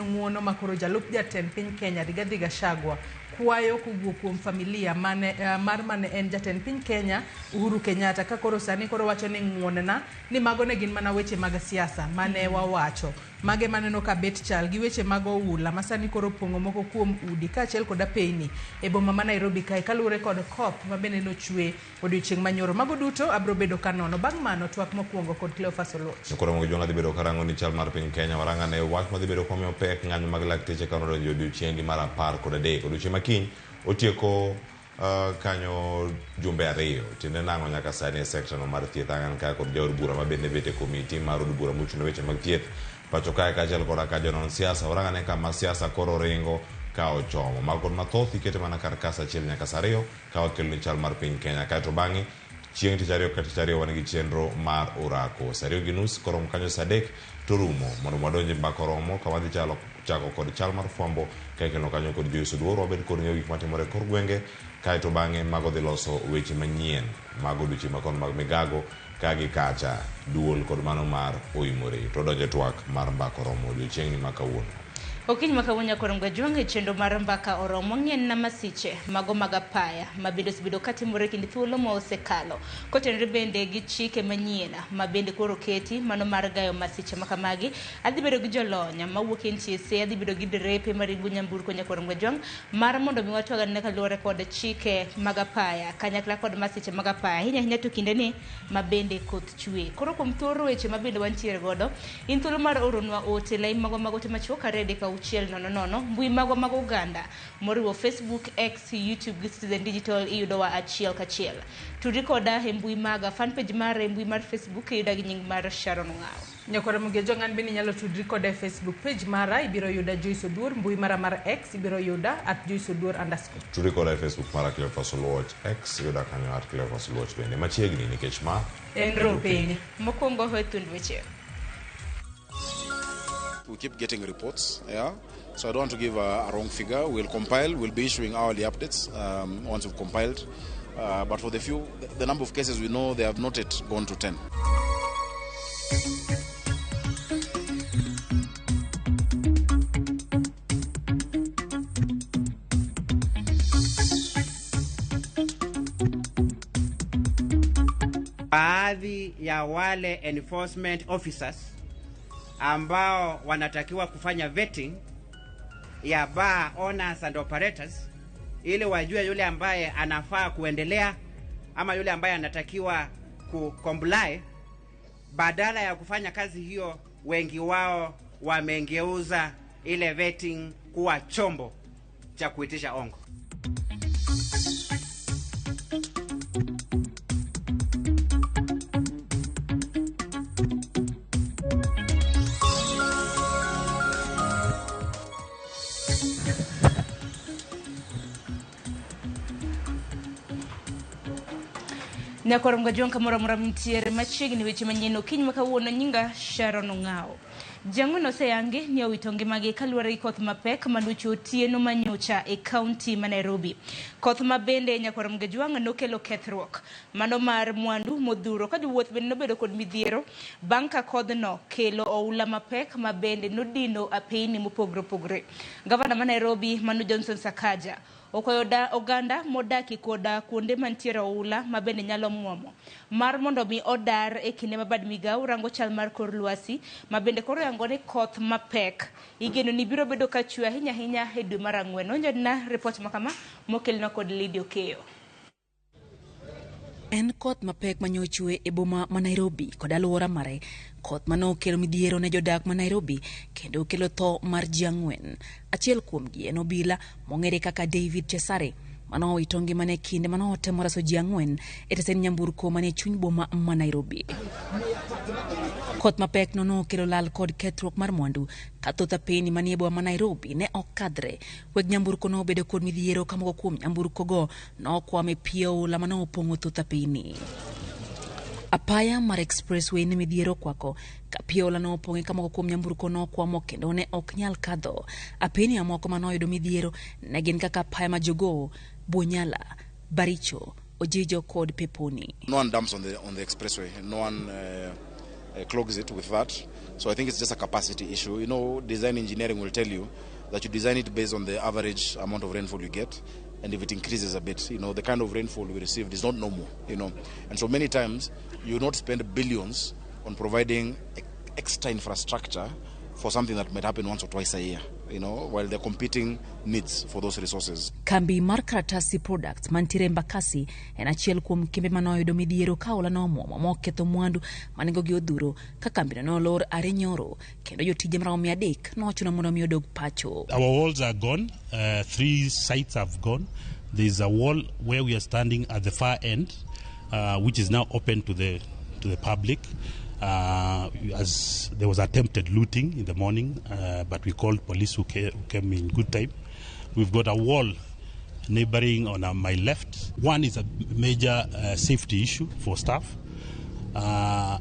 Nguono makoro jalup jatend piny Kenya Rigathi Gachagua kwayo kuwuok kuom familia mane en jatend piny Kenya Uhuru Kenyatta ka koro sani koro wacho ni nguonena ni mago ne gin mana weche mag siasa mane wawacho mage maneno ka bet chal gi weche mag oula masani koro pongo moko kuom udi kaachiel koda peyni e boma ma Nairobi kae kaluwore kod koth mabende nochwe odiochieng' manyoro. Mago duto abro bedo kanono bang' mano twak mokwongo kod Cleophas Oloch. Koro mo jonga dhi bedo karango ni chal mar piny Kenya waranga ne wach madhi bedo komio pek ng'anyo mag lakteche kano donjo odiochieng' mar 10 kod 3 odiochieng' makiny otieko kanyo jumbe ariyo tinde nang'o nyaka sani e section mar thieth angan ka kod jaod bura mabende bete komiti mar od bura mochung' weche mag thieth pacho kae kaachiel koda ka jonon siasa waranga ne kama siasa koro ringo ka ochomo mago kod mathoth ikete mana kar kasa achiel nyaka sa ariyo ka wakelo ni chal mar piny Kenya kaeto bang'e chieng' tich ariyo ka tich ariyo wan gi chenro mar orako sa ariyo gi nus koromo kanyo sa adek to rumo mondo wadonji mbaka oromo ka wadhi chako kod chal mar fwambo ka ikelo kanyo kod Joyce Oduor wabed kod ng'eyo gik matimore kor gwenge kaeto bang'e mago dhi loso weche manyien mago odiochieng' makon mag migago ka gi kacha duol kod mano mar oimore to donjo twak mar mbaka oromo odiochieng' ni makawuono. Okiny makawuonya koromga juang' e chendo mar mbaka oromo ng'en na masiche mago mag apaya mabende osebedo katimore kind thuolo ma osekalo kotenore bende gi chike manyien mabende koro keti mano mar gayo masiche makamagi adhi bedo gi jolony mawuok e NTSA adhi bedo gi derepe maribu nyamburko nyakoromga juang' mar mondo mi watwaga ne kaluwore kod chike mag apaya kanyakla kod masiche mag apaya hinya to kinde ni mabende koth chwe koro kuom thoro weche mabende wantiere godo in thuolo mar oronwa ote lai mago te machuok arede ka uchiel nono mbui mago mag Uganda moriwo Facebook, X, YouTube gi Citizen Digital iyudowa achiel kachiel. Tudri koda e mbui maga fanpage mare e mbui mar Facebook iyuda gi nying mar Sharon Ngao. Nyakore muge jongan bini nyalo tudri koda e Facebook page mara ibiro yuda Joyce Oduor, mbui mara mar X ibiro yuda @JoyceOduor_. Tudri koda e Facebook mara Cleophas Oloch, X yuda kanyo @Cleophas Oloch bende machiegni nikech ma enro piny mokwongo hoetund weche. We keep getting reports, yeah. So I don't want to give a wrong figure. We'll compile. We'll be issuing hourly updates once we've compiled. But for the number of cases we know, they have not yet gone to 10. Baadhi ya wale enforcement officers ambao wanatakiwa kufanya vetting ya bar owners and operators ili wajue yule ambaye anafaa kuendelea ama yule ambaye anatakiwa comply, badala ya kufanya kazi hiyo wengi wao wamengeuza ile vetting kuwa chombo cha kuitisha ongo. Nyakoromga juang' kamoro mtiere machiegni weche manyien okiny makawuono nyinga Sharon Ngao. Jang'wen oseyangi ni owito ngimagi kaluwore gi koth mapek manucho otieno manyocha e kaunti ma Nairobi. Koth mabende Nyakoromga juang' nokelo kethruok mano mar mwandu modhuro ka jowuoth bende nobedo kod midhiero bang' ka kodhno kelo oula mapek mabende nodino apeyni mopogore. Gavana ma Nairobi Manu Johnson Sakaja okoyo oganda modaki koda kuonde mantiere oula mabende nyalo muomo mar mondo mi odar e kinde mabad migao rango chal mar kor lwasi mabende koro yango ni koth mapek igeno ni biro bedo ka chwe ahinya e dwe mar Ang'wen. Onjodna report makama mokelna kod Lydia Okeyo. En koth mapek manyochwe e boma ma Nairobi kod alwora mare, koth manokelo midhiero ne jodak ma Nairobi kendo okelo tho mar ji 4. Achiel kuomgi en obila mong'ere kaka David Chesare manowito ngimane kinde manotemo raso ji 4 e stesen nyamburko mane chuny boma ma Nairobi. Koth mapek no kelo lal kod kethruok mar mwandu ka thoth apeyni manie boma ma Nairobi ne ok kadre. Weg nyamburko no bedo kod midhiero ka moko kuom nyamburko go nokwame pi oula manopong'o thoth apeyni. Apaya mar expressway ne midhiero kwako ka pi oula nopong'e ka moko kuom nyamburko nokwamo kendo ne ok nyal kadho. Apeyni moko manoyudo midhiero ne gin kaka apaya ma Jogoo, Bunyala, Baricho, Ojijo kod Peponi. No one dumps on the expressway. No one clogs it with that. So I think it's just a capacity issue. You know, design engineering will tell you that you design it based on the average amount of rainfall you get, and if it increases a bit, you know, the kind of rainfall we received is not normal, you know. And so many times you will not spend billions on providing extra infrastructure for something that might happen once or twice a year, you know, while they're competing needs for those resources. Kambi mar karatasi products mantiere Mbakasi en achiel kuom kembe manoyudo midhiero kaola nomuomo moketho mwandu manengogi odhuro ka kambino nolor are nyoro kendo jotije maromo 300 nochuno mondo mi odog pacho. Our walls are gone. 3 sites have gone. There's a wall where we are standing at the far end, which is now open to the public. As there was attempted looting in the morning, but we called police who came in good time. We've got a wall neighboring on my left. One is a major safety issue for staff.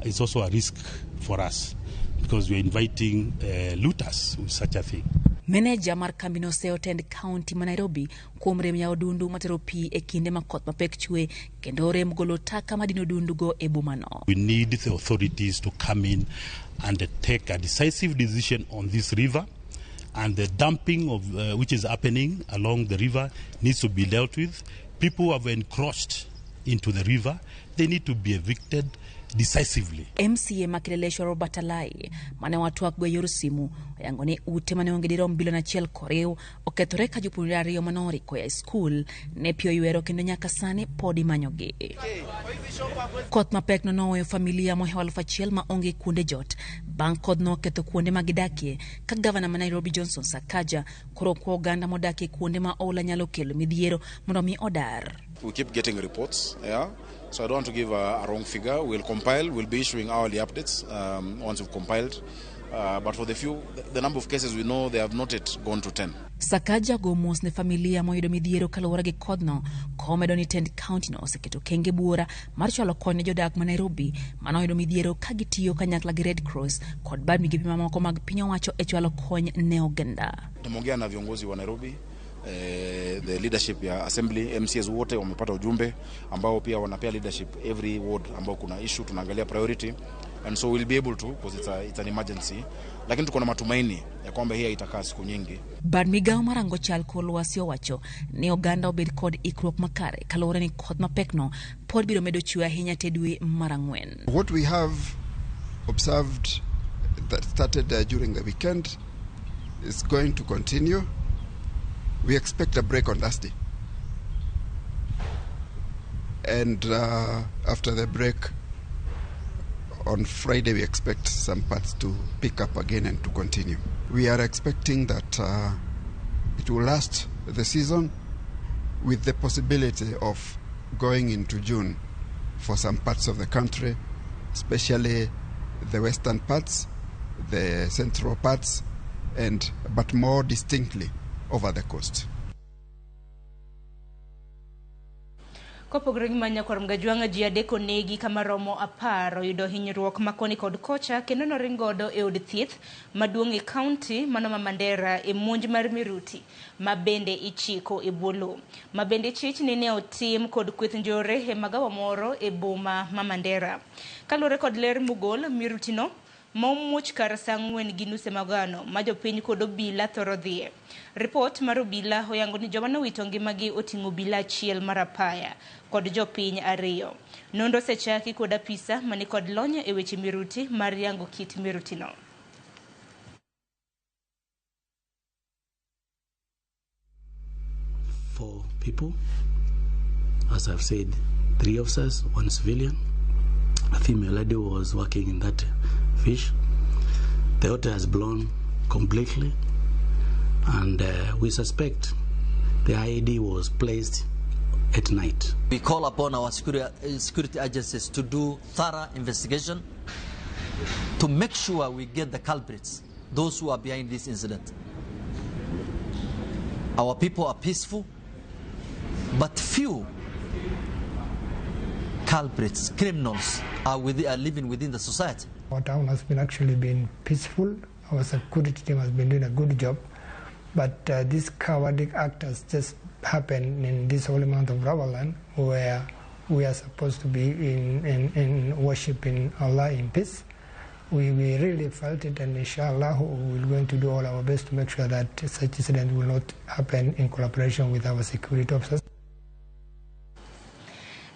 It's also a risk for us because we're inviting looters with such a thing. Manager mar kambino Seotend County ma Nairobi kuom rem ya odundu matero pi e kinde ma koth mapek chwe kendo rem golo taka madino odundu go e bomano. We need the authorities to come in and take a decisive decision on this river, and the dumping of which is happening along the river needs to be dealt with. People who have encroached into the river, they need to be evicted decisively. MCA Makileleshwa Robert Alai mane watwak go yor simu yangone ute mane ongedirom bilion 1 koreo okethore ka jopuonjre ariyo manori ko ya school ne pio ywero kendo nyaka sani podi manyogi. Koth mapek no noweyo familia mohewa 1,000 ma onge kuonde jot bang' koth no oketho kuonde magidakie ka gavana ma Nairobi Johnson Sakaja koro kwa oganda modakie kuonde ma oula nyalo kelo midhiero mondo mi odar. We keep getting reports, yeah. So I don't want to give a wrong figure. We'll compile. We'll be issuing hourly updates once we've compiled. But for the number of cases we know, they have not yet gone to 10. Sakaja gomos ne familia moyudo midhiero kaluwore gi kodno komedo ni Tend County no oseketo kenge buora mar chalo kony ne jodak ma Nairobi manoyudo midhiero ka gitiyo kanyakla gi Red Cross kod bad migepe mamoko mag piny owacho e chalo kony ne oganda. Tumeongea na viongozi wa Nairobi, the leadership ya assembly, MCs wote wamepata ujumbe ambao pia wanapea leadership every ward ambao kuna issue tunaangalia priority, and so we'll be able to, because it's an emergency, lakini tuko na matumaini ya kwamba hii itakaa siku nyingi. Bad migao marango chal kolwasi owacho ni oganda obed kod ikruok makare kalore ni koth mapekno pod biro medo chwe ahinya tedwe marangwen. What we have observed that started during the weekend is going to continue. We expect a break on Thursday, and after the break on Friday we expect some parts to pick up again and to continue. We are expecting that it will last the season with the possibility of going into June for some parts of the country, especially the western parts, the central parts, but more distinctly over the coast. Kopogore manya kwa mgajwanga jiadeko negi kama romo aparo yudo hinyruok makoni kod kocha kendo noringodo e od thieth maduong' e county manoma Mandera e monj mar Miruti mabende ichiko e bolo mabende chich nene otim kod kweth njore e magawa moro e boma ma Mandera kalore kod ler mugol Miruti no momuch kar sangwen ginuse magano majopiny kod obila thoro dhie. Report mar obila hoyango ni joma nowito ngimagi oting'o obila achiel marapaya kod jopiny ariyo. Nondo sechaki kod apisa mani kod lony e weche Miruti mar yango kit Miruti no. Four people, as I've said, 3 officers, 1 civilian. A female lady was working in that fish. The water has blown completely, and we suspect the IED was placed at night. We call upon our security agencies to do thorough investigation to make sure we get the culprits, those who are behind this incident. Our people are peaceful, but few culprits, criminals are living within the society. Our town has been peaceful. Our security team has been doing a good job, but these cowardly actors just happen in this holy month of Ramadan, where we are supposed to be in worshiping Allah in peace, we really felt it, and inshallah we're going to do all our best to make sure that such incidents will not happen in collaboration with our security officers.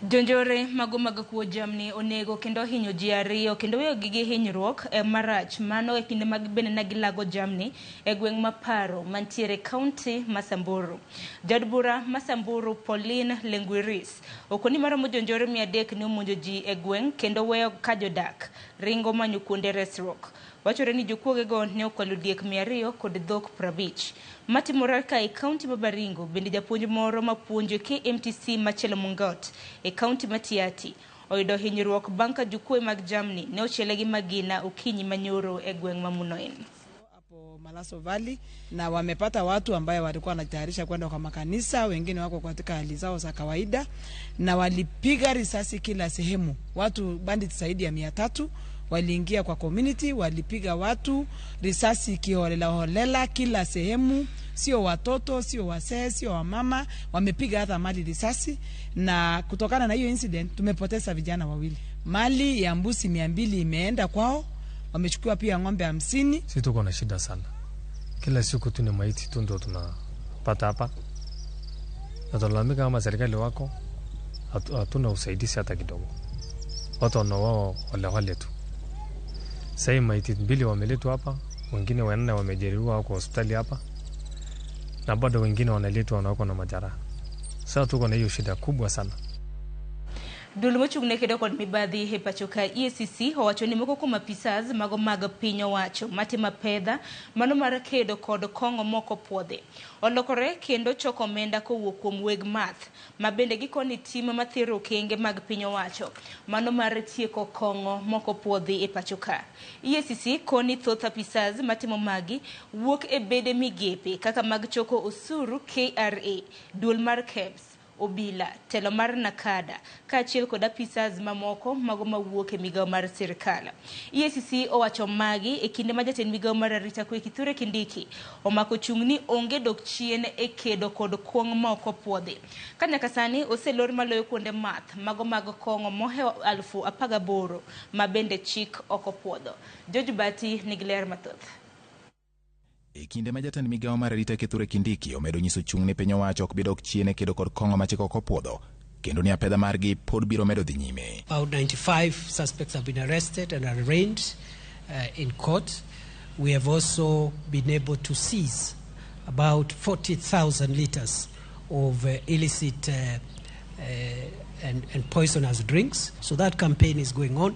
Jonjore mago kuo jamni onego kendo hinyo ji ariyo kendo weyo gige hinyruok marach mano e kinde mag bende na gilago jamni e gweng' maparo mantiere county Masamburu. Jadbura Masamburu Pauline Lenguiris okoni maromo jonjore 300 ni omonjo ji e gweng' kendo weyo ka jodak ringo manyo kuonde resruok. Wachore ni jokuogego ne okwalo diek 200 kod dhok 50. Matimore ka e kaunti ma Baringo bende japuonj moro mapuonjo KMTC Machelo Mungot e kaunti Matiati oyudo hinyruok bang' ka jokue mag jamni ne ochiele gi magina okinyi manyoro e gweng' ma Munoen. Hapo Malaso Valley na wamepata watu ambaye walikuwa wanatayarisha kwenda kwa makanisa, wengine wako katika hali zao za kawaida, na walipiga risasi kila sehemu. Watu bandits zaidi ya 300 waliingia kwa community, walipiga watu risasi kiholela kila sehemu, sio watoto, sio wasee, sio wamama, wamepiga hata mali risasi. Na kutokana na hiyo incident tumepoteza vijana 2. Mali ya mbuzi 200 imeenda kwao, wamechukua pia ng'ombe 50. Sisi tuko na shida sana. Kila siku tu ni maiti tu ndio tunapata hapa. Natalalamika kama serikali wako hatuna usaidizi hata kidogo. Watu wanao wale tu. Sasa maiti 2 wameletwa hapa, wengine 4 wamejeruhiwa huko hospitali hapa. Na bado wengine wanaletwa wanako na majeraha. Sasa tuko na hiyo shida kubwa sana. Dulumo chungne kedo kod mibadhi he pachoka EACC owacho ni moko kuom apisas mag piny owacho matimo pedha mano mar kedo kod kongo moko puodhe olokore kendo choko omenda kowuok kuom weg math ma bende gikoni tim mathiro kenge mag piny owacho mano mar tieko kongo moko puodhe e pachoka. EACC koni thoth apisas matimo magi wuok e bede migepe kaka mag choko osuru KRA, duol mar KEBS, obila, telo mar nakada, kaachiel kod apisas mamoko mago mawuok e migao mar sirkal. EACC owacho magi e kinde ma jatend migao mar arita kwe Kithure Kindiki omako chung' ni onge dok chien e kedo kod kuong' moko puodhe. Ka nyaka sani oselor maloyo kuonde math mago mag kong'o mohe 18,000 ma bende chik oko puodho. George Bati nigi ler mathoth. E kinde ma jatend migao mar arita Kithure Kindiki omedo nyiso chung' ni piny owacho ok bidok chien e kedo kod kong'o ma chik oko puodho kendo ni apedha margi pod biro medo dhi nyime. About 95 suspects have been arrested and arraigned in court. We have also been able to seize about 40,000 liters of illicit and poisonous drinks. So that campaign is going on,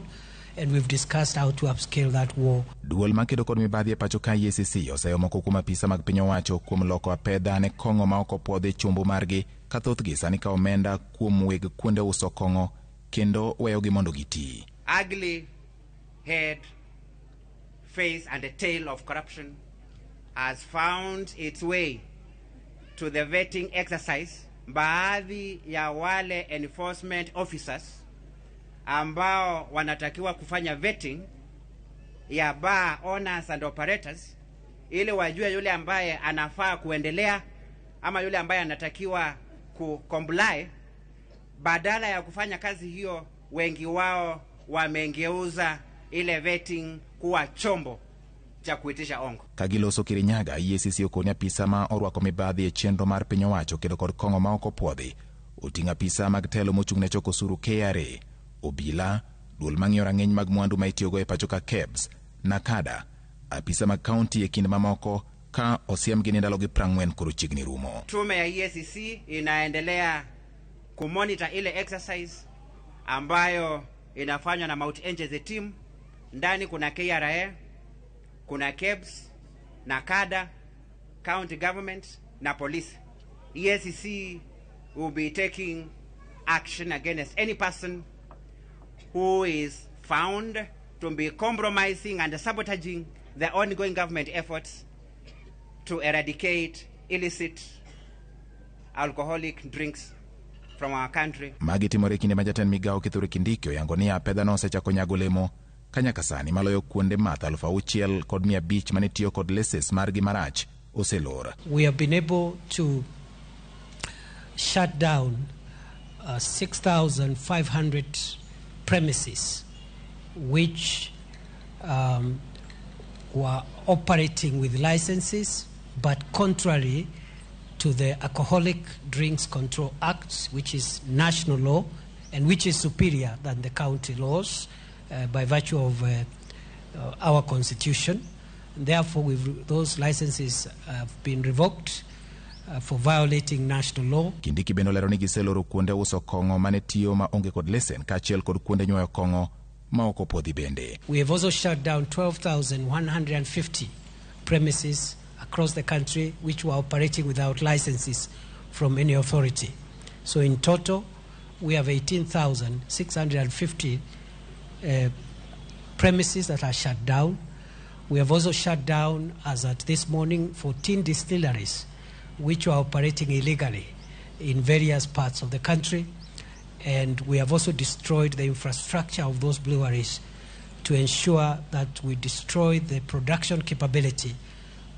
and we've discussed how to upscale that war. Duol makedo kod mibadhi e pacho ka EACC oseyo moko kuom apisa mag piny owacho kuom loko apedha ne kong'o ma oko puodhi chumbu margi ka thothgi sani ka omenda kuom weg kuonde uso kong'o kendo weyogi mondo giti. Ugly head, face and the tail of corruption has found its way to the vetting exercise. Baadhi ya wale enforcement officers ambao wanatakiwa kufanya vetting ya bar owners and operators ili wajue yule ambaye anafaa kuendelea ama yule ambaye anatakiwa kucomply, badala ya kufanya kazi hiyo wengi wao wamengeuza ile vetting kuwa chombo cha kuitisha ongo. Kagiloso Kirinyaga, EACC okoni apisa ma orwako mibadhi e chenro mar piny owacho kedo kod kong'o ma oko puodhi oting'o apisa mag telo mochung' ne choko osuru KRA, obila, duol mang'iyo rang'eny mag mwandu ma itiyogo e pacho ka KEBS, nakada, apisa mag kaunti e kinde mamoko ka osiemgi ni ndalogi 40 koro chiegni rumo. Tume ya EACC inaendelea kumonitor ile exercise ambayo inafanywa na Mount Angels team. Ndani kuna KRA, kuna KEBS, nakada, county government na police. EACC will be taking action against any person who is found to be compromising and sabotaging the ongoing government efforts to eradicate illicit alcoholic drinks from our country. Magi timore kinde ma jatend migao Kithure Kindiki oyango ni apedha no osechako nyago lemo kanyaka sani maloyo kuonde math 6,500 manitiyo kod leses margi marach oselor. We have been able to shut down 6,500 premises which were operating with licenses, but contrary to the Alcoholic Drinks Control Act, which is national law and which is superior than the county laws by virtue of our constitution. Therefore, those licenses have been revoked for violating national law. Kindiki beno lero ni giseloro kuonde uso kongo mane tiyo ma onge kod lesen kaachiel kod kuonde nyuoyo kongo ma ok opodhi bende. We have also shut down 12,150 premises across the country which were operating without licenses from any authority. So in total, we have 18,650 premises that are shut down. We have also shut down, as at this morning, 14 distilleries which were operating illegally in various parts of the country. And we have also destroyed the infrastructure of those breweries to ensure that we destroy the production capability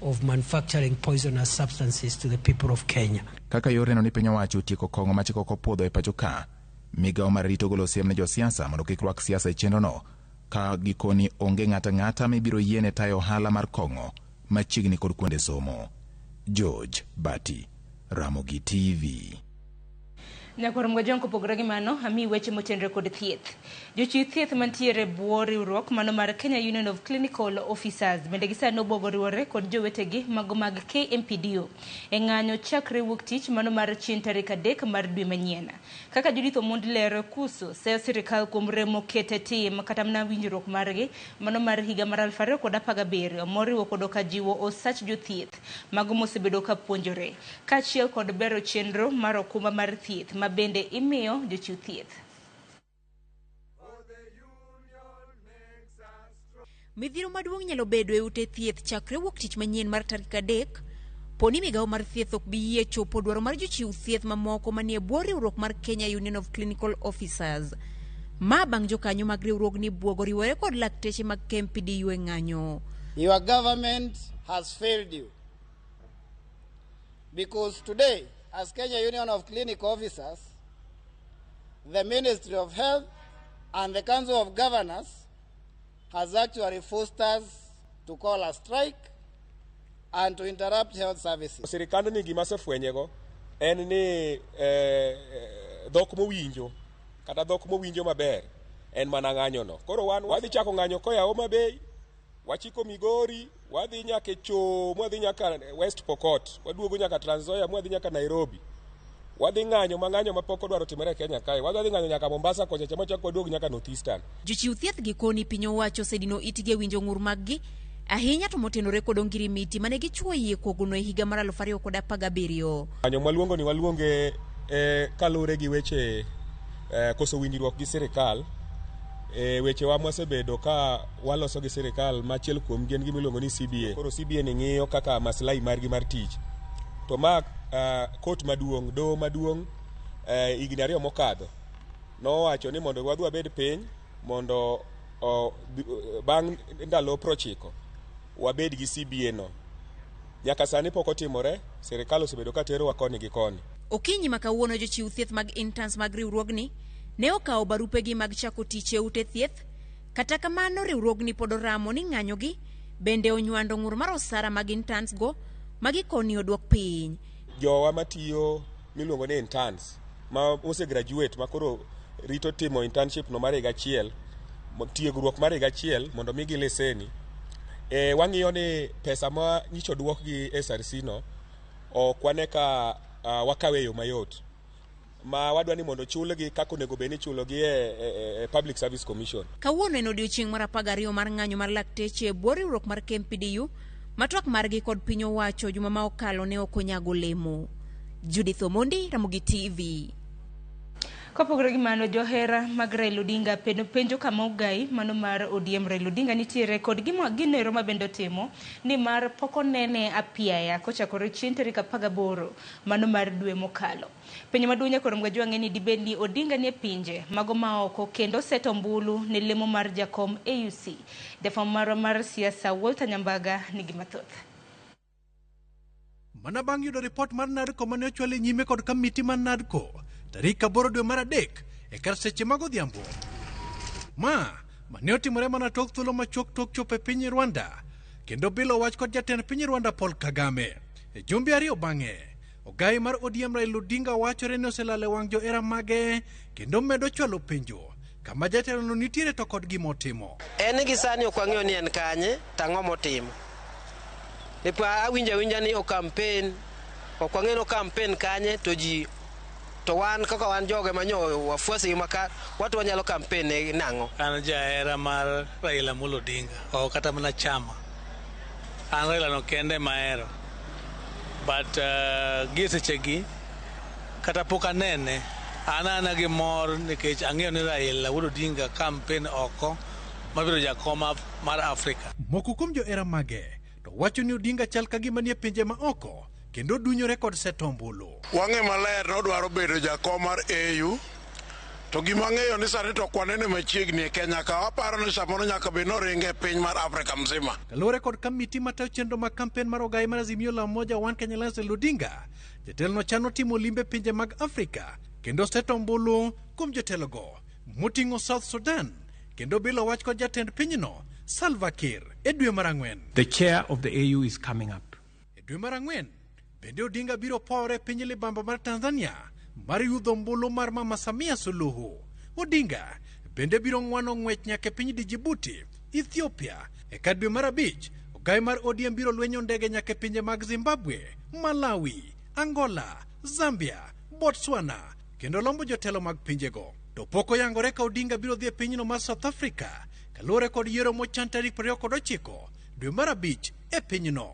of manufacturing poisonous substances to the people of Kenya. Kaka yore no ni piny owacho tieko kongo machiko kopodho e pacho ka, migawo mar rito golo siem ne josiasa mondo kik rwak siasa e chenro no, ka gikoni onge ng'ata mibiro yiene tayo ohala mar kongo machiegni kod kuonde somo. George Bati, Ramogi TV. Nyakoro mgajon kopogore gi mano, ami weche motenre kod thieth. Jochiw thieth mantiere bwo riwruok mano mar Kenya Union of Clinical Officers bende gisano bogo riwore kod jowetegi mago mag KMPDO e ng'anyo chakre wuok tich mano mar chien tarik 3 mar dwe manyien. Kaka Judith Omondi lero kuso seyo sirikal kuom remo kete tim kata mana winjruok margi mano mar higa mar 2017 moriwo kod kajiwo osach jothieth mago mosebedo ka puonjore kaachiel kod bero chenro mar okumba mar thieth bende imiyo jochiw thieth. Midhiro maduong' nyalo bedo e ute thieth chakre wuok tich manyien mar tarik 3 poni migawo mar thieth ok bi yie chopo dwaro mar jochiw thieth mamoko manie bwo riwruok mar Kenya Union of Clinical Officers. Ma bang' jokanyo mag riwruogni bwogo riwore kod lakteche mag KMPDU e ng'anyo. Your government has failed you because today, as Kenya Union of Clinical Officers, the Ministry of Health and the Council of Governors has actually forced us to call a strike and to interrupt health services. Sirikal ni gima sefwenyego en ni dhok mowinjo kata dhok mowinjo maber en mana ng'anyo no. Koro wadhi chako ng'anyo koya Homa Bay, wachiko Migori, wadhi nyaka Cho, wadhi nyaka West Pokot, waduogo nyaka Trans Nzoia, wadhi nyaka Nairobi. Wadhi ng'anyo mang'anyo mapok odwaro timore Kenya kae. Wadhi ng'anyo nyaka Mombasa kocha chama chako waduogo nyaka North Eastern. Jochiw thieth gikoni piny owacho osedino itgi winjo ng'ur maggi ahinya to motenore kod ongirimiti mane gichuo yie kuogono e higa mar 2017. Ng'anyo mwaluongo ni waluonge kalure gi weche koso winjruok gi sirikal. Weche wa mwasebedo ka waloso gi sirikal machiel kuom gin gimiluongo ni CBA. Koro CBA ni ng'iyo kaka maslahi margi mar tich. To ma kot maduong', do maduong' higni 2 mokadho nowacho ni mondo wadhi wabed piny mondo bang' ndalo 90 wabed gi CBA no. Nyaka sani pok otimore, sirikal osebedo ka tero wa koni gi koni. Okinyi ma kawuono jochiw thieth mag interns mag riwruogni ne okawo barupegi mag chako tich e ute thieth. Kata kamano riwruogni pod oramo ni ng'anyogi bende onywando ng'ur mar osara mag interns go magikoni odwok piny. Jowa matiyo miluongo ni interns ma graduate makoro rito timo internship no mar higa achiel, tiegruok mar higa achiel mondo migi leseni. Wang'iyo ni pesa ma nyicho duok gi SRC no ok wane ka wakawe yo mayot. Ma wadwa ni mondo chulgi kako onego bed ni chulogi e Public Service Commission. Kawuono en odiochieng' mar 12 mar ng'anyo mar lakteche e bwo riwruok mar KMPDU matwak margi kod piny owacho juma ma okalo ne ok onyago lemo. Judith Omondi, Ramogi TV. Kopogore gi mano, johera mag Raila Odinga penjo kama Ugai mano mar ODM Raila Odinga nitiere kod ginero mabendo timo ni mar poko nene apiaya kochakore chien tarik 18 mano mar dwe mokalo. Penjo madunya koro mga jwang'e ni dibed ni Odinga nie pinje mago maoko kendo seto mbulu ne lemo mar jakom AUC. Jafamaro mar siasa Walter Nyambaga nigi mathoth. Mana bang' yudo report mar NADCO mane ochwal nyime kod kamiti mar NADCO tarik 8 dwe mar 3 e kar seche mag odhiambo. Ma mane otimore mana tok thuolo machuok tok chopo e piny Rwanda, kendo bilo wach kod jatend piny Rwanda Paul Kagame. E jumbe ariyo bang'e, ogai mar ODM Raila Odinga wachore ni oselal e wang' johera mage kendo medo chwalo penjo kama jatelo no nitiere to kod gima otimo. En gi sani ok wang'eyo ni en kanye tang'o motimo. Nipa awinja ni o campaign ok wang'eyo campaign kanye to ji to wan kaka wan joge manyo wafuasi maka watu wanyalo campaign e nang'o. An jahera mar Raila Amolo Odinga o kata mana chama. An Raila no kende mahero. But gisechegi kata pok anene ana gi mor nikech ang'eyo ni Raila Amolo Odinga campaign oko mabiro jakoma mar Afrika. Moko kuom johera mage to wacho ni Odinga chal ka gima nie pinje ma oko kendo dunyo rekod setombulu. Wang'e maler nodwaro bedo jakom mar AU to gima ng'eyo ni sani to kwanene machiegni e Kenya ka waparo ni samoro nyaka be noringe piny mar Afrika mzima. Kalore kod kamiti matayo chenro mag kampen mar ogai mar Azimio la Umoja One Kenya Alliance Odinga, jatelo no chano timo limbe pinje mag Afrika kendo setombulu kuom jotelogo moting'o South Sudan kendo bilo wach kod jatend pinyno Salva Kiir e dwe mar Ang'wen. The chair of the AU is coming up. E dwe mar Ang'wen bende Odinga biro pore piny libamba mar Tanzania mar yudho ombulu mar Mama Samia Suluhu. Odinga bende biro ng'wano ng'wech nyaka piny Djibouti, Ethiopia. Eka dwe mar abich ogai mar ODM biro lwenyo ndege nyaka pinje mag Zimbabwe, Malawi, Angola, Zambia, Botswana kendo lombo jotelo mag pinjego. To pok oyangore ka Odinga biro dhi e pinyno mar South Africa kalure kod yiero mochan tarik 29 dwe mar abich e pinyno.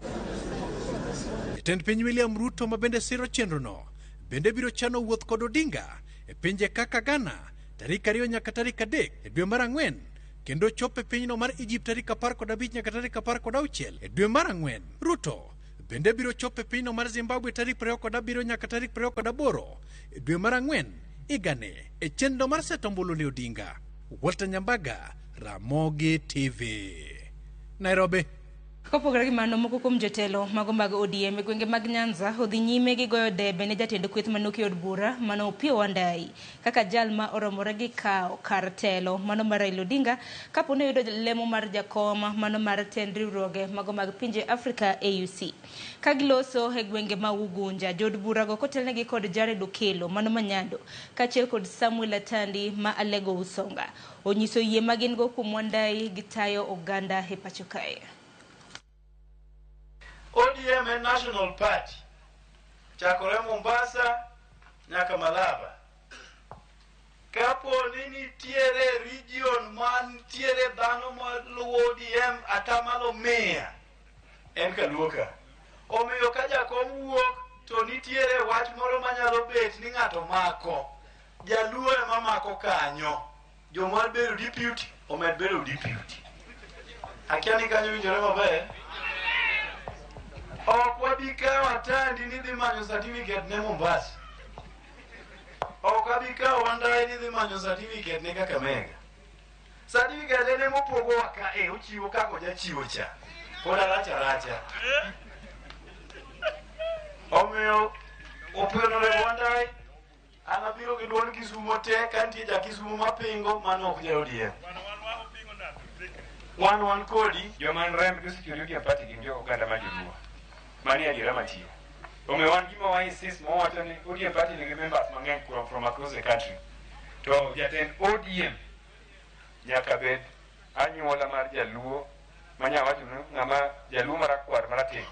Jatend piny William Ruto ma bende siro chenrono bende biro chano wuoth kod Odinga e pinje kaka Ghana tarik 2 nyaka tarik 3 e dwe mar Ang'wen kendo chopo e pinyno mar Egypt tarik 15 nyaka tarik 16 e dwe mar Ang'wen. Ruto bende biro chopo e pinyno mar Zimbabwe tarik 27 nyaka tarik 28 e dwe mar Ang'wen igane e chenro mar setombulu ne Odinga. Walter Nyambaga, Ramogi TV, Nairobi. Kopogore gi mano, moko kuom jotelo mago mag ODM e gwenge mag Nyanza odhi nyime gi goyo debe ne jatend kweth manuki od bura mano Opiyo Wandayi kaka jal ma oromore gi kao kar telo mano mar Raila Odinga kapo ne yudo lemo mar jakoma mano mar tend riwruoge mago mag pinje Afrika AUC. Ka giloso e gwenge ma Ugunja, jod bura go kotelnegi kod Jared Okelo mano Manyando kaachiel kod Samuel Atandi ma Alego Usonga onyiso yie magin go kuom Wandayi gi tayo oganda e pacho kae. ODM and National Party chakore Mombasa nyaka Malaba. Kapo nini tiere region man tiere dhano maluwo ODM atamalo 100 en Kaluoka. Omiyo ka jakom wuok to nitiere wach moro manyalo bet ni ng'ato mako. Jaluo ema mako kanyo. Jomar bedo deputy omed bedo deputy. Akia ni kanyo winjore maber. Okwabika Atandi ni dhi manyo certificate ne Mombasa. Okwabika Wandayi ni dhi manyo certificate ne Kakamega. Certificate ne mopogo waka ochiwo kako jachiwo cha. Koda racha. Omiyo Opiyo Wandayi anabiro gi duond Kisumo te kantie ja Kisumo mapingo mano ok ja ODM. Wan kodi joman rem security party gin jo oganda majiruo. Mani adiera matiyo. Omiyo wan gima wa insist mo wacho ni ODM party nigi members mang'eny from across the country. To jatend ODM nyaka bed anyuola mar jaluo manya wacho ni ng'ama jaluo marakwar marateng'.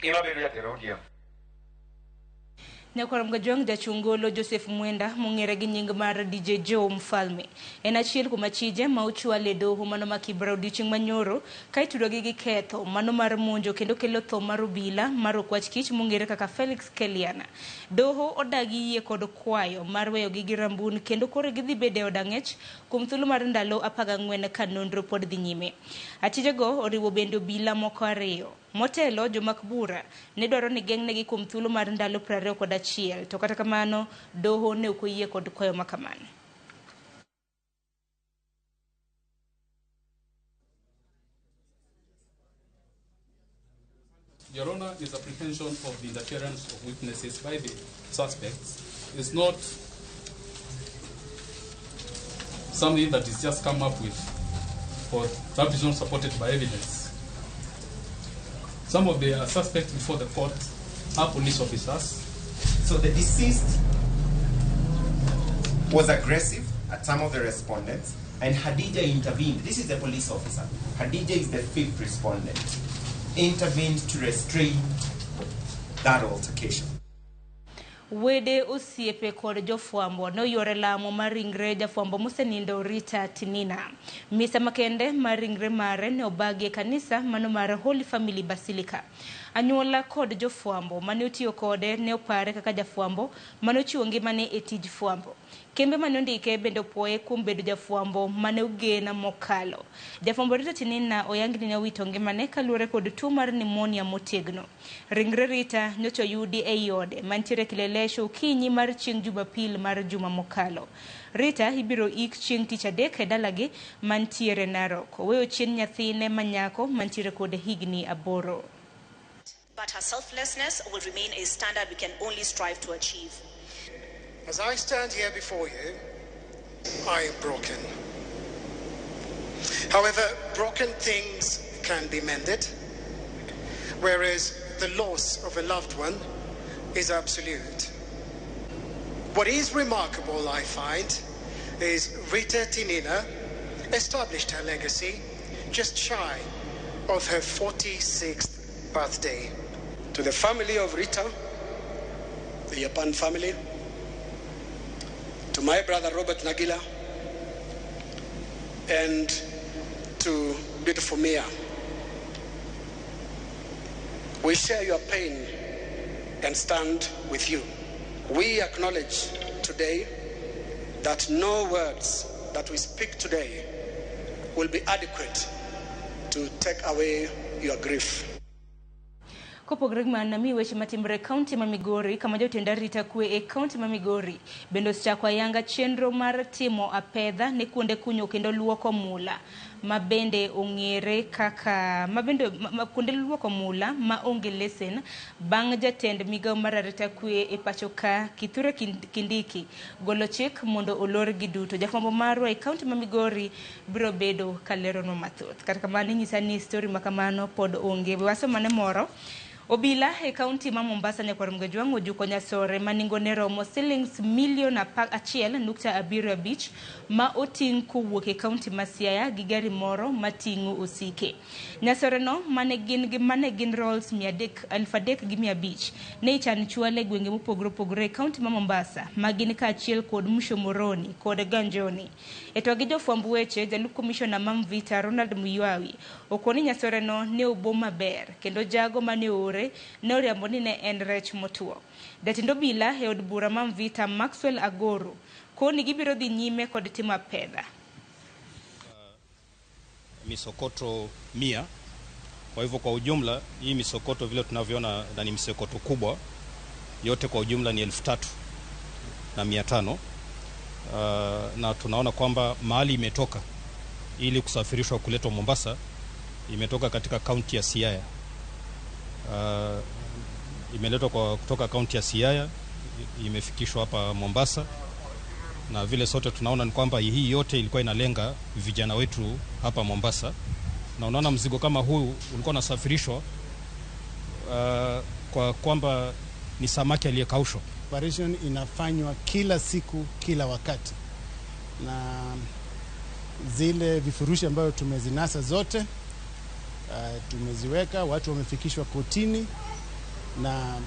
Ima bedo jatend ODM. Nyakoram Gajwang jachungolo Joseph Mwenda mong'ere gi nying mar DJ Joe Mfalme en achiel kuom achije ma ochwale doho mano ma Kibra odiochieng' manyoro ka itudogi gi ketho mano mar monjo kendo kelo tho mar obila mar okwach kich mong'ere kaka Felix Keliana. Doho odagi yie kod kwayo mar weyogi gi rambun kendo koro gidhi bede od ang'ech kuom thuolo mar ndalo 14 ka nonro pod dhi nyime. Achijego oriwo bende obila moko 2. Motelo jomak bura ne dwaro ni geng'negi kuom thuolo mar ndalo 21 to kata kamano doho ne ok oyie kod kwayo makamano. Your Honor, this apprehension of the interference of witnesses by the suspects is not something that is just come up with court. That is not supported by evidence. Some of the suspects before the court are police officers. So the deceased was aggressive at some of the respondents, and Hadija intervened. This is the police officer. Hadija is the 5th respondent. Intervened to restrain that altercation. Wede osiepe kod jofuambo no yore lamo maringre jafuambo musenindo Rita Tinina. Misa makende maringre mare ne obagie kanisa mano mare Holy Family Basilica. Anyuola kod jofuambo mane otiyo kode ne opare kaka jafuambo mane ochiwo ngimane e tij fuambo. Kembe mane ondike bende opoye kuom bedo jafuambo mane ogena mokalo. Jafuambo Rita Tinina oyangni ne owito ngimane kaluwore kod tuo mar pneumonia motegno. Ringre Rita nyocha oyudi e yode mantiere Kilelesho okinyi mar chieng' Jumapil mar juma mokalo. Rita ibiro ik chieng' tich adek e dalagi mantiere Narok. Oweyo chien nyathine manyako mantiere kod higni 8. But her selflessness will remain a standard we can only strive to achieve. As I stand here before you, I am broken. However, broken things can be mended, whereas the loss of a loved one is absolute. What is remarkable, I find, is Rita Tinina established her legacy just shy of her 46th birthday. To the family of Rita, the Yapan family, to my brother Robert Nagila, and to beautiful Mia, we share your pain and stand with you. We acknowledge today that no words that we speak today will be adequate to take away your grief. Kopo Gregman na miweche matimbre county ma Migori kama jotenda rita kwe e county ma Migori bendo sichakwa yanga chenro mar timo apedha ne kuonde kunyo kendo luoko mula mabende ongere kaka mabende kuonde luoko mula ma onge lesen bang jatend migao mar rita kwe e pachoka Kithure Kindiki golo chik mondo olor giduto. Jafwambo marwa e county ma Migori biro bedo kalero no mathoth kata kamano nyisa ni story makamano pod onge waso mane moro. Obila e county ma Mombasa nyakwarum Jwang ojuko nyasore maningone romo shillings $1.75 ma oting kowuok e county ma Siaya gi gari moro matingo osike. Nyasore no mane gin rolls 3,500 ne ichan chwale gwenge mopogore e county ma Mombasa magin ka achiel kod Mushomoroni kod Ganjoni. Eto gi jofwamb weche jalup commissioner Mamvita Ronald Muyawi okoni nyasore no ne obo maber kendo jago mane ore ne oriambo ni ne en rech motuo. Jatend obila e od bura Mamvita Maxwell Agoro koni gibiro dhi nyime kod timo apedha. Misokoto 100. Kwa hivyo kwa ujumla hii misokoto vile tunavyoona na ni misokoto kubwa yote kwa ujumla ni 3,500. Na tunaona kwamba mahali imetoka ili kusafirishwa kuletwa Mombasa imetoka katika kaunti ya Siaya. Imeletwa kutoka kaunti ya Siaya imefikishwa hapa Mombasa, na vile sote tunaona ni kwamba hii yote ilikuwa inalenga vijana wetu hapa Mombasa. Na unaona mzigo kama huu ulikuwa unasafirishwa kwa kwamba ni samaki aliyekaushwa. Operation inafanywa kila siku kila wakati, na zile vifurushi ambayo tumezinasa zote tumeziweka, watu wamefikishwa kotini na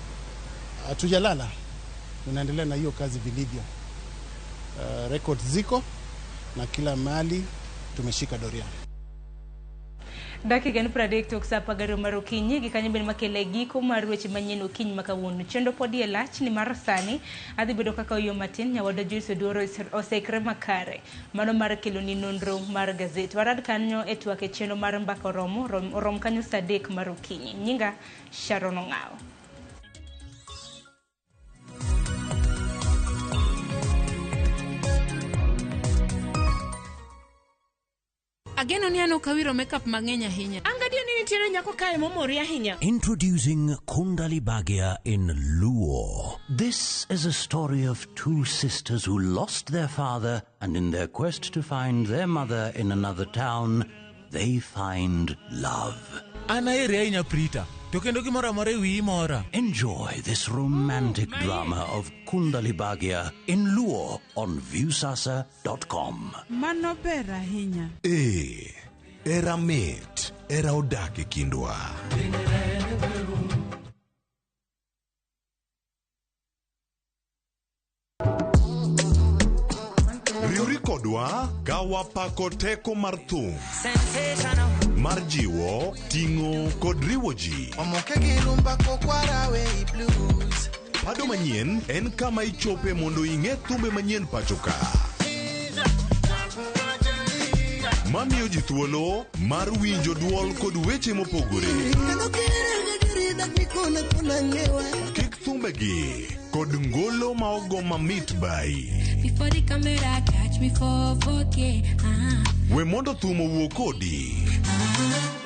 hatujalala, tunaendelea na hiyo kazi vilivyo. Records ziko na kila mali tumeshika doria. Dakika ni pradek tok sa pagaro marokinyi gikanyo ben makele giko mar weche manyien okinyi makawuono. Chendo podi e lach ni mar sani adhi bedo kaka oyo matin nyawada Joyce Odoro osekre makare mano mar kelo ni nonro mar gazet. Warad kanyo e twak e chendo mar mbaka rom kanyo sa 3 marokinyi. Nyinga Sharon Ongao. Ageno ni ano kawiro makeup mang'enya hinya. Angadio ni nitiere nyako kae momoria hinya. Introducing Kundali Bhagia in Luo. This is a story of two sisters who lost their father and in their quest to find their mother in another town, they find love. Enjoy this romantic drama of Kundali Bagya in Luo on viewsasa.com. Mano ber ahinya. Era mit, era odake kindwa. Riuri kodwa gawa pako teko mar thum. Mar jiwo, tingo kod riwo ji. Pado manyien en kama ichope mondo ing'e thumbe manyien pachoka. Mamiyo ji thuolo mar winjo duol kod weche mopogore. Kik thumbegi kod ngolo ma ogo mamit bai. Before the camera catch me for 4K. We mondo thum owuok kodi.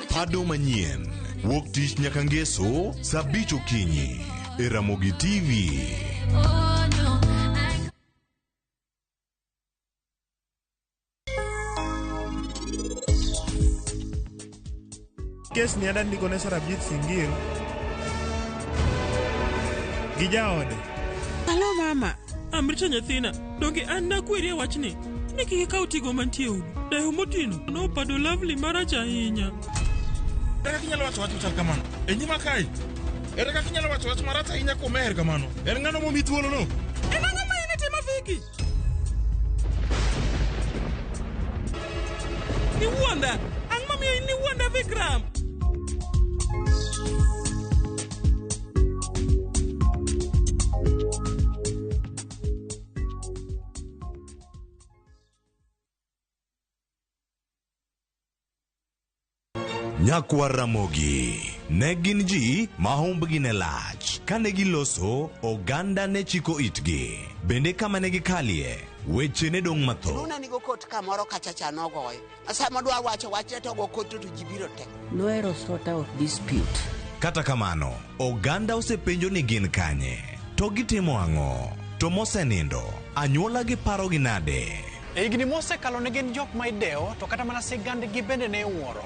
Pado manyien wuok tich nyaka ngeso saa 5 okinyi e Ramogi TV. Oh no. Kes ni adan ndiko ne Sarabjit Singil gi jaode. Hello mama, amrito nyathina. Donge an nakweri wachni ni kik ikaw tigo mantie udu. Dayo motino no pado lovely maracha ahinya. Ere kinyalo wacho wach machal kamano? E nyima kai. Ere kaka kinyalo wacho wach maracha ahinya komer kamano? En ng'ano momi thuolo no? En ang'o ma initimo Viki? Ni wuonda. Ang'o momiyo in ni wuonda Vikram? Nyakwa Ramogi ne gin ji ma humbgi ne lach. Kane giloso, oganda ne chiko itgi. Bende kama ne gikalie, weche ne dong' matho. Nuna nigo kot kamoro kachacha nogoye. Asama dwa wacho wache to go kot to jibiro tek. Noero sort out dispute. Kata kamano, oganda osepenjo ni gin kanye. To gitimo ang'o? To mosenindo, anyuola gi paro gi nade? Higni mosekalo ne gin jok ma ideo, to kata mana sigand gi bende ne wuoro.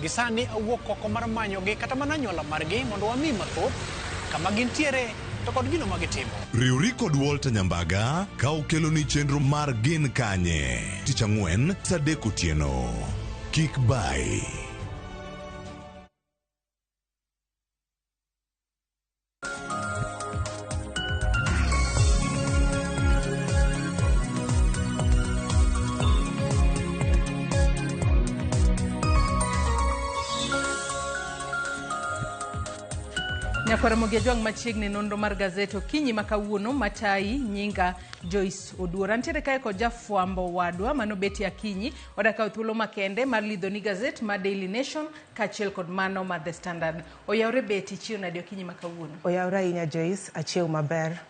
Gisani awuok oko mar manyogi kata mana anyuola margi mondo wami mathoth kama gintiere to kod gino magitimo. Riuri kod Walter Nyambaga ka okelo ni chenro mar gin kanye. Tich Ang'wen saa 3 otieno. Kik bai. Nyakwara Mogiajwang' machiegni nonro mar gazet Okinyi makawuono matayi nyinga Joyce Oduor. Antiere kae kod jafwambo wadwa mano beti Akinyi odakaw thuolo makende mar lidho ni gazet ma Daily Nation kachiel kod mano ma The Standard. Oyawre beti chiyo nadi Okinyi makawuono. Oyawre ahinya Joyce, achiew maber.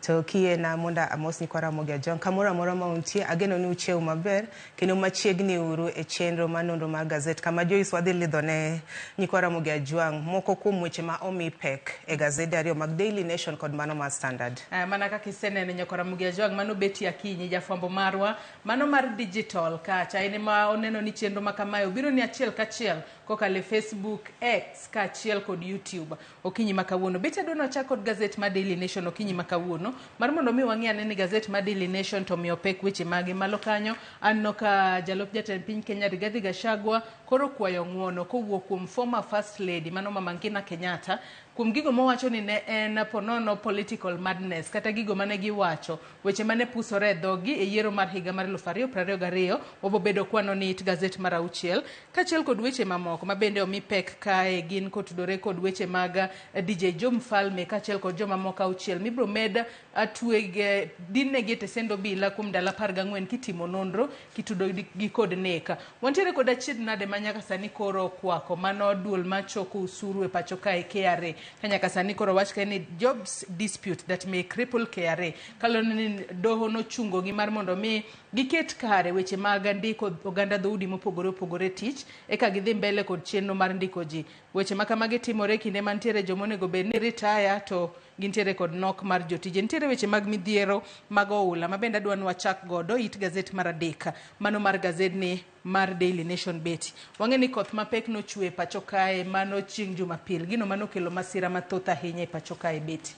To kie na monda amos ni kwara Mogiajwang' kamora mora ma untie ageno ni uchiew maber kendo machiegni uru e chenro manonro mar gazet kama Joyce wadhi lidho ne nyikwara Mogiajwang' moko kuom weche ma omi pek e gazet ariyo mag Daily Nation kod mano mar Standard. Mana kaka isenene nyakwara Mogiajwang' mano beti Akinyi jafwambo marwa mano mar digital kacha ene ma oneno ni chenro makamayo biro ni achiel kachiel kokale Facebook, X kachiel kod YouTube. Okinyi makawuono beti adono chak kod gazet ma Daily Nation Okinyi makawuono mar mondo mi wang'e ni gazet ma Daily Nation to miyo pek weche mage malo kanyo anno ka jalop jatend piny Kenya Rigathi Gachagua koro kwayo ng'uono kowuok kuom former first lady mano Mama Ngina Kenyatta kuom gigo mowacho ni ne en ponono political madness kata gigo mane giwacho weche mane pusore dhogi e yiero mar higa mar 2022 obobedo kwano ni it gazet mar 6 kachiel kod weche mamoko mabende omi pek kae gin kotudore kod weche mag DJ Jom Falme kachiel kod joma moko 6 mibro med atwege dinne gete sendo bila kuom dala 14 kitimo nonro kitudo gi kod neka wantiere kod achied nade manyaka sani koro kwako mano duol machoko usuru e pacho kae KRA kanyaka sani koro wach ka ni jobs dispute that may cripple KRA kalon ni doho no chungo gi mar mondo mi giket kare weche mag ndiko oganda dhoudi mopogore opogore tich eka gidhi mbele kod chenro mar ndiko ji weche makamage timore kinde mantiere jomonego bed ni retire to gintiere kod nok mar jotije. Nitiere weche mag midhiero mag oula mabende adwa ni wachak godo it gazet mar adek mano mar gazedni mar Daily Nation beti. Wang'e ni koth mapek nochwe pacho kae mano chieng' Jumapil. Gino mano kelo masira mathoth ahinya e pacho kae beti.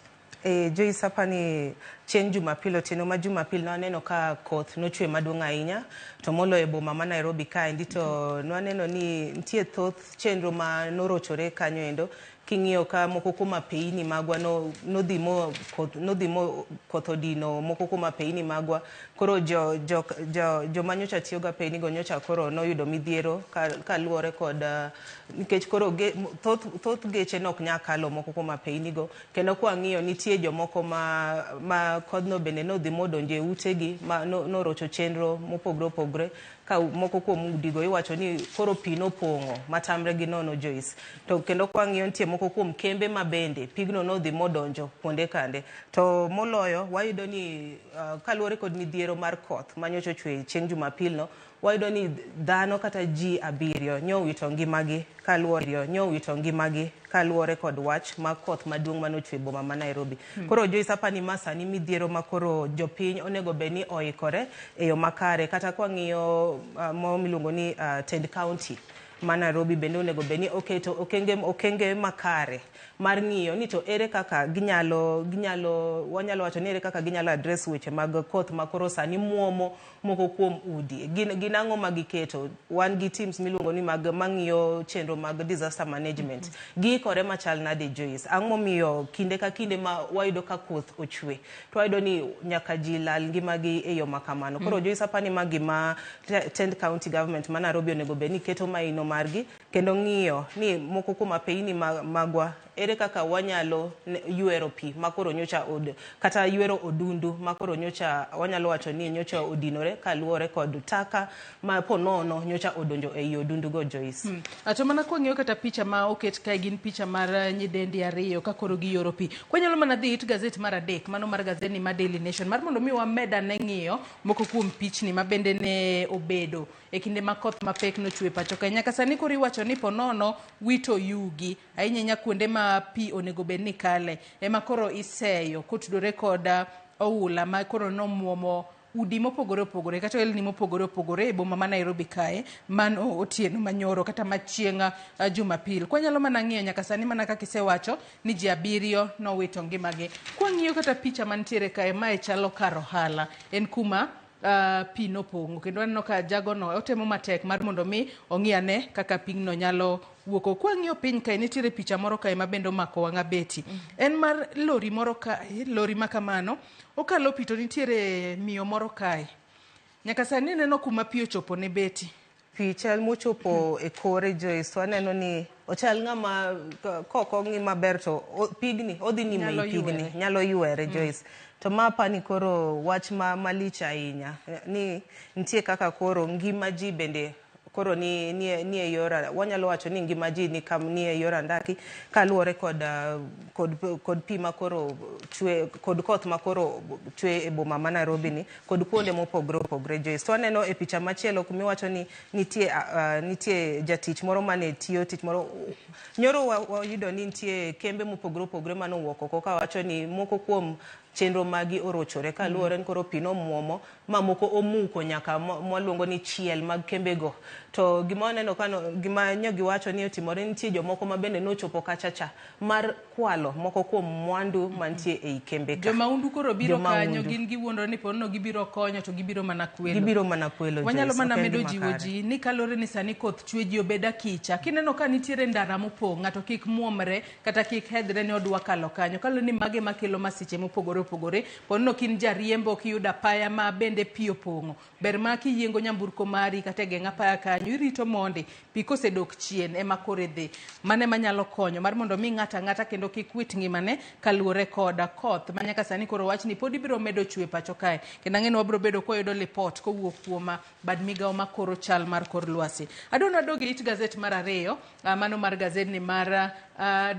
Joyce hapa ni chieng' Jumapil otieno ma Jumapil nwaneno ka koth nochwe maduong' ahinya to molo e boma ma Nairobi kae ndito nwaneno ni nitie thoth chenro ma norochore kanyo endo king'iyo ka moko kuom apeini magwa nodhimo koth odino moko kuom apeini magwa koro joma nyocha tiyoga apeini go nyocha koro noyudo midhiero kaluwore kod nikech koro thoth geche nok nyakalo moko kuom apeini go kendo kwang'iyo nitie jomoko ma kodno bende nodhimo donje utegi ma norocho chenro mopogre opogre ka moko kuom udigo iwacho ni koro pi nopong'o matamre gi nono Joyce to kendo kwang'iyo nitie moko kuom kembe mabende pigno nodhimo donjo kuonde kande to moloyo wayudo ni kaluwore kod midhiero mar koth manyocha ochwe chieng' Jumapil no wayudo ni dhano kata ji 7 nyowito ngimagi kaluwore kod wach ma koth maduong' manochwe boma ma Nairobi. Koro Joyce hapa ni masani midhiero makoro jopiny onego beni oikore e yo makare kata kwang'iyo miluongo ni Ted County ma Nairobi bende onego beni oketo okenge makare mar ng'iyo ni to ere kaka wanyalo wacho ni ere kaka ginyalo address weche mag koth makoro sani muomo moko kuom udi gin ang'o ma giketo wan gi teams miluongo ni mang'iyo chenro mag disaster management giikore machal nade Joyce ang'o miyo kinde ka kinde ma wayudo ka koth ochwe to wayudo ni nyaka ji lal ngimagi e yo makamano koro Joyce hapa ni gima Ted County government ma Nairobi onego beni keto maino margi kendo ng'iyo ni moko kuom apeini magwa ere kaka wanyalo ywero pi makoro nyocha kata ywero odundu makoro nyocha wanyalo wacho ni nyocha odinore kaluwore kod taka ma ponono nyocha odonjo e odundu go Joyce. Ato mana kwang'iyo kata picha ma oket kae gin picha mar nyidendi 2 ka koro giyoro pi. Kwanyalo mana dhi it gazet mar adek mano mar gazedni mar Daily Nation mar mondo mi wameda ne ng'iyo moko kuom pichni mabende ne obedo e kinde ma koth mapek nochwe pacho kae nyaka sani koro iwacho ni ponono wito yugi ahinya kuonde ma pi onego bed ni kale ema koro iseyo kotudore kod oula ma koro nomuomo udi mopogore opogore kata elni mopogore opogore e boma ma Nairobi kae mano otieno manyoro kata machieng' Jumapil. Kwanyalo mana ng'iyo nyaka sani mana kaka isewacho ni ji 7 nowito ngimagi. Kwang'iyo kata picha mantiere kae mae chalo kar ohala en kuma pi nopong'o kendo aneno ka jagono otemo matek mar mondo mi ong'iane kaka pigno nyalo wuoko. Kwang'iyo piny kae nitiere picha moro kae mabendo mako wang'a beti en mar lori moro kae lori makamano okalo pi to nitiere miyo moro kae nyaka sani neno kuma pi ochopo ne beti picha mochopo e kore Joyce waneno ni ochal ng'ama koko ng'i maber to pigni odhi nyime i pigni nyalo ywere Joyce to mapa ni koro wach malich ahinya ni nitie kaka koro ngima ji bende koro ni e yora wanyalo wacho ni ngima ji ni kam ni e yora ndaki kaluwore kod pi makoro chwe kod koth makoro chwe e boma ma Nairobi ni kod kuonde mopogre opogre Joyce to aneno e picha machielo kumiwacho ni nitie jatich moro mane tiyo tich moro nyoro wayudo ni nitie kembe mopogre opogre manowuok oko ka wacho ni moko kuom chenro magi orochore kaluwore koro pi nomuomo ma moko omuko nyaka mwaluongo ni chiel mag kembego to gima waneno kano gima nyogi wacho ni otimore nitie jomoko ma bende nochopo kachacha mar kwalo moko kuom mwandu mantie ei kembe ka jomaundu koro biro kanyo gin giwuondore ni pono gibiro konyo to gibiro mana kwelo wanyalo mana medo jiwo ji ni kalore ni sani koth chwe ji obeda kicha kineno ka nitiere ndara mopong' ng'ato kik muomre kata kik hedhre ni odwa kalo kanyo kalore ni mage makelo masiche mopogore opogore pono kin jariembo kiyuda paya ma bende pi opong'o ber ma kiyiengo nyamburko mari kata geng'a paya kanyo irito monde pi kosedok chien ema kore dhi mane manyalo konyo mar mondo mi ng'ata kendo kik wit ngimane kaluwore koda koth manyaka sani koro wach ni pod ibiro medo chwe pacho kae kendo ang'eno wabiro bedo koyudo lipot kowuok kuom bad migawo makoro chal mar kor lwasi. Adona dogi it gazet mar 2 mano mar gazedni mar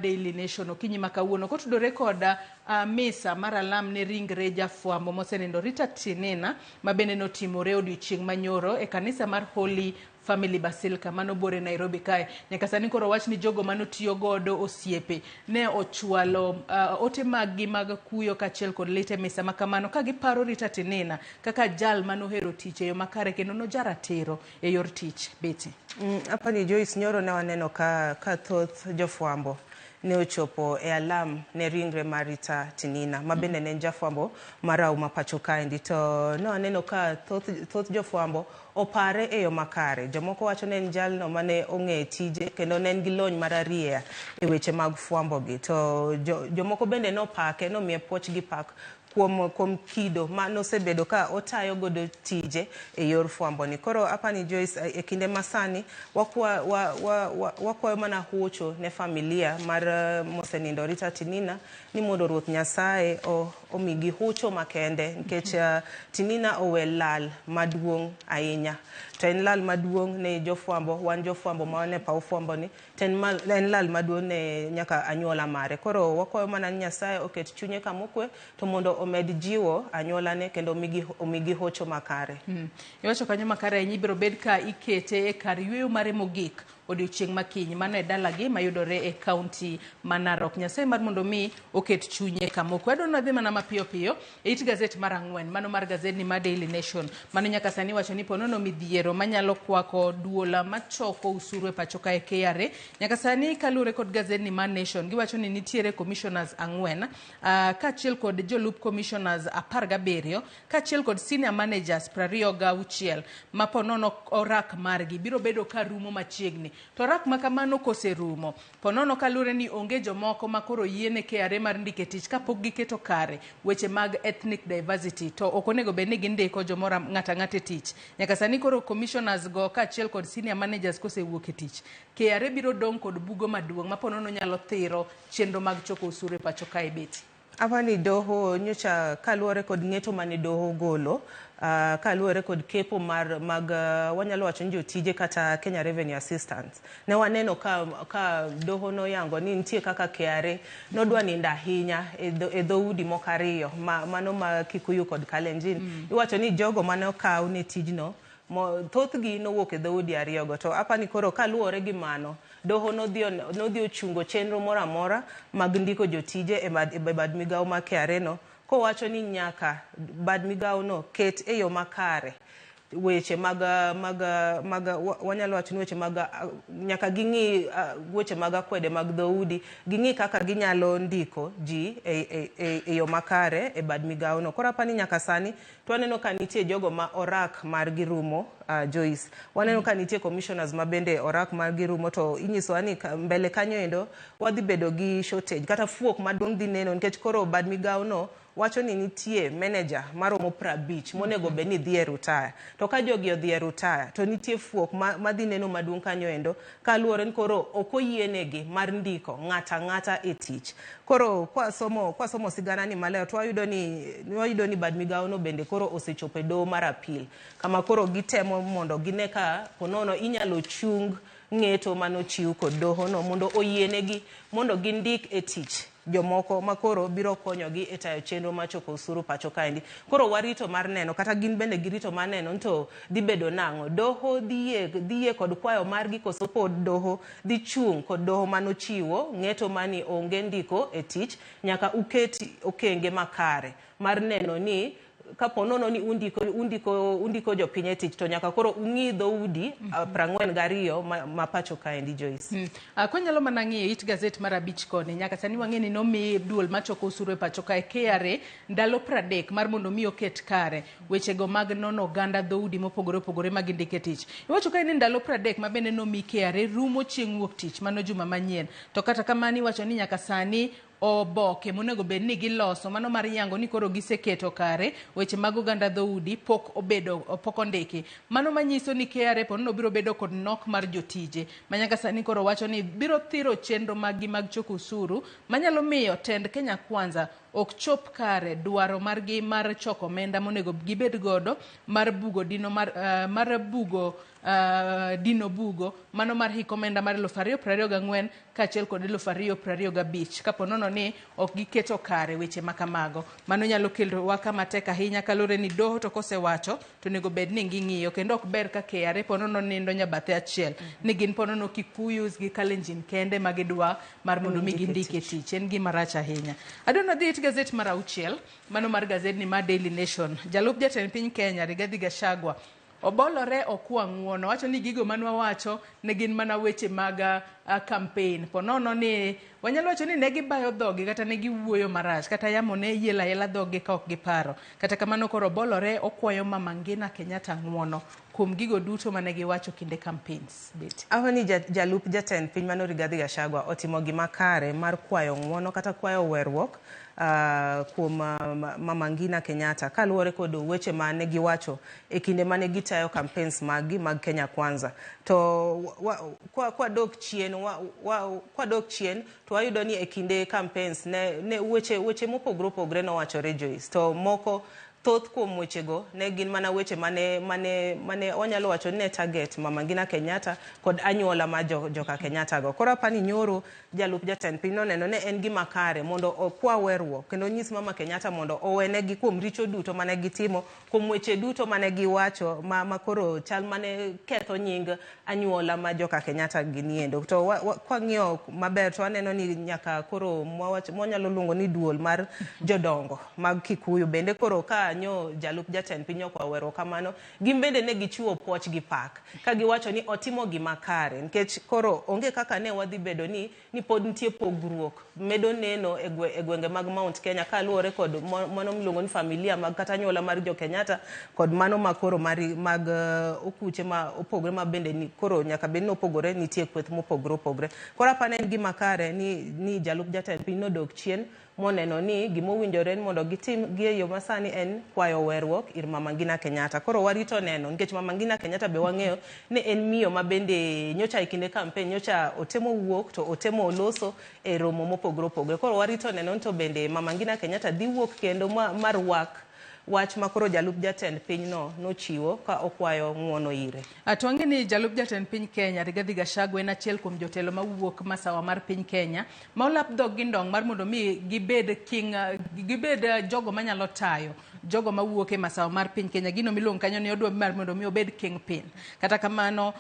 Daily Nation okinyi makawuono kotudore koda misa mar alam ne ringre jafwambo mosenindo Rita Tinena mabende notimore odiochieng' manyoro e kanisa mar Holy Family Basilica mano bore Nairobi kae. Nyaka sani koro wach ni jogo mano tiyo godo osiepe ne ochwalo ote maggi mag kuyo kachiel kod lete mesa makamano ka giparo Rita Tinina kaka jal mano hero tich e yo makare kendo no jaratero e yor tich. Beti. Hapa ni Joyce, nyoro ne waneno ka thoth jofwambo ne ochopo e alam ne ringre mar Rita Tinina mabende ne jafwambo marahuma pacho kaendi, to ne waneno ka thoth jofwambo opare e yo makare. Jomoko wacho ne en jalno mane ong'e tije kendo ne en gi lony mararieya e weche mag fwambo gi, to jomoko bende nopake, nomiye puoch gi pak kuom kido ma nosebedo ka otayo godo tije e yor fwambo ni. Koro hapa ni Joyce, e kinde masani wakwayo mana hocho ne familia mar mosenindo Rita Tinina ni mondo Ruoth Nyasaye omigi hocho makende nikech Tinina owe lal maduong' ahinya. To en lal maduong' ne jofwambo, wan jofwambo ma wane paw fwambo ni, en lal maduong' ne nyaka anyuola mare. Koro wakwayo mana ni Nyasaye oket chunye kamokwe to mondo omed jiwo anyuola ne kendo omigi hocho makare. Iwacho kanyo makare ibiro bed ka ikete e kar yweyo mare mogik odiochieng' makiny mano e dalagi mayudore e kaunti ma Narok. Nyasaye mar mondo mi oket chunye kamoko. Adwa dhi mana mapiyo piyo e it gazet mar 4 mano mar gazet ni ma Daily Nation. Mano nyaka sani wacho ni ponono midhiero manyalo kwako duola machoko usuru e pacho kae KRA. Nyaka sani kalure kod gazet ni ma Nation giwacho ni nitiere commissioners 4 kachiel kod jolup commissioners 17 kachiel kod senior managers 26 ma ponono orak margi biro bedo ka rumo machiegni. To rak makamano koserumo ponono kalure ni onge jomoko makoro yiene KRA mar ndike tich kapok giketo kare weche mag ethnic diversity, to okonego bed ni gindiko jomora ng'ata tich. Nyaka sani koro commissioners go kachiel kod senior managers kosewuok e tich, KRA biro dong kod bugo maduong' ma ponono nyalo thiro chenro mag choko usuru e pacho kae. Beti. Hapa ni doho nyocha kaluore kod ng'eto mane doho golo kaluore kod kepo mag wanyalo wacho ni jotije kata Kenya Revenue Assistance. Ne waneno ka doho no yango ni nitie kaka KRA nodwa nindo ahinya e dhoudi mokariyo mano ma Kikuyu kod Kalenjin. Iwacho ni jogo mane okaw ne tijno thothgi nowuok e dhoudi ariyogo, to hapa ni koro kaluore gi mano doho nodhi ochungo chenro mora mag ndiko jotije e bad migawo ma KRA no, kowacho ni nyaka bad migawo no ket e yo makare weche mag wanyalo wacho ni weche mag nyaka ging'i weche mag akwede mag dhoudi, ging'i kaka ginyalo ndiko ji e yo makare e bad migawo no. Koro hapa ni nyaka sani twaneno ka nitie jogo ma orak mar girumo. Joyce, waneno ka nitie commissioners ma bende orak mar girumo, to inyiso ni mbele kanyo endo wadhi bedo gi shortage kata fuok maduong' dhi neno nikech koro bad migawo no wacho ni nitie manager maromo 50 monego be ni dhi e rutaya, to ka jogi odhi e rutaya to nitie fuok madhi neno maduong' kanyo endo kaluore ni koro okoyienegi mar ndiko ng'ata e tich. Koro kwasomo sigana ni maleo to wayudo ni bad migawo no bende koro osechopo e doho mar appeal kama koro gitemo mondo gine ka ponono inyalo chung ng'eto manochiw kod doho no mondo oyienegi mondo gindik e tich jomoko makoro biro konyogi e tayo chenro machoko usuru pacho kaendi. Koro warito mar neno kata gin bende girito mar neno to dhi bedo nang'o, doho dhiye kod kwayo margi koso pod doho dhi chung kod doho manochiwo ng'eto mani onge ndiko e tich. Nyaka uketi okenge makare mar neno ni kaponono ni undiko jopiny e tich to nyaka koro ung'i dhoudi 42 ma pacho kaendi. Joyce. Konyalo mana ng'iyo it gazet mar 5 koni nyaka sani wang'e ni nomi duol machoko usuru e pacho kae KRA ndalo 30 mar mondo mi oket kare wechego mag nono oganda dhoudi mopogore opogore mag ndike tich. Iwacho kae ni ndalo 30 ma bende nomi KRA rumo chieng' wuok tich mano juma manyien, to kata kamani iwacho ni nyaka sani oboke monego bed ni giloso mano mar yango ni koro giseketo kare weche mag oganda dhoudi pok ondiki. Mano manyiso ni KRA ponono biro bedo kod nok mar jotije manyaka sani koro wacho ni biro thiro chenro mag choko usuru manyalo miyo tend Kenya Kwanza ok chop kare dwaro margi mar choko omenda monego gibed godo mar bugo dino mar bugo dino bugo mano mar hik omenda mar 2024 kaachiel kod 2025 kapo nono ni ok giketo kare weche makamago. Mano nyalo kelowa kama tek ahinya kalore ni doho to kosewacho to nego bed ni nging'iyo kendo ok ber ka KRA ponono nindo nyabathe achiel ni gin ponono Kikuyus gi Kalenjin kende magidwa mar mondo mi gindike tich. En gima rach ahinya. Adona dhi it gazet mar 6 mano mar gazet ni ma Daily Nation. Jalup jatend piny Kenya Rigathi Gachagua obolore okwa ng'uono wacho ni gigo manwa wacho ne gin mana weche mag campaign ponono ni wanyalo wacho ni ne gibayo dhogi kata ne giwuoyo marach kata yamo ne yela dhogi ka ok giparo kata kamano koro obolore okwayo Mama Ngina Kenyatta ng'uono kuom gigo duto mane giwacho kinde campaigns. Awani jalup jatend piny mano Rigathi Gachagua otimo gima kare mar kwayo ng'uono kata kwayo werruok kuom Mama Ngina Kenyatta kaluwore kod weche mane giwacho e kinde mane gitayo campaigns mag Kenya Kwanza. To kwa dok chien to wayudo ni e kinde campaigns ne weche mopogore opogore nowachore Joyce to moko thoth kuom wechego ne gin mana weche mane onyalo wacho ne target Mama Ngina Kenyatta kod anyuola ma joka Kenyatta go. Koro apani nyoro jalup jatend piny noneno ne en gima kare mondo okwa werruok kendo nyis Mama Kenyatta mondo owenegi kuom richo duto mane gitimo kuom weche duto mane giwacho ma koro chal mane ketho nying anyuola ma joka Kenyatta giniendo. To kwang'iyo maber to aneno ni nyaka koro mwanyalo luongo ni duol mar jodongo mag Kikuyu bende koro ka nyo jalup jatend piny okwa werruok kamano gimbende ne gichiwo puoch gi pak ka giwacho ni otimo gima kare nikech koro onge kaka ne wadhi bedo ni pod nitie pogruok medo neno e gwenge mag Mount Kenya kaluwore kod mano miluongo ni familia mag kata anyuola mar jo Kenyatta kod mano makoro mag okuche ma opogore ma bende ni koro nyaka bed ni opogore nitie kweth mopogore opogore. Koro apani en gima kare ni jalup jatend piny nodok chien moneno ni gimowinjore mondo gitim gi yo masani en kwayo werruok ir Mama Ngina Kenyatta. Koro warito neno nikech Mama Ngina Kenyatta be wang'eyo ni en miyo ma bende nyocha e kinde campaign nyocha otemo wuok to otemo loso e romo mopogore opogore. Koro warito neno to bende Mama Ngina Kenyatta dhi wuok kendo mar wach makoro jalup jatend piny nochiwo ka okwayo ng'uono ire. Atwange ni jalup jatend piny Kenya Rigathi Gachagua en achiel kuom jotelo mawuok masawa mar piny Kenya ma olap dhog gi ndong mar mondo mi gibed jogo manyalo tayo jogo mawuok e masawa mar piny Kenya gino miluongo kanyo ni odwa mar mondo mi obed kingpin. Kata kamano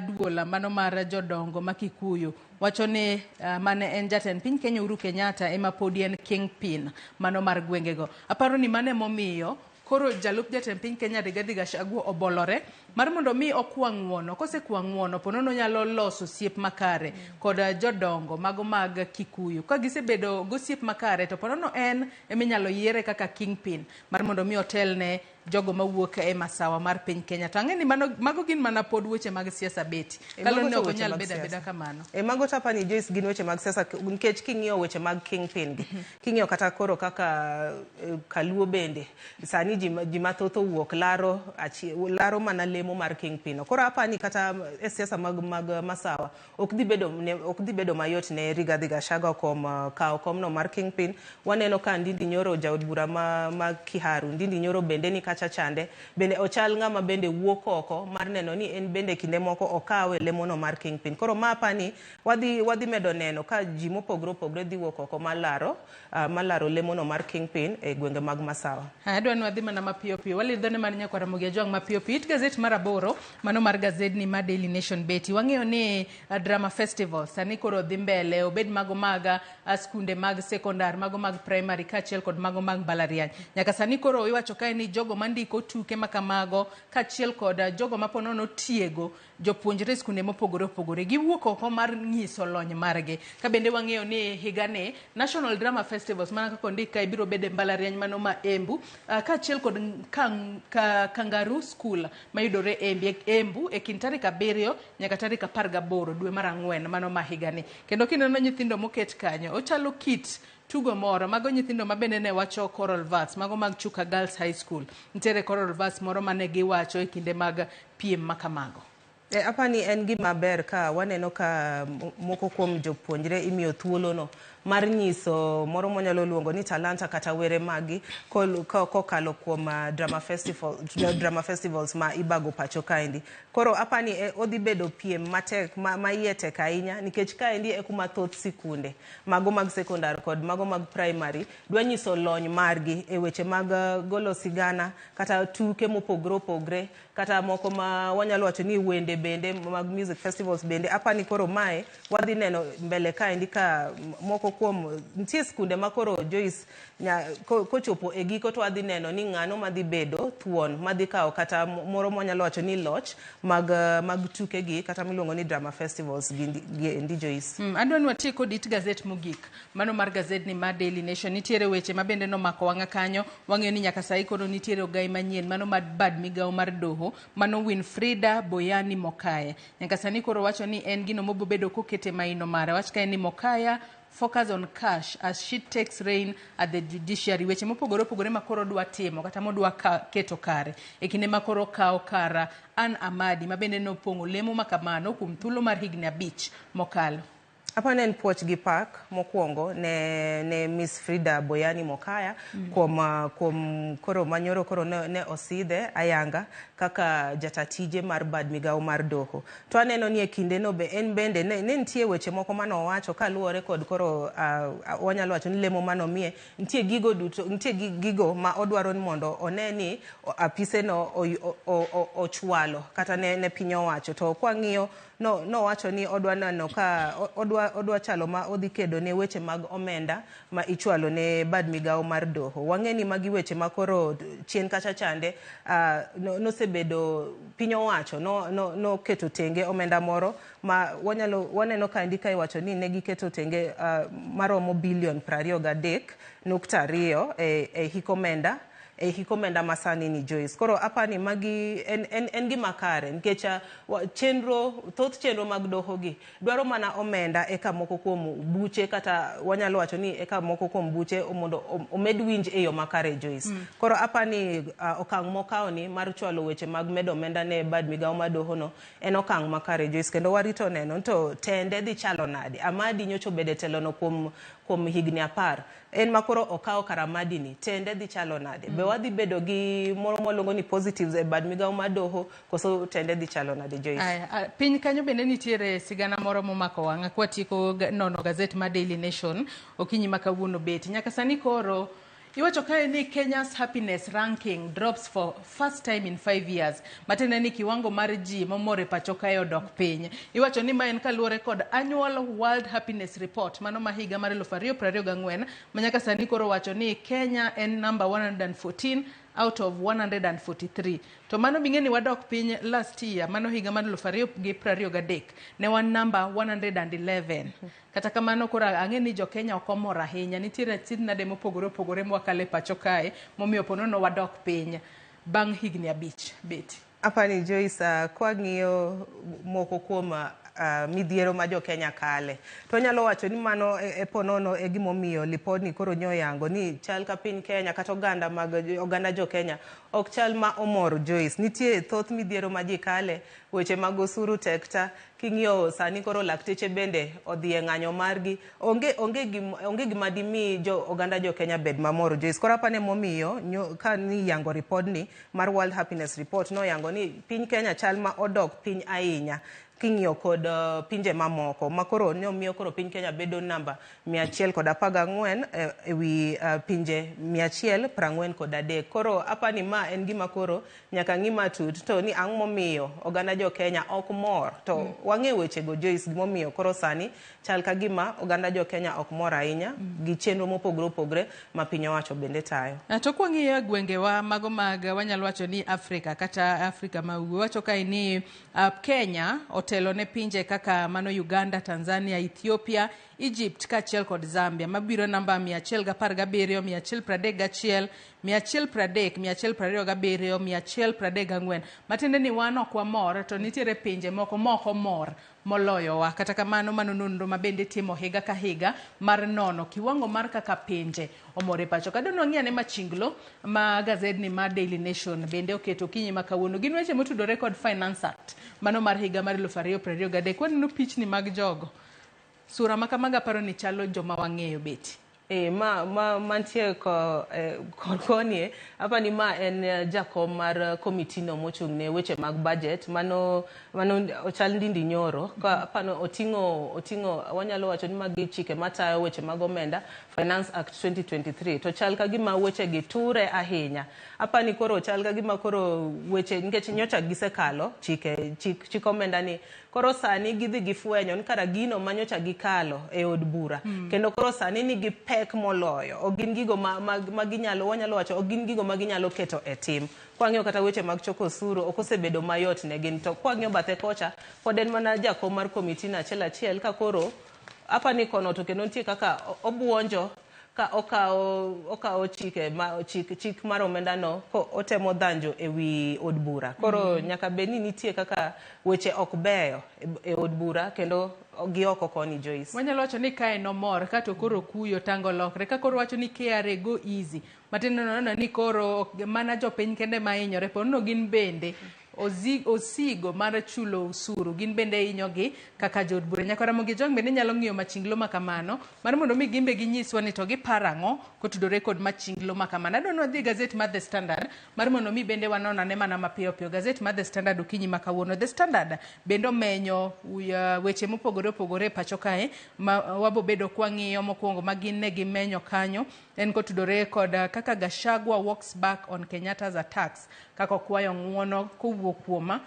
duola mano mar jodongo ma Kikuyu wacho ni mane en jatend piny Kenya Uhuru Kenyatta ema podi en kingpin mano mar gwengego. Aparo ni mane momiyo koro jalup jatend piny Kenya Rigathi Gachagua obolore mar mondo mi okwa ng'uono. Kosekwa ng'uono ponono nyalo loso siep makare kod jodongo mago mag Kikuyu. Ka gisebedo go siep makare to ponono en eminyalo yiere kaka kingpin mar mondo mi otelne jogo mawuok e masawa mar piny Kenya. To ang'e ni mago gin mana pod weche mag siasa beti. Kalo ne ok nyal beda kamano. Mago tapani Joyce gin weche mag siasa nikech king'iyo weche mag kingpin gi. King'iyo kata koro kaka Kaluo bende sani ji mathoth owuok laro mana lemo mar kingpin. Koro apani kata e siasa mag masawa ok dhi bedo mayot ne Rigathi Gachagua kawo komno mar kingpin. Waneno ka Ndindi Nyoro jaod bura ma Kiharu Ndindi Nyoro bende ni kacha chande bende ochal ng'ama bende wuok oko mar neno ni en bende kinde moko okawe lemono mar kingpin. Koro mapani wadhi medo neno ka ji mopogore opogore dhi wuok oko malaro lemono mar kingpin e gwenge mag masawa. Adwa wadhi mana mapiyo piyo walidhone man nyaka Ramogi ajwang' mapiyo piyo it gazet mar 8 mano mar gazet ni ma Daily Nation beti. Wang'eyo ni drama festival sani koro dhi mbele obed mago mag skunde mag sekondar mago mag primary kaachiel kod mago mag mbalariany. Nyaka sani koro iwacho kae ni jogo mandiko tuke makamago kaachiel kod jogo maponono tiego jopuonjre skunde mopogore opogore giwuok oko mar nyiso lony margi. Ka bende wang'eyo ni higani National Drama Festivals mana kako ndika ibiro bede mbalariany mano ma Embu kaachiel kod Kangaroo School mayudore Embu e kind tarik 7 nyaka tarik 18 dwe mar 4 mano ma higani. Kendo kineno nyithindo moket kanyo ochalo kit tugo moro mago nyithindo mabende ne wacho choral verse mago mag Chuka Girls High School. Nitiere choral verse moro mane giwacho e kinde mag piem makamago. Apani en gima ber ka waneno ka moko kuom jopuonjre imiyo thuolono mar nyiso moro monyalo luongo ni talanta kata were magi kokalo kuom drama festivals ma ibago pacho kaendi. Koro apani odhi bedo piem matek ma iye tek ahinya nikech kaendi e kuma thoth sikunde mago mag sekondar kod mago mag primary dwa nyiso lony margi e weche mag golo sigana kata tuke mopogre opogre kata moko ma wanyalo wacho ni wende bende mag music festivals bende. Apani koro mae wadhi neno mbele kaendi ka moko kuom nitie sikunde ma koro Joyce kochopo e giko to wadhi neno ni ng'ano madhi bedo thuon madhi kawo kata moro mwanyalo wacho ni loch mag tuke gi kata miluongo ni drama festivals gi Joyce. Adwa ni watie kod it gazet mogik mano mar gazet ni ma Daily Nation. Nitiere weche ma bende nomako wang'a kanyo. Wang'eyo ni nyaka sai koro nitiere ogai manyien mano mar bad migawo mar doho mano Winfrida Boyani Mokaya. Nyaka sani koro wacho ni en gino mobo bedo kokete maino mare. Wach ka ni Mokaya focus on cash as she takes reign at the judiciary. Weche mopogore opogore makoro dwa timo kata modwa keto kare e kinde makoro kawo kara Ann Amadi ma bende nopong'o lemo makamano kuom thuolo mar higni 5 mokalo. Apani en puoch gi pak mokwongo ne Miss Frida Boyani Mokaya kuom koro manyoro koro ne osidhe ayanga kaka jatatije mar bad migawo mar doho. To aneno ni e kinde no be en bende ne nitie weche moko mano wacho kaluwore kod koro wanyalo wacho ni lemo mano mie nitie gigo ma odwaro ni mondo one ni apise no ochwalo kata ne piny owacho. To kwang'iyo no wacho ni odwa neno ka odwa chalo ma odhi kedo ne weche mag omenda ma ichwalo ne bad migawo mar doho. Wang'eni magi weche makoro chien kacha chande nosebedo piny owacho no keto tenge omenda moro ma waneno ka ndika iwacho ni ne giketo tenge maromo bilion 23.2 e hikomenda masani ni Joyce. Koro apani magi en gima kare nikech thoth chenro mag doho gi dwaro mana omenda eka moko kuom buche kata wanyalo wacho ni eka moko kuom buche mondo omed winj e yo makare Joyce. Koro apani okang' mokawo ni mar chwalo weche mag medo omenda ne bad migawo mar doho no en okang' makare Joyce, kendo warito neno to tende dhi chalo nade. Amadi nyocho bede telo no kuom higni 10 en makoro okawo karamadi ni tende dhi chalo nade. Be wadhi bedo gi moro molongo ni positives e bad migawo mar doho koso tende dhi chalo nade Joyce. Piny kanyo bende nitiere sigana moro momako wang'a kwatieko nono gazet ma Daily Nation okinyi makawuono beti. Nyaka sani koro iwacho kae ni Kenya's happiness ranking drops for first time in 5 years. Matende ni kiwango mar ji momore pacho kae odok piny. Iwacho ni ma en kaluwore kod annual World Happiness Report mano ma higa mar 2024 manyaka sani koro wacho ni Kenya en number 114 out of 143. To mano bingeni wadok piny last year mano higa mar 2023 ne wan number 111. Kata kamano koro ang'eni jo Kenya okomor ahinya. Nitiere sidnade mopogore opogore mwakale pacho kae momiyo ponono wadok piny bang' higni 5 beti. Apani Joyce kwang'iyo moko kuom midhiero ma jo Kenya kale to nyalo wacho ni mano e ponono e gimomiyo lipodni koro nyoyango ni chal ka piny Kenya kata oganda jo Kenya ok chal ma omor Joyce. Nitie thoth midhiero ma ji kale weche mag osuru tekta king'iyo sani koro lakteche bende odhi e ng'anyo margi onge gima dimi oganda jo Kenya bed mamor Joyce. Koro apane momiyo ka ni yango ripodni mar World Happiness Report no yango ni piny Kenya chal ma odok piny ahinya king'iyo kod pinje mamoko makoro ne omiyo koro piny Kenya bedo namba 114 ewi pinje 143. Koro apani ma en gima koro nyaka ng'i matut to ni ang' momiyo oganda jo Kenya ok mor to wang'e weche go Joyce gimomiyo koro sani chal ka gima oganda jo Kenya ok mor ahinya gi chenro mopogore opogore ma piny owacho bende tayo. To kwang'iyo gwengewa mago mag wanyalo wacho ni Afrika kata Afrika ma ugwe wacho kai ni Kenya otelo ne pinje kaka mano Uganda, Tanzania, Ethiopia, Egypt kachiel kod Zambia mabiro namba 117, 131, 130, 127, 134. Matende ni wan ok wamor to nitiere pinje moko mor moloyo wa. Kata kamano mano nonro mabende timo higa ka higa mar nono kiwango mar kaka pinje omore pacho. Kadono ng'iane machinglo ma gazet ni ma Daily Nation bende oketo kinyi makawuono gin weche motudore kod Finance Act mano mar higa mar 2023 waneno pichni mag jogo sura makamaga paro ni chalo joma wang'eyo beti. Mantie konie hapa ni ma en jakom mar komiti no mochung'ne weche mag budget mano ochal Ndindi Nyoro ka hapa no otingo wanyalo wacho ni magi chike matayo weche mag omenda Finance Act 2023 to chal ka gima weche gi ture ahinya hapa ni koro chal ka gima koro weche nikech nyocha gisekalo chik omenda ni koro sani gidhi gifwenyo kara gino manyocha gikalo e od bura kendo koro sani ni gi pek moloyo ogin gigo maginyalo wanyalo wacho ogin gigo maginyalo keto e tim kwang'yo kata weche mag choko osuru okosebedo mayot ne gin to kwang'yo bathe kocha pod en mana jakom mar komiti na achiel ka koro hapa ni kono to kendo nitie kaka obuonjo ka okawo chik mar omenda no ko otemo dhanjo e wi od bura koro nyaka beni nitie kaka weche ok beyo e od bura kendo gi oko koni Joyce. Wanyalo wacho ni kae no mor kato koro kuyo tango lokre ka koro wacho ni KRA go easy matendo nono ni koro mana jopiny kende mainyore pono gin bende osigo mar chulo usuru gin bende inyogi kaka jod bura nyaka Ramogi jong bende nyalo ng'iyo machinglo makamano mar mondo mi gimbe ginyiswa ni to gi parango kotudore kod machinglo makamano adonwa dhi gazet mar The Standard mar mondo mi bende wanona ne mana mapiyo gazet mar The Standard okinyi makawuono The Standard bendo menyo weche mopogore pacho kae wabo bedo kwang'iyo mokwongo magin ne gimenyo kanyo en kotudore kod kaka Gachagua walks back on Kenyatta's attacks kako kwayo ng'uono kowuok kuoma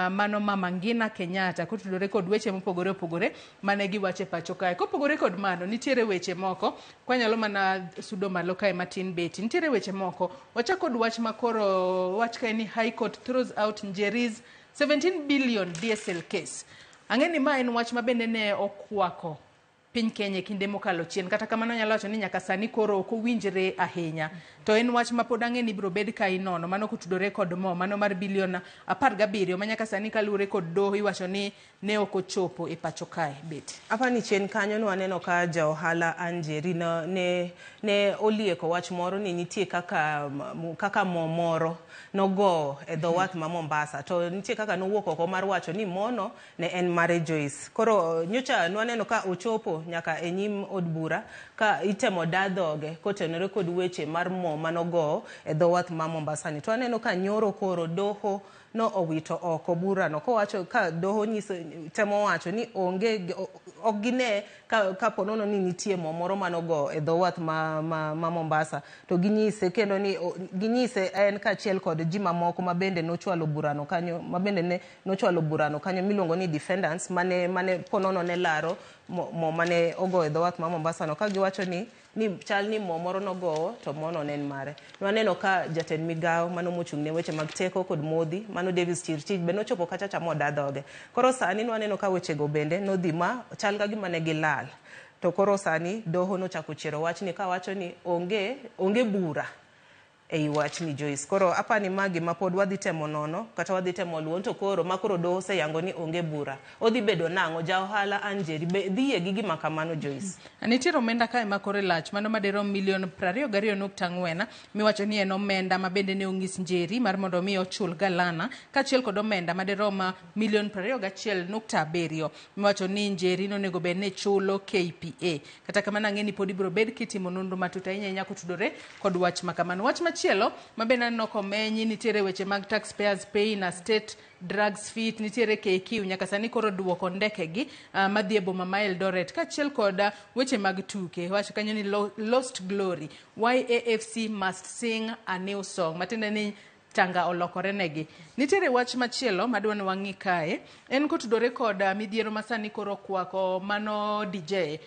mano Mama Ngina Kenyatta kotudore kod weche mopogore mane giwache pacho kae kopogore kod mano nitiere weche moko kwanyalo mana sudo malo kae matin beti nitiere weche moko wacha kod wach makoro wach kae ni High Court throws out Njeri's 17 billion DSL case ang'eni ma en wach mabende ne okwako piny Kenya kinde mokalo chien kata kamano nyalo wacho ni nyaka sani koro ok owinjre ahinya to en wach ma pod ang'eni biro bed ka inono mano kotudore kod mano mar bilion 17 manyaka sani kalure kod doho iwacho ni ne ok ochopo e pacho kae beti hapa ni chien kanyo no aneno ka ja ohala Anjeri ne olieko wach moro ni nitie kaka momoro nogo e dho wath ma Mombasa to nitie kaka nowuok oko mar wacho ni mono ne en mare Joyce koro nyocha nwaneno ka ochopo nyaka e nyim od bura ka itemo dadhoge kotenore kod weche mar mo manogo e dho wath ma Mombasa ni to aneno ka nyoro koro doho no owito oko bura no kowacho ka doho nyiso temo wacho ni onge ogine ka ponono ni nitie mo moro manogo e dho wath ma Mombasa to ginyise kendo ni ginyise en kachiel kod ji mamoko mabende nochwalo burano kanyo mabende ne nochwalo burano kanyo miluongo ni defendants mane ponono ne laro mo mane ogo e dho wath ma Mombasa no ka giwacho ni chal ni mo moro nogowo to mono nen mare waneno ka jatend migawo mano mochung'ne weche mag teko kod modhi mano Davis Chirchir be nochopo kacha chamo dadhoge koro sani waneno ka weche go bende nodhi ma chal ka gima ne gilal to koro sani doho nochako chero wach ni ka wacho ni onge bura ei wach ni Joyce koro hapa ni magi ma pod wadhi temo nono kata wadhi temo luon to koro makoro doho se yango ni onge bura odhi bedo nang'o ja ohala Anjeri be dhiye gi gima kamano Joyce nitiere omenda kae makore lach mano madero milion 22.4 miwacho ni en omenda mabende ne ong'is Njeri mar mondo mi ochul galana kachiel kod omenda madero milion 21.7 miwacho ni Njeri nonego bed ne chulo KPA kata kamano ang'eni pod ibiro bed kitimo nonro matut ahinya nyako tudore kod wach makamano wach machielo mabende nokomenyi nitiere weche mag taxpayers pay na state drugs fit nitiere KQ nyaka sani koro duoko ndekegi madhi e boma ma Eldoret kachiel kod weche mag tuke wacho kanyo ni Lost Glory why AFC must sing a new song matende ni tanga olokore negi nitiere wach machielo madwa ni wang'i kae en kotudore kod midhiero masani koro kwako mano DJ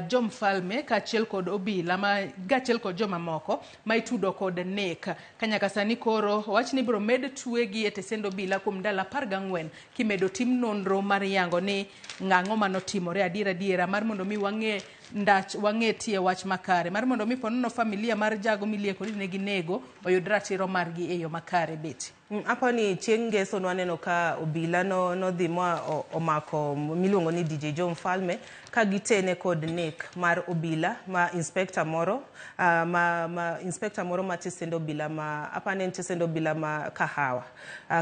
Jom Falme kachiel kod obila gachiel kod joma moko ma itudo kod nek kanyaka sani koro wach ni biro med tuegi e tesendo obila kuom ndalo 14 kimedo tim nonro mar yango ni ng'ang'o manotimore adiera mar mondo mi wang'e tie wach makare mar mondo mi ponono familia mar jago milieko ni ne ginego oyud ratiro margi e yo makare beti Apa ni chieng' ngeso nwaneno ka obila no dhi ma omako miluongo ni DJ Joe Mfalme ka gitene kod nek mar obila ma inspector moro inspector moro ma tisendo obila ma apane tisendo obila ma Kahawa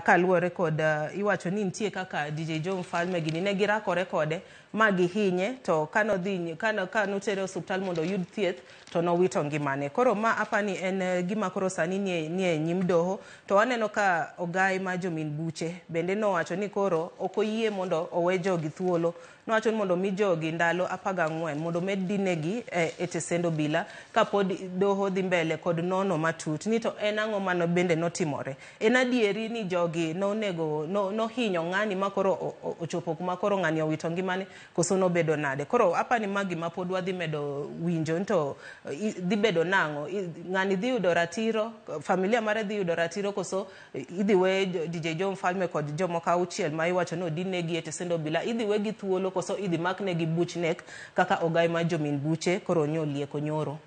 kaluwore kod iwacho ni nitie kaka DJ Joe Mfalme gini ne girakore kode ma gihinye to kanotere osuptal mondo oyud thieth to nowito ngimane. Koro ma apani en gima koro sani nie nyim doho to waneno ka ogai ma jomin buche bende nowacho ni koro ok oyie mondo owe jogi thuolo. Nowacho ni mondo mi jogi ndalo 14 mondo med dinegi e tesendo obila kapod doho dhi mbele kod nono matut ni to en ang'o mano bende notimore. En adieri ni jogi nohinyo ng'ani makoro ochopo kuma koro ng'ani owito ngimane koso nobedo nade. Koro apani magi ma pod wadhi medo winjo to dhi bedo nang'o ng'ani dhi yudo ratiro, familia mare dhi yudo ratiro koso idhi we DJ Joe Mfalme kod jomoko auchiel ma iwacho no dinegi e tesendo obila idhi we gi thuolo koso idhi makne gi buchnek kaka ogai ma jomin buche koro nyolieko nyoro.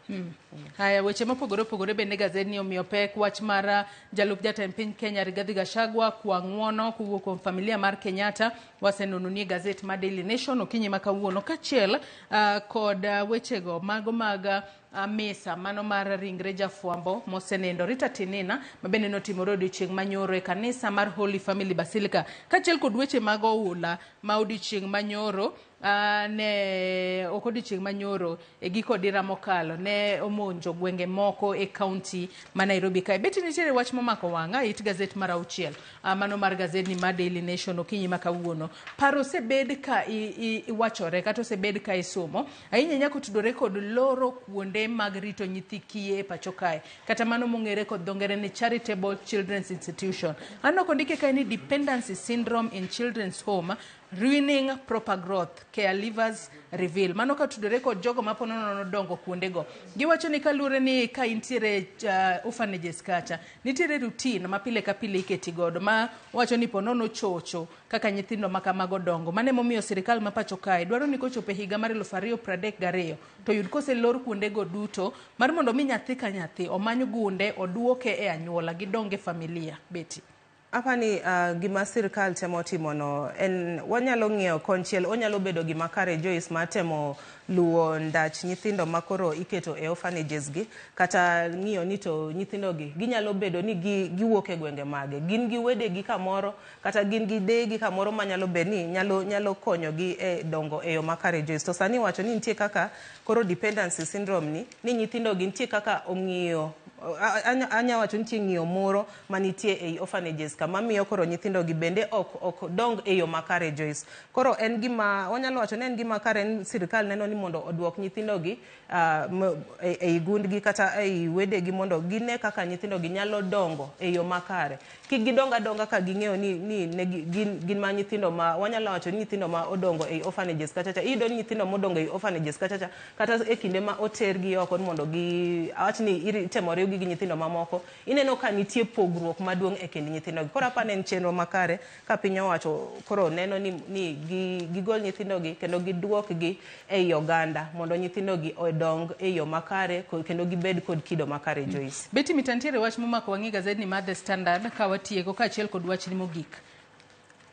Haya, weche mopogore opogore bende gazeti omiyo pek wach mar jalup jatend piny Kenya Rigathi Gachagua kwa ng'uono kuwuok kuom familia mar Kenyatta. Wasenono ni gazeti mar Daily Nation okinyi ma kawuono kachiel kod wechego mago mag mesa mano mar ringre jafwambo mosenendo Rita Tinina mabende notimore odiochieng' manyoro e kanisa mar Holy Family Basilica kachiel kod weche mag oula ma odiochieng' manyoro ne odiochieng' manyoro e giko dira mokalo ne omonjo gwenge moko e kaunti ma Nairobi kae. Beti nitiere wach momako wanga it gazeti mar auchiel mano mar gazeti mar Daily Nation okinyi ma kawuono. Paro osebed ka iwachore kata osebed ka isomo ahinya nyako tudore kod loro kuonde mag rito nyithi kiye e pacho kae kata mano mong'ere kod dongere ni Charitable Children's Institution. Ano kondike kae ni dependency syndrome in children's home ruining proper growth, caregivers reveal. Mano ka tudore kod jogo maponono dongo kuondego. Giwacho ni kalure ni ka intiere orphanages kacha nitiere routine ma pile ka pile iketi godo ma wacho ni ponono chocho kaka nyithindo makamago dongo. Mane momiyo sirikal ma pacho kae dwaro ni kochope higa mar 2032 to yud kose lor kuondego duto mar mondo mi nyathi ka nyathi omany gunde oduoke e anyuola gidonge familia. Beti apani gima sirikal temo timono en wanyalo ng'iyo konchiel onyalo bedo gima kare Joyce ma temo luwo ndach nyithindo makoro iketo e orphanages gi kata ng'iyo ni to nyithindo gi ginyalo bedo ni giwuok e gwenge mage gin gi wede gi kamoro kata gin gi degi kamoro manyalo bed ni nyalo konyo gi e dongo e yo makare Joyce. To sani wacho ni nitie kaka koro dependency syndrome ni nyithindo gi nitie kaka ong'iyo anya wacho nitie ng'iyo moro manitie ei orphanages kama miyo koro nyithindo gi bende ok dong e yo makare Joyce. Koro en gima wanyalo wacho ni en gima kare en sirikal neno ni mondo oduok nyithindo gi ei gundgi kata ei wedegi mondo gine kaka nyithindo gi nyalo dongo e yo makare. Kik gidonga donga ka ging'eyo ni gin ma nyithindo ma wanyalo wacho ni nyithindo ma odongo ei orphanages kata iyudo ni nyithindo modongo ei orphanages kata e kinde ma otergi oko mondo awach ni itemore gi nyithindo mamoko ineno ka nitie pogruok maduong' e kind nyithindo gi. Koro apane en chenro makare ka piny owacho koro neno ni gigol nyithindo gi kendo giduok gi ei oganda mondo nyithindo gi odong e yo makare kendo gibed kod kido makare Joyce. Beti mitantiere wach momako wang'i gazeti mar The Standard ka watieko kachiel kod wach ni mogik.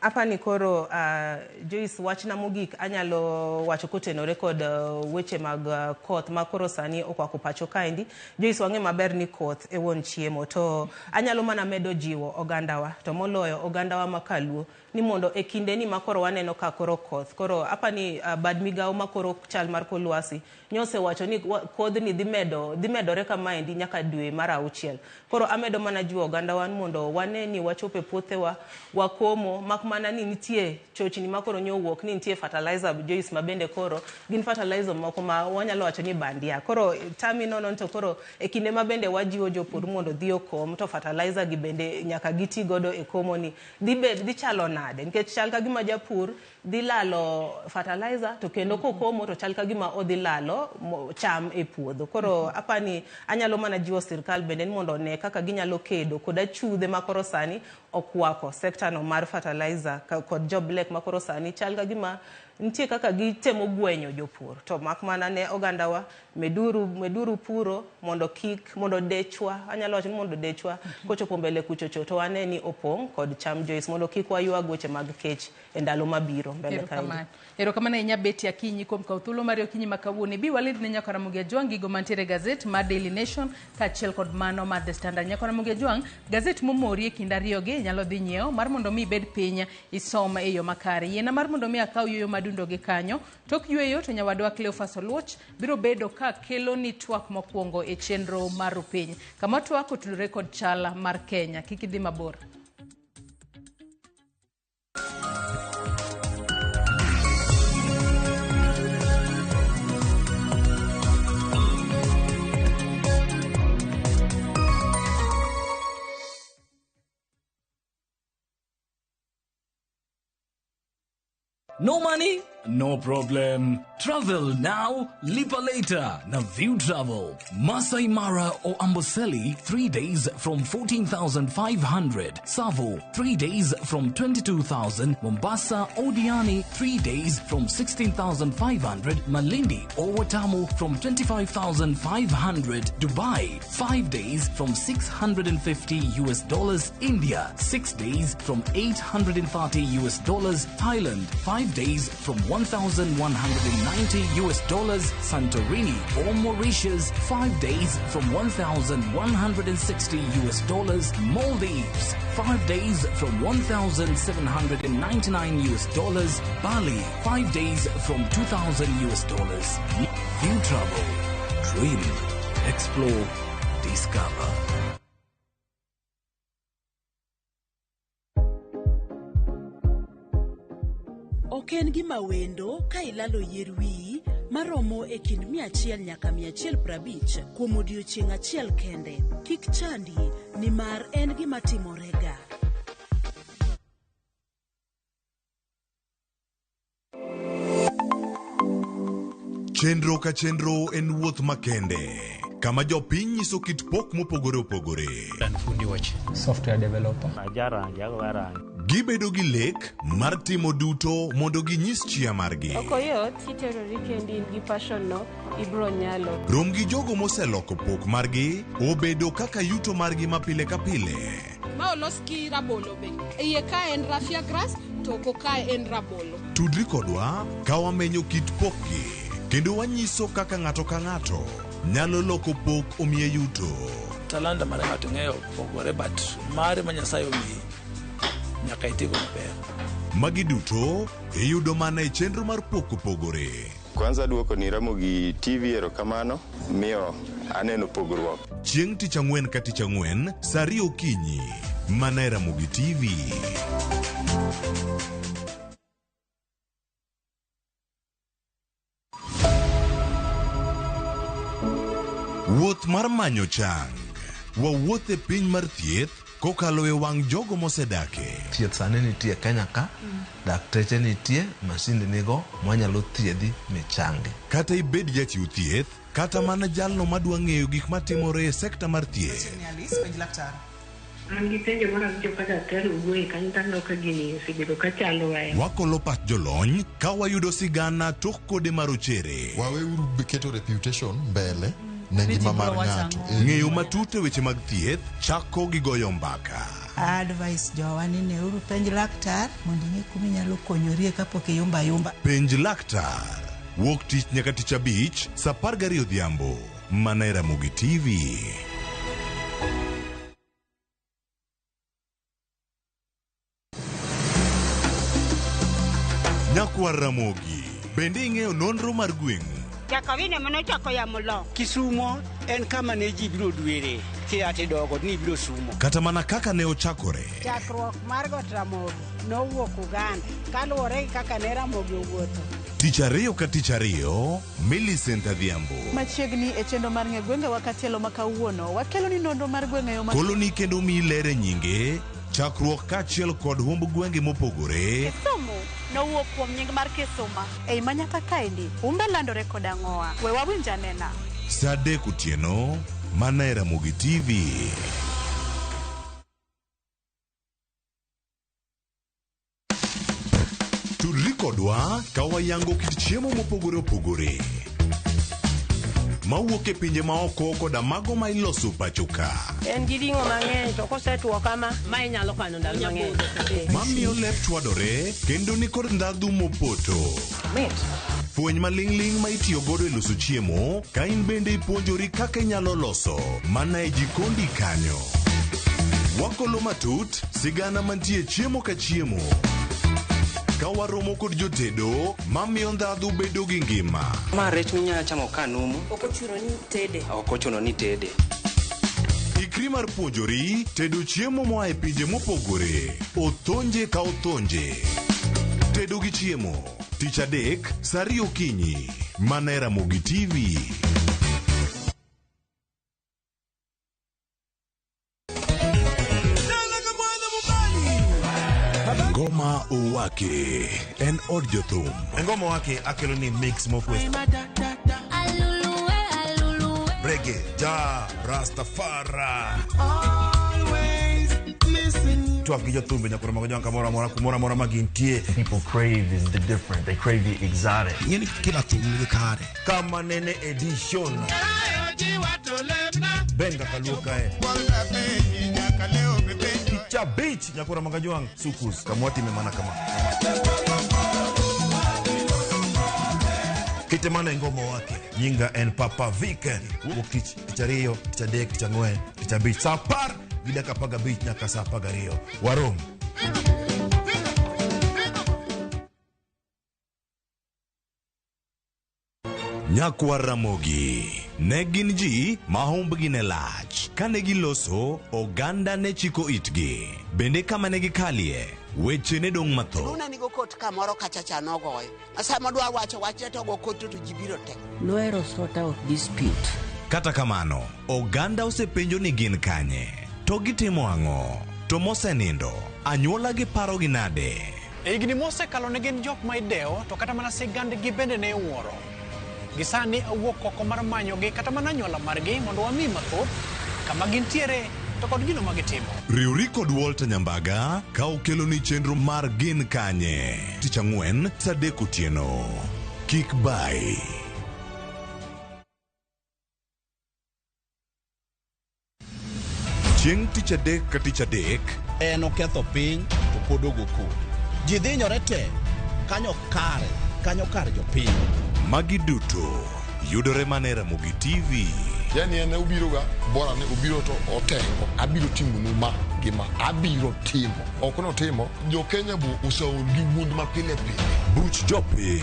Apani koro Joyce wachna mogik anyalo wacho kotenore kod weche mag koth ma koro sani okwako pacho kaendi. Joyce wang'e maber ni koth e won chiemo to anyalo mana medo jiwo ogandawa to moloyo ogandawa makaluo ni mondo e kinde ni makoro waneno ka koro koth koro apani bad migawo makoro chal mar kolwasi nyose wacho ni kodhni dhi medore kamaendi nyaka dwe mar 6. Koro amedo mana jiwo ogandawa mondo wane ni wachope puothewa wakomo mana ni nitie chochni makoro nyowuok ni nitie fertilizer Joyce mabende koro gin fertilizer moko ma wanyalo wacho ni bandia. Koro tami nono to koro e kinde mabende wajiwo jopur mondo dhi okom to fertilizer gi bende nyaka giti godo e komo ni dhi chalo nade nikech chal ka gima japur dhi lalo fertilizer to kendo kokomo to chal ka gima odhi lalo cham e puodho. Koro apani anyalo mana jiwo sirikal bende mondo ne kaka ginyalo kedo koda chudhe makoro sani okwako sector no mar fertilizer kod job lek makoro sani chal ka gima nitie kaka gitemo gwenyo jopur to mak mana ne ogandawa meduru puro mondo dechwa anyalo wacho mondo dechwa kochopo mbele kuchocho to wane ni opong kod cham Joyce mondo kik waywa goche mag kech e ndalo mabiro mbele kae. Erokamano nya beti akinyi kuom kawo thuolo mar okinyi makawuono bi walid ne nyaka Ramogi Ajwang' gigo mantiere gazet mar Daily Nation kaachiel kod mano mar The Standard. Nyaka Ramogi Ajwang' gazet momori e kind ariyogi nyalo dhi nyiewo mar mondo mi ibed piny isom e yo makare. Yiena mar mondo mi akaw yueyo madundo gi kanyo tok yueyo to nyawadwa Cleophas Oluoch biro bedo ka kelo ni twak mokwongo e chenro mar piny kama twak otudore kod chala mar Kenya. Kik idhi mabor. No money? No problem. Travel now, lipa later. Na View Travel. Masai Mara or Amboseli, 3 days from 14,500. Savo, 3 days from 22,000. Mombasa or Diani, 3 days from 16,500. Malindi or Watamu from 25,500. Dubai, 5 days from $650. India, 6 days from $830. Thailand, 5 days from $1,190. Santorini or Mauritius, 5 days from $1,160. Maldives, 5 days from $1,799. Bali, 5 days from $2,000. View Travel. Dream. Explore. Discover. Oken gima wendo ka ilalo yier wiyi maromo e kind 100 nyaka 150 kuom odiochieng' achiel kende. Kik chandi nimar en gima timorega. Chenro ka chenro en wuoth makende kama jopiny nyiso kit pok mopogore opogore. Fundi watch software developer. Gibedo gi lek mar timo duto mondo ginyis chia margi. Okoyot kiterori kendi gi passion no ibro nyalo. Rom gi jogo moseloko pok margi obedo kaka yuto margi mapile ka pile. Ma olos ki rabolo be. Iye ka en raffia grass to ko ka en rabolo. Tudri kodwa ka wamenyo kit pokgi kendo wanyiso kaka ng'ato ka ng'ato nyalo loko pok omiye yuto. Talanta mar ng'ato ng'eyo pogore but mare ma Nyasaye omiyi nyaka itigo maber. Magi duto iyudo mana e chenro mar pok opogore. Kwanza duoko ni RamogiTV erokamano miyo aneno pogruok. Chieng' tich ang'wen ka tich ang'wen saa 2 okinyi mana e RamogiTV. Wuoth mar manyo chang. Wawuoth e piny mar thieth kokalo e wang' jogo mosedake. Thieth sani nitie Kenya ka, dakteche nitie, masinde nigo mwanyalo thiedhi michangi. Kata ibed jachiw thieth, kata mana jalno madwa ng'eyo gik matimore e sekta mar thieth. Wakolo pat jolony ka wayudo sigana tok kode marochere. Waweuru keto reputation mbele. Ng'eyo matut e weche mag thieth chako gi goyo mbaka. Advice jowani ne uru penj laktar mondo ing'e kuma inyalo konyorie kapok iyumba yumba. Penj laktar wuok tich nyaka tich abich saa 12 odhiambo mana e RamogiTV. Nyakwar Ramogi, bende ing'eyo nonro mar gweng'u? Jakawine mano chako ya mulo. Kisumo en kama ne ji biro dwere. Kiate dogo ni biro sumo. Kata mana kaka ne ochakore. Chakruok mar got Ramogi nowuok Uganda kaluwore kaka ne Ramogi owuotho. Tich ariyo ka tich ariyo, Millicent Adhiambo. Machiegni e chenro mar ng'e gwenge wakatielo makawuono, wakelo ni nonro mar gwenge yo koloni kendo mi lere nyinge, chakruok kaachiel kod humb gwenge mopogore. Kisumu nowuok kuom nying mar Kisuma. Ei manyaka kaendi, umbe landore kod ang'owa. We wawinj anena. Saa 3 otieno, mana e RamogiTV. Tudri kodwa ka wayango kit chiemo mopogore opogore mawuok e pinje maoko koda mago ma iloso pacho ka. En gi ring'o mang'eny to kosetuo kama ma inyalo kano ndalo mang'eny. Mamiyo lep chwadore kendo ni kod ndhadhu mopoto. Fueny maling'ling ma itiyo godo e loso chiemo ka in bende ipuonjori kaka inyalo loso mana e jikondi kanyo. Wakolo matut sigana mantie chiemo ka chiemo. Ka waromo kod jotedo mamiyo ndhadhu bedo gi ngima. Ma rech minyalo chamo ka numu. Ok ochuno ni tede. Ok ochuno ni tede. Ikri mar puonjori tedo chiemo moa e pinje mopogore. Othonje ka othonje. Tedo gi chiemo. Tich adek, saa 2 okinyi. Mana e Ramogi TV. Ngoma Owake en od jothum. Ngoma Owake akelo ni mix mofwest. Reggae, ja, Rastafari. Always listen. Twak gi jothumbe nyakoro mago janka mora magintie. People crave is the different. They crave the exotic. Yeni kila thum ni kare. Kama nene edition. Benga kaluka Picha beach nyakora magajuang sukus kamwati memana kama Kitemana ngoma wake nyinga en Papa Weekend Wukich tichario tichadek tichangwe tichabich sapar gida kapaga beach nyaka sapaga rio warom Nyakwa Ramogi ne gin ji mahumbgi ne lach kane giloso oganda ne chiko itgi bende kama ne gikalie weche ne dong' matho. Luna nigo kot kamoro kachacha nogoyo asama dwa wacho wache to go kot to jibiro tek. Noero sort out dispute. Kata kamano oganda osepenjo ni gin kanye to gitimo ang'o to mosenindo anyuola gi paro gi nade. Higni mosekalo ne gin jok ma idewo to kata mana sigand gi bende ne wuoro. Gisani awuok oko mar manyogi kata mana anyuola margi mondo wami mathoth kama gintiere to kod gino magitimo. Riuri kod Walter Nyambaga ka okelo ni chenro mar gin kanye. Tich Ang'wen saa 3 otieno. Kik bai. Chieng' tich adek ka tich adek en oketho piny to pod ogoko. Ji dhinyore te kanyo kar jopiny. Magi duto yudore mana e Ramogi TV. Yani ene ubiro ga bora ne ubiro to otengo abiro timo numa gima abiro timo okono timo jo Kenya bu usaul gi wund ma pile buch jopiny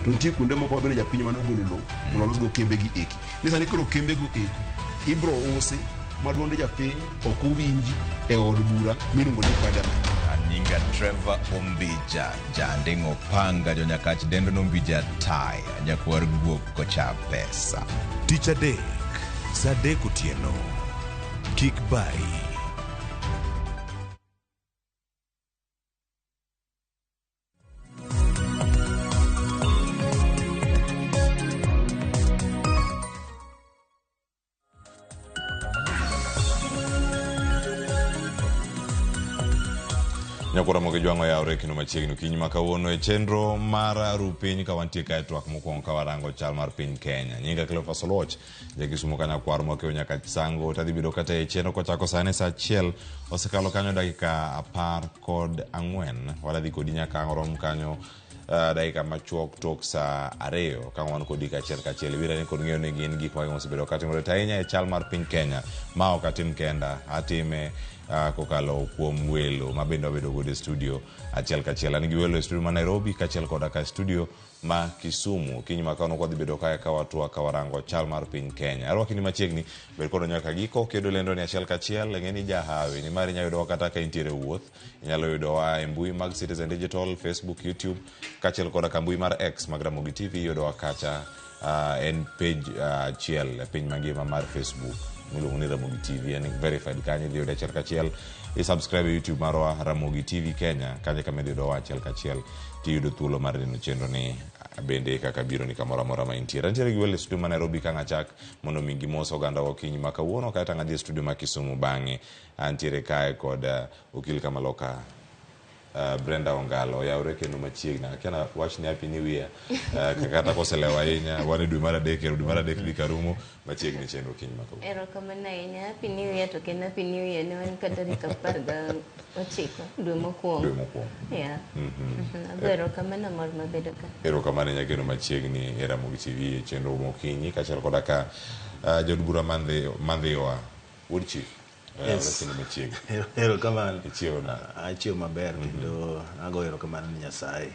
to ntie kunde moko bende japiny mano golo lo mondo los go kembe gi eki ni sani koro kembe go eki ibro usi maduonde japiny ok uwinji e od bura miluongo ni parliament. Nyinga Trevor Ombija jandingo panga jo nyakach dendo nombija tai nyakwar guok kocha pesa. Tich adek saa 3 otieno. Kik bai. Nyakora moge jwango yaure kino machiegni kinyi makawuono e chenro mar rupiny ka wantie kae twak mokwongo ka warango chal mar piny Kenya. Nyinga Cleophas Oloch jakisumo ka nyakwar mokeo nyaka sango tadhi bedo kata e chenro kochako sane saa 1 osekalo kanyo dakika 14 wadhi kodi nyaka orom kanyo dakika machuok tok saa 2 ka wan kodi kachiel wira ni kod ng'eyo ni gin gik ma osebedo katimore tainya e chal mar piny Kenya ma ok atim kenda atime kokalo kuom welo ma bende wabedo godo e studio achiel kachiel. An gi welo e studio ma Nairobi kachiel koda ka studio ma Kisumu. Kinyi makano kwa dhibedo kae ka watwa ka warango chal mar piny Kenya. Arwa kini machiegni bed kodo nyaka giko kedo lendo ni achiel kachiel ng'eni jahawi ni mari nyayudo kata ka intiere wuoth inyalo yudo wa e mbui mag Citizen Digital, Facebook, YouTube kachiel koda ka mbui mar X mag Ramogi TV yudo wa kacha en page achiel piny mangima mar Facebook miluongo ni Ramogi TV en verified kanyo dhi yudo achiel kachiel i subscribe YouTube marwa Ramogi TV Kenya kanyo kama dhi yudo wa achiel kachiel ti yudo thuolo mar neno chenro ni bende kaka biro ni kamora mora ma intiere. Antiere gi wele studio ma Nairobi ka ng'achak mondo mingi moso oganda wakinyi ma kawuono kata ng'adhi studio ma Kisumu bang'e antiere kae kod okil Kamaloka Brenda Ongalo oyawre kendo machiegni akiana wach ni happy new year kakata koselewa ahinya wane dwe mar adek dhi karumo machiegni chenro kiny mako erokamano ahinya happy new year to kendo happy new year ne wan ka tarik 19 dwe mokwongo yeah erokamano mor mabedo ka erokamano nyakendo machiegni e Ramogi TV chenro mokinyi kaachiel koda ka jod bura mandhiwa Wood Chief erokamano achiew maber kendo ago erokamano ni Nyasaye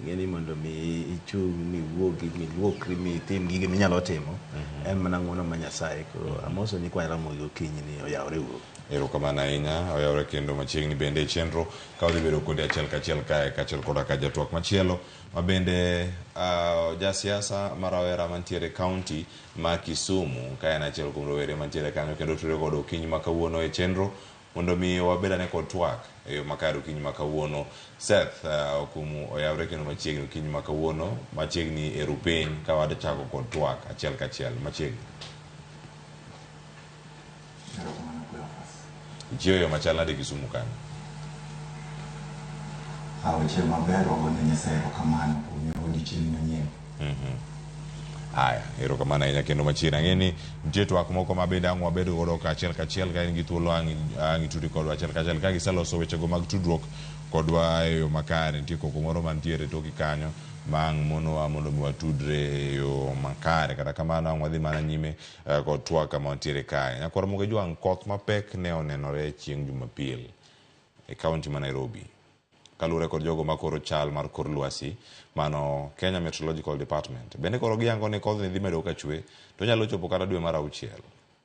ng'eni mondo mi ichung' miwuokri mitim gige minyalo timo en mana ng'wono ma Nyasaye koro amoso ni kwa Ramogi okinyi ni oyawre wuok erokamano ahinya oyawre kendo machiegni bende chenro ka odhi bedo kode achiel kachiel kae kaachiel koda ka jatwak machielo ma bende jasiasa mar rawera mantiere kaunti ma Kisumu ka en achiel kuom rowere mantiere kanyo kendo tudore kod okinyi ma kawuono e chenro mondo mi wabedane kod twak e yo makare okinyi ma kawuono Seth okumu oyawre kendo machiegni okinyi ma kawuono machiegni e Rupiny ka wadachako kod twak achiel kachiel machiegni Jioyo machal nade Kisumu kanyo aweche maber ogone Nyasaye erokamano kuom odiochieng' manyien haya erokamano ahinya kendo machiegni ang'eni nitie twak moko ma bende ang' wabedo godo kaachiel kachiel ka in gi thuolo ang' itudi kodwa achiel kachiel ka giseloso wechego mag tudruok kodwa e yo makare nitie koko moro mantiere toki kanyo ma ang' monowa mondo mi watudre e yo makare kata kamano ang' wadhi mana nyime kod twak kama wantiere kae nyakwar mogo jwang' koth mapek ne onenore chieng' Jumapil e kaunti ma Nairobi kalure kod jogo makoro chal mar kor lwasi mano Kenya Meteorological Department bende koro giyango ni kodh ni dhi medo ka chwe to nyalo chopo kata dwe mar 6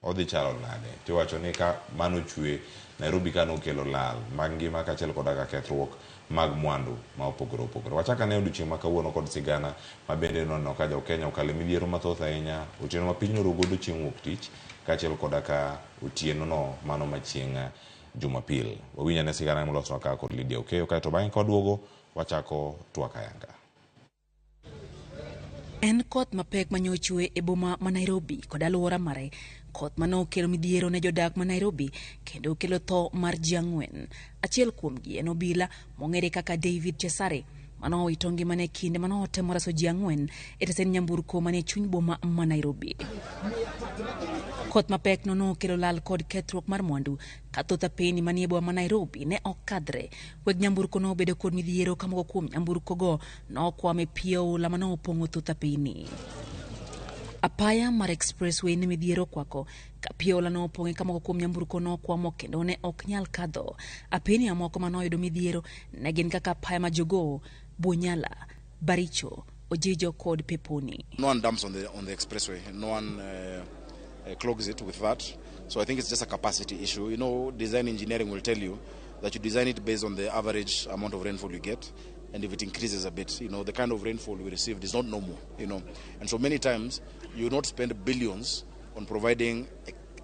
odhi chalo nade tiwacho ni ka mano chwe Nairobi kano kelo lal mag ngima kaachiel koda ka kethruok mag mwandu ma opogore opogore wachaka ne odiochieng' ma kawuono kod sigana ma bende nono ka jo Kenya okale midhiero mathoth ahinya otieno ma piny norogodo chieng' wuok tich kaachiel koda ka otieno no mano machieng' Jumapil wawinja ne sigana moloswa ka kod Lydia Okeyo kae to bang'e kodwogo wachako twak ayanga En koth mapek manyochwe e boma ma Nairobi kod alwora mare koth mano okelo midhiero ne jodak ma Nairobi kendo okelo tho mar ji 4 achiel kuomgi en obila mong'ere kaka David Chesare mano owito ngimane kinde mano otemo reso ji 4 e stesen nyamburko mane chuny boma ma Nairobi koth mapek no okelo lal kod kethruok mar mwandu ka thoth apeni manie boma ma Nairobi ne okadhre weg nyamburko no obedo kod midhiero ka moko kuom nyamburko go nokwame pi aola mano opong'o thoth apeni apaya mar expressway ne midhiero kwako ka pi aola no opong'e ka moko kuom nyamburko no okwamo kendo ne ok nyal kadho apeni amoko manoyudo midhiero ne gin kaka apaya ma Jogoo, Bunyala, Baricho, Ojijo kod Peponi. No one dumps on the expressway. No one clogs it with that. So I think it's just a capacity issue. You know, design engineering will tell you that you design it based on the average amount of rainfall you get. And if it increases a bit, you know, the kind of rainfall we received is not normal, you know. And so many times you not spend billions on providing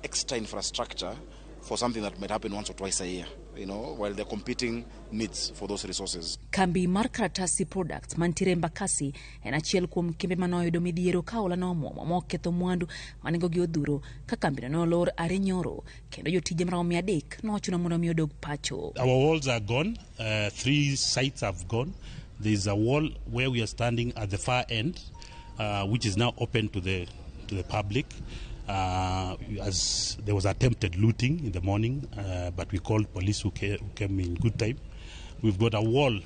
extra infrastructure for something that might happen once or twice a year, you know, while they're competing needs for those resources. Kambi mar karatasi products mantiere Mbakasi en achiel kuom kembe manoyudo midhiero ka aola no omuomo moketho mwandu manengogi odhuro ka kambino nolor are nyoro kendo jotije maromo 300 nochuno mondo mi odog pacho. Our walls are gone. 3 sites have gone. There's a wall where we are standing at the far end, which is now open to the public. As there was attempted looting in the morning, but we called police who came in good time. We've got a wall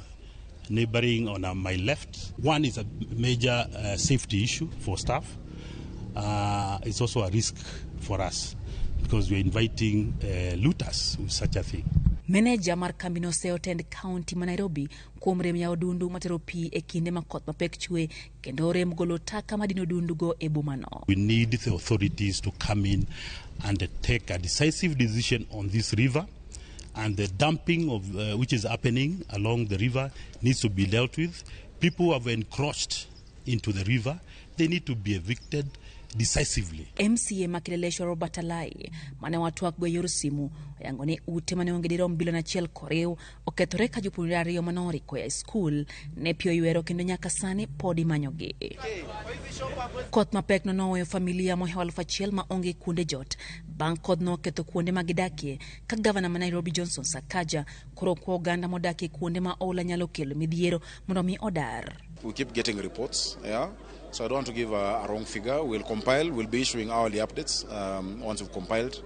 neighboring on my left. One is a major safety issue for staff. It's also a risk for us because we're inviting looters with such a thing. Manager mar kambino Seotend County ma Nairobi kuom rem ya odundu matero pi e kinde ma koth mapek chwe kendo rem golo taka madino odundu go e bomano. We need the authorities to come in and take a decisive decision on this river, and the dumping of which is happening along the river needs to be dealt with. People who have encroached into the river, they need to be evicted decisively. MCA makileleshwa Robert Alai mane watu akgo yor simu yangone ute mane ongediro bilion achiel koreu okethore ka jopuonjre ariyo manori koya school ne pio ywero kendo nyaka sani podi manyogi. Koth mapek no noweyo familia mohew 1,000 ma onge kuonde jot bang' koth no ketho kuonde magidakie ka gavana ma Nairobi Johnson Sakaja koro kwa oganda modakie kuonde ma oula nyalo kelo midhiero mondo mi odar. We keep getting reports, yeah. So I don't want to give a wrong figure. We'll compile, we'll be issuing hourly updates once we've compiled.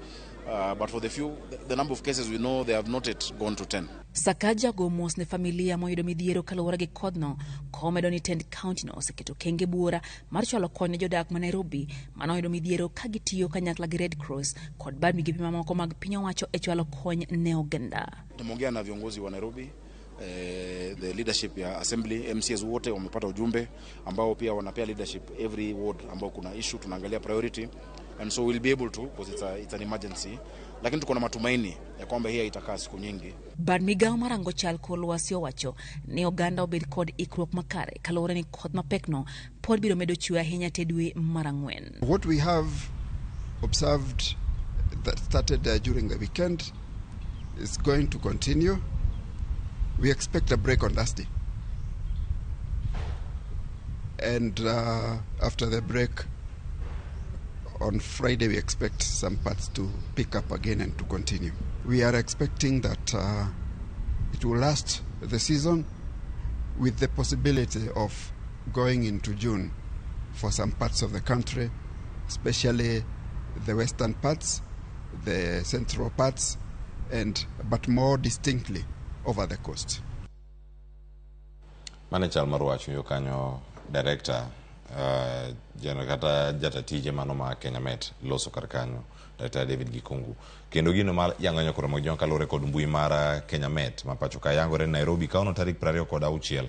But for the number of cases we know, they have not yet gone to 10. Sakaja gomos ne familia moyudo midhiero kaluwore gi kodno komedo ni tend county no oseketo kenge buora mar chwalo kony ne jodak ma Nairobi manoyudo midhiero ka gitiyo kanyakla gi Red Cross kod bad migepe mamoko mag piny owacho e chwalo kony ne oganda. Tumeongea na viongozi wa Nairobi, the leadership ya assembly, MCs wote wamepata ujumbe ambao pia wanapea leadership every ward ambao kuna issue tunaangalia priority, and so we'll be able to, because it's an emergency, lakini tuko na matumaini ya kwamba hii itakaa siku nyingi. Bad migao marango chal kor lwasi owacho ni oganda obed kod ikruok makare kaluwore ni koth mapekno pod biro medo chwe ahinya te dwe mar Ang'wen. What we have observed that started during the weekend is going to continue. We expect a break on Thursday. And after the break on Friday, we expect some parts to pick up again and to continue. We are expecting that it will last the season with the possibility of going into June for some parts of the country, especially the western parts, the central parts, but more distinctly over the coast. Manager Marwachu yokanyo director kata jatatije mano ma Kenya Met loso karkanyo Dr. David Gikungu kendo gino mar yanganyo koro mo jonka lore kod mbui mara Kenya Met mapacho ka yangore Nairobi kauno tarik 26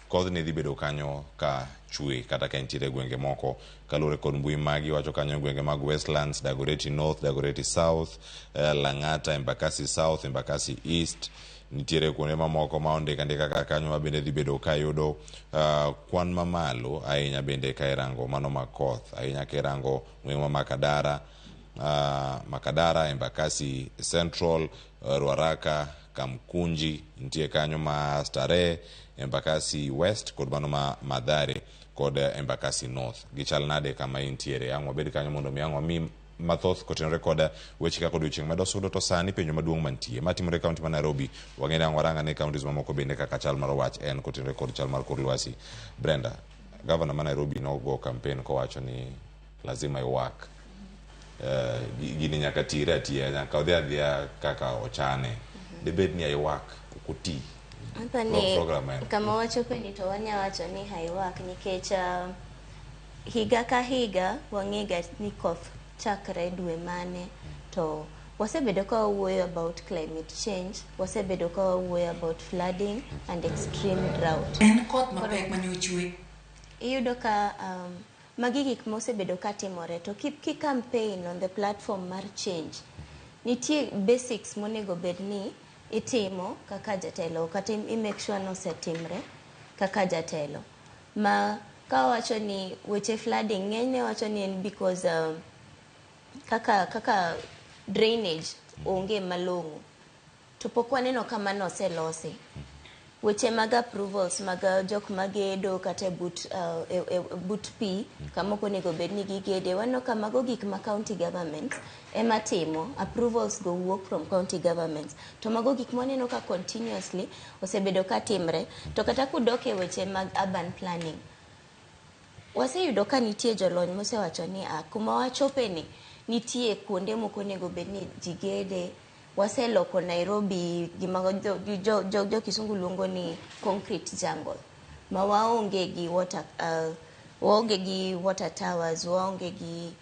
kodh ne dhi bedo kanyo ka chwe kata ka entire gwenge moko kalore kod mbui magi wacho kanyo gwenge mag Westlands, Dagoretti North, Dagoretti South, Lang'ata, Embakasi South, Embakasi East, nitiere kuonde mamoko ma ondika ndika kaka kanyo mabende dhi bedo ka yudo kwan mamalo ahinya bende ka irango mano makoth ahinya ka irango gwenge ma Makadara, Embakasi Central, Ruaraka, Kamkunji, nitie kanyo ma Starehe, Embakasi West kod mano ma Mathare kod Embakasi North. Gichal nade kama intiere ang'o bed kanyo mondo mi ang'o mi mathoth kotenore kod weche kaka odiochieng' medo sudo to sani penjo maduong' mantie matimore kaunti ma Nairobi wang'eyo ang'waranga ne kauntis mamoko bende kaka chal mar wach en kotenore kod chal mar kor lwasi. Brenda, governor ma Nairobi nogo campaign kowacho ni lazima iwak gini nyaka tire atiya nyaka odhi adhiya kaka ochane debed ni iwak kuti kama wacho kwenye to wanya wacho ni haiwak nikech higa ka higa wang'ega ni koth chakre dwe mane to wasebedo ka wawuoyo about climate change, wasebedo ka wawuoyo about flooding and extreme drought. En koth mapek manyochwe iyudo ka magi gik mosebedo ka timore to ki campaign on the platform mar change nitie basics monego bed ni itimo kaka jatelo kata make sure no setimre kaka jatelo ma ka wacho ni weche flooding ng'enyne wacho ni en because kaka drainage onge malong'o to pok waneno kama noselosi weche mag approvals mag jok magedo kata but pi kama onego bed ni gigede wano kama go gik ma county government ema timo approvals go work from county governments to mago gik moneno ka continuously osebedo ka timre to kata kudoke weche mag urban planning waseyudo ka nitie jolony mosewacho ni kuma wachope ni nitie kuonde moko nego bed ni jigede waseloko Nairobi gima jo kisungu luongo ni concrete jungle ma waonge gi water towers waonge gi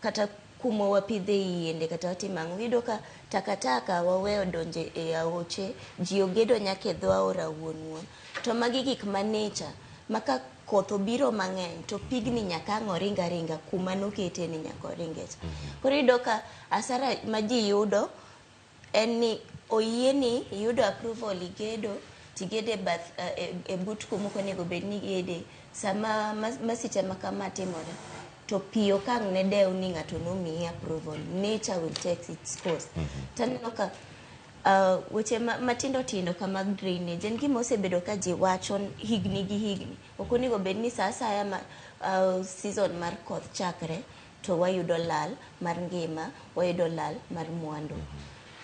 kata kuma wapidhe yiende kata watimang'o iyudo ka takataka waweyo donje e aoche ji ogedo nyaka e dho aora wuon to magi gik ma nature maka koth obiro mang'eny to pigni nyaka ringa kuma nokete ni nyaka oringecha koro iyudo ka asara ma ji yudo en ni oyieni yudo approval igedo tigede bath e but kuma onego bed ni gede sama masiche makama timore to piyo kang ne deu ni ng'ato nomiyi approval, nature will take its course. Taneno ka weche matindo tindo kama drainage en gima osebedo ka ji wacho higni gi higni. Ok onego bed ni sa asaya season mar koth chakre to wayudo lal mar ngima, wayudo lal mar mwandu.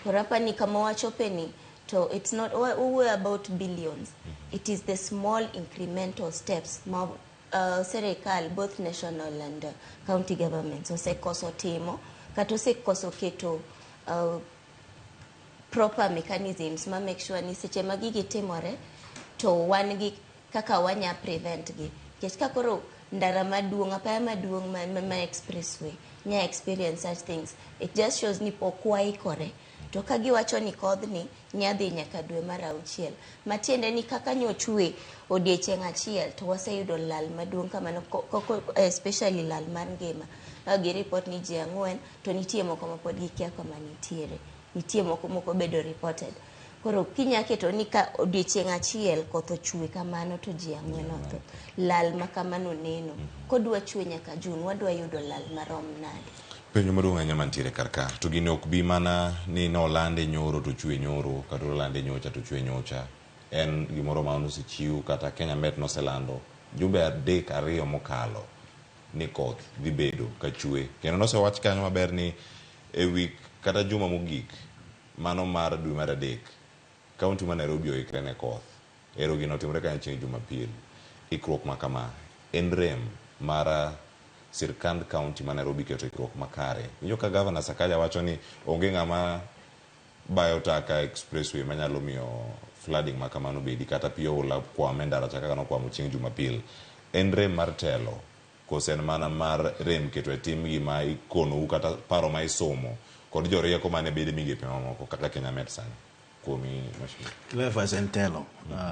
Koro apani kama wachopeni to it's not we're about billions. It is the small incremental steps serikal, both national and county governments osekoso timo kata osekoso keto proper mechanisms ma make sure ni seche ma gigi timore to wan gi kaka wanya prevent gi. Kech ka koro ndara maduong', apaya maduong' ma expressway nya experience such things, it just shows ni pok waikore. To ka giwacho ni kodhni nyadhi nyaka dwe mar 6, matiende ni kaka nyochwe odiechieng' achiel to waseyudo lal maduong' kamano, especially lal mar ngima. Gi report ni ji 4 to nitie moko ma pod gikia kama nitie moko bedo reported. Koro kinya keto ni ka odiechieng' achiel koth ochwe kamano to ji 4 otho, lal ma kamano neno. Kodwa chwe nyaka June, wadwa yudo lal marom nade? Penjo maduong' ahinya mantiere karka, to gini ok bi mana ni nolande nyoro to chwe nyoro, kata olande nyocha to chwe nyocha. En gimoro ma osechiw kata Kenya Met noselando jumbe 2 mokalo ni koth dhi bedo ka chwe. Kendo nosewach kanyo maber ni e wik kata juma mogik mano mar dwe mar 3 kaunti ma Nairobi oikre ne koth. Ero gino timore kanyo chieng' Jumapil. Ikruok ma kama en rem mara sirkand kaunti ma Nairobi keto ikruok makare. Iyo ka Governor Sakaja wacho ni onge ng'ama bayo taka expressway manyalo miyo flooding ma kamano bedi kata piyo ola kwa mendara chaka kano kwa chieng' Jumapil. En rem mar telo kosen mana mar rem keto e tim gi ma ikono kata paro ma isomo kod jorieko mane bede migepe mamoko kaka Kenya Met sani. Kuomi mashini. Clever Sentelo,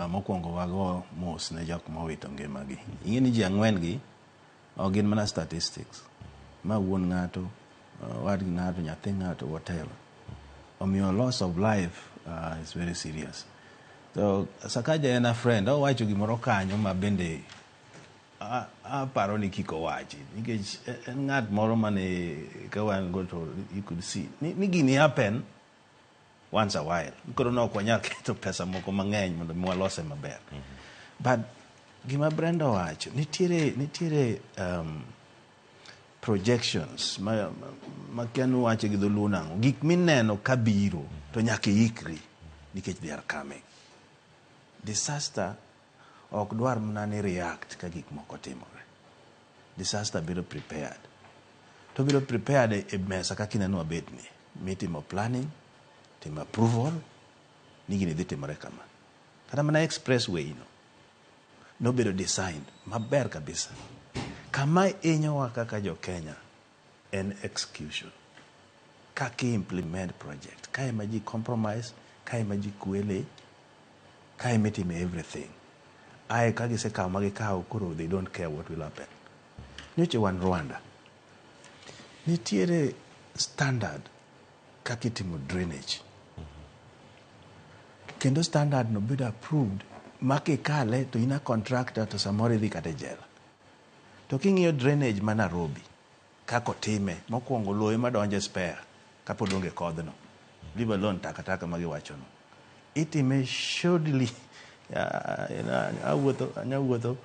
mokwongo wago mos ne jok mowito ngimagi. Ing'e ni ji 4 gi gin mana statistics. Ma wuon ng'ato, wad ng'ato, nyathi ng'ato, whatever. Omiyo loss of life is very serious. So Sakaja en a friend, owacho gimoro kanyo ma bende aparo ni kiko wachi. Nikech en ng'at moro mane kawan go to you could see. Ni gini happen once a while. Koro no kwanyal keto pesa moko mang'eny mondo mwalose maber. But gima Brenda wacho, nitiere projections ma kianu wacho gi dholuo nang'o. Gik mineno kabiro to nyaka ikri nikech they are coming. Disaster ok dwar mana ni react ka gik moko timore. Disaster biro prepared. To biro prepared e mesa kaka ineno abetni. Mitimo planning, timo approval, ni gini dhi timore kama. Kata mana expressway no bedo designed maber kabisa. Kama inyowa kaka jo Kenya en execution. Kaki implement project. Ka ema ji compromise, ka ema ji kwele, ka ema itime everything. Aye kagi se kawo magi kawo koro they don't care what will happen. Nyoche wan Rwanda. Nitiere standard kaki timo drainage. Kendo standard no bedo approved maki kale to ina contractor to samori dhi kate jela. To king'iyo drainage ma Nairobi kako time mokwongo loye madonje spare kapod onge kodhno. Leave alone takataka magi wachono. Itime shodly anyawuotho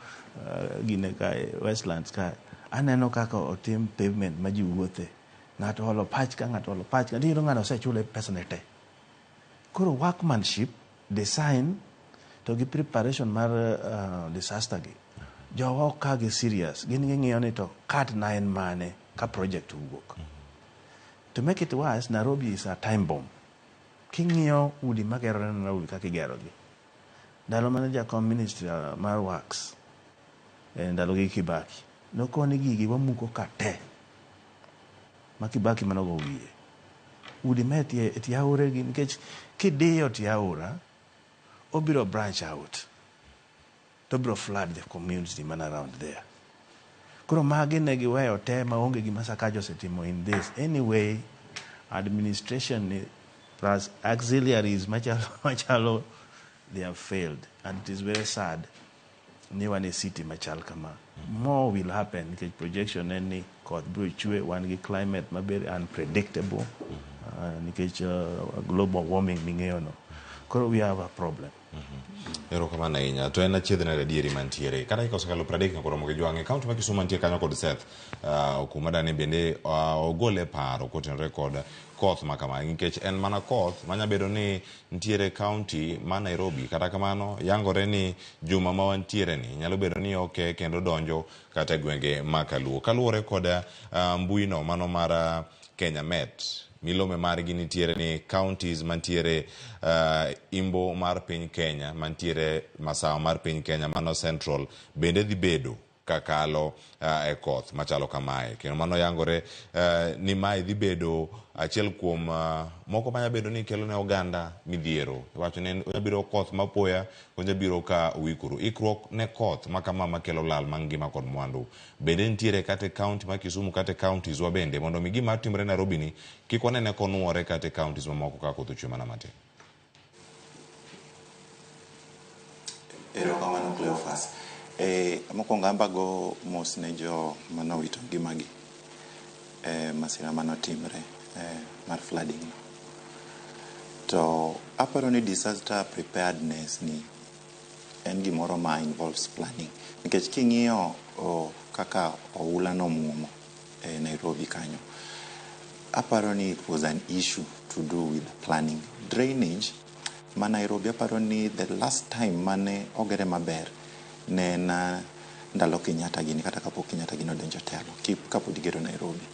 gine ka Westlands ka aneno kaka otim pavement ma ji wuothe. Ng'ato holo pach ka ng'ato holo pach ka diro ng'ano osechule pesa ne te. Koro workmanship, design to gi preparation mar disaster gi. Jogo ka gi serious. Gin ng'iyo ni to cut na en mane ka project wuok. To make it worse, Nairobi is a time bomb. King'iyo udi magero na Nairobi kaka igero gi. Ndalo mane jakom ministry mar works ndalo gi Kibaki nokoni gigi wamuko ka te ma Kibaki manogo wiye udi meti eti aore gi nikech kidiyo ti aora obiro branch out to biro flood the community man around there. Koro magi ne giweyo te maonge gima Sakaja osetimo in this anyway. Administration plus auxiliaries machalo they have failed, and it is very sad. ni wane city machal kama more will happen nikech projection en ni koth biro chwe wan gi climate maber unpredictable nikech global warming ming'eyo no koro we have a problem. Erokamano ahinya. To en achiedh nade adieri mantiere kata kosekalo 30 na koromo gi jwang'e kaunti ma Kisumu mantie kanyo kod Seth kuma dani bende ogole paro kotenore kod koth ma kama nikech en mana koth manya bedo ni ntiere kaunti ma Nairobi kata kamano yangore ni juma ma wantiere ni nyalo bedo ni oke kendo donjo kata gwenge makaluo kaluwore kod mbui no mano mar Kenya Met milome margi nitiere ni counties mantiere imbo mar piny Kenya mantiere masawa mar piny Kenya mano central bende dhi bedo kakalo e koth machalo kamae kendo mano yangore ni mae dhi bedo achiel kuom moko manya bedo ni kelo ne oganda midhiero iwacho ni obiro koth mapoya onja biro ka wikuru ikruok ne koth makama makelo lal mangima kod mwandu bende nitiere kate county ma Kisumu kate counties wa bende mondo mi gima timre Nairobi ni kik wanene konuore kate counties mamoko ka koth ochwe mana matin. Erokamano Cleophas. Mokwongo ambago mos ne jo manowito ngimagi masira manotimre mar flooding no. To aparo ni disaster preparedness ni en gimoro ma involves planning nikech king'iyo kaka oula no muomo Nairobi kanyo aparo ni it was an issue to do with planning. Drainage ma Nairobi aparo ni the last time mane ogere maber ne na ndalo Kenyatta gini kata kapok Kenyatta gini odonjo telo kapod igero Nairobi.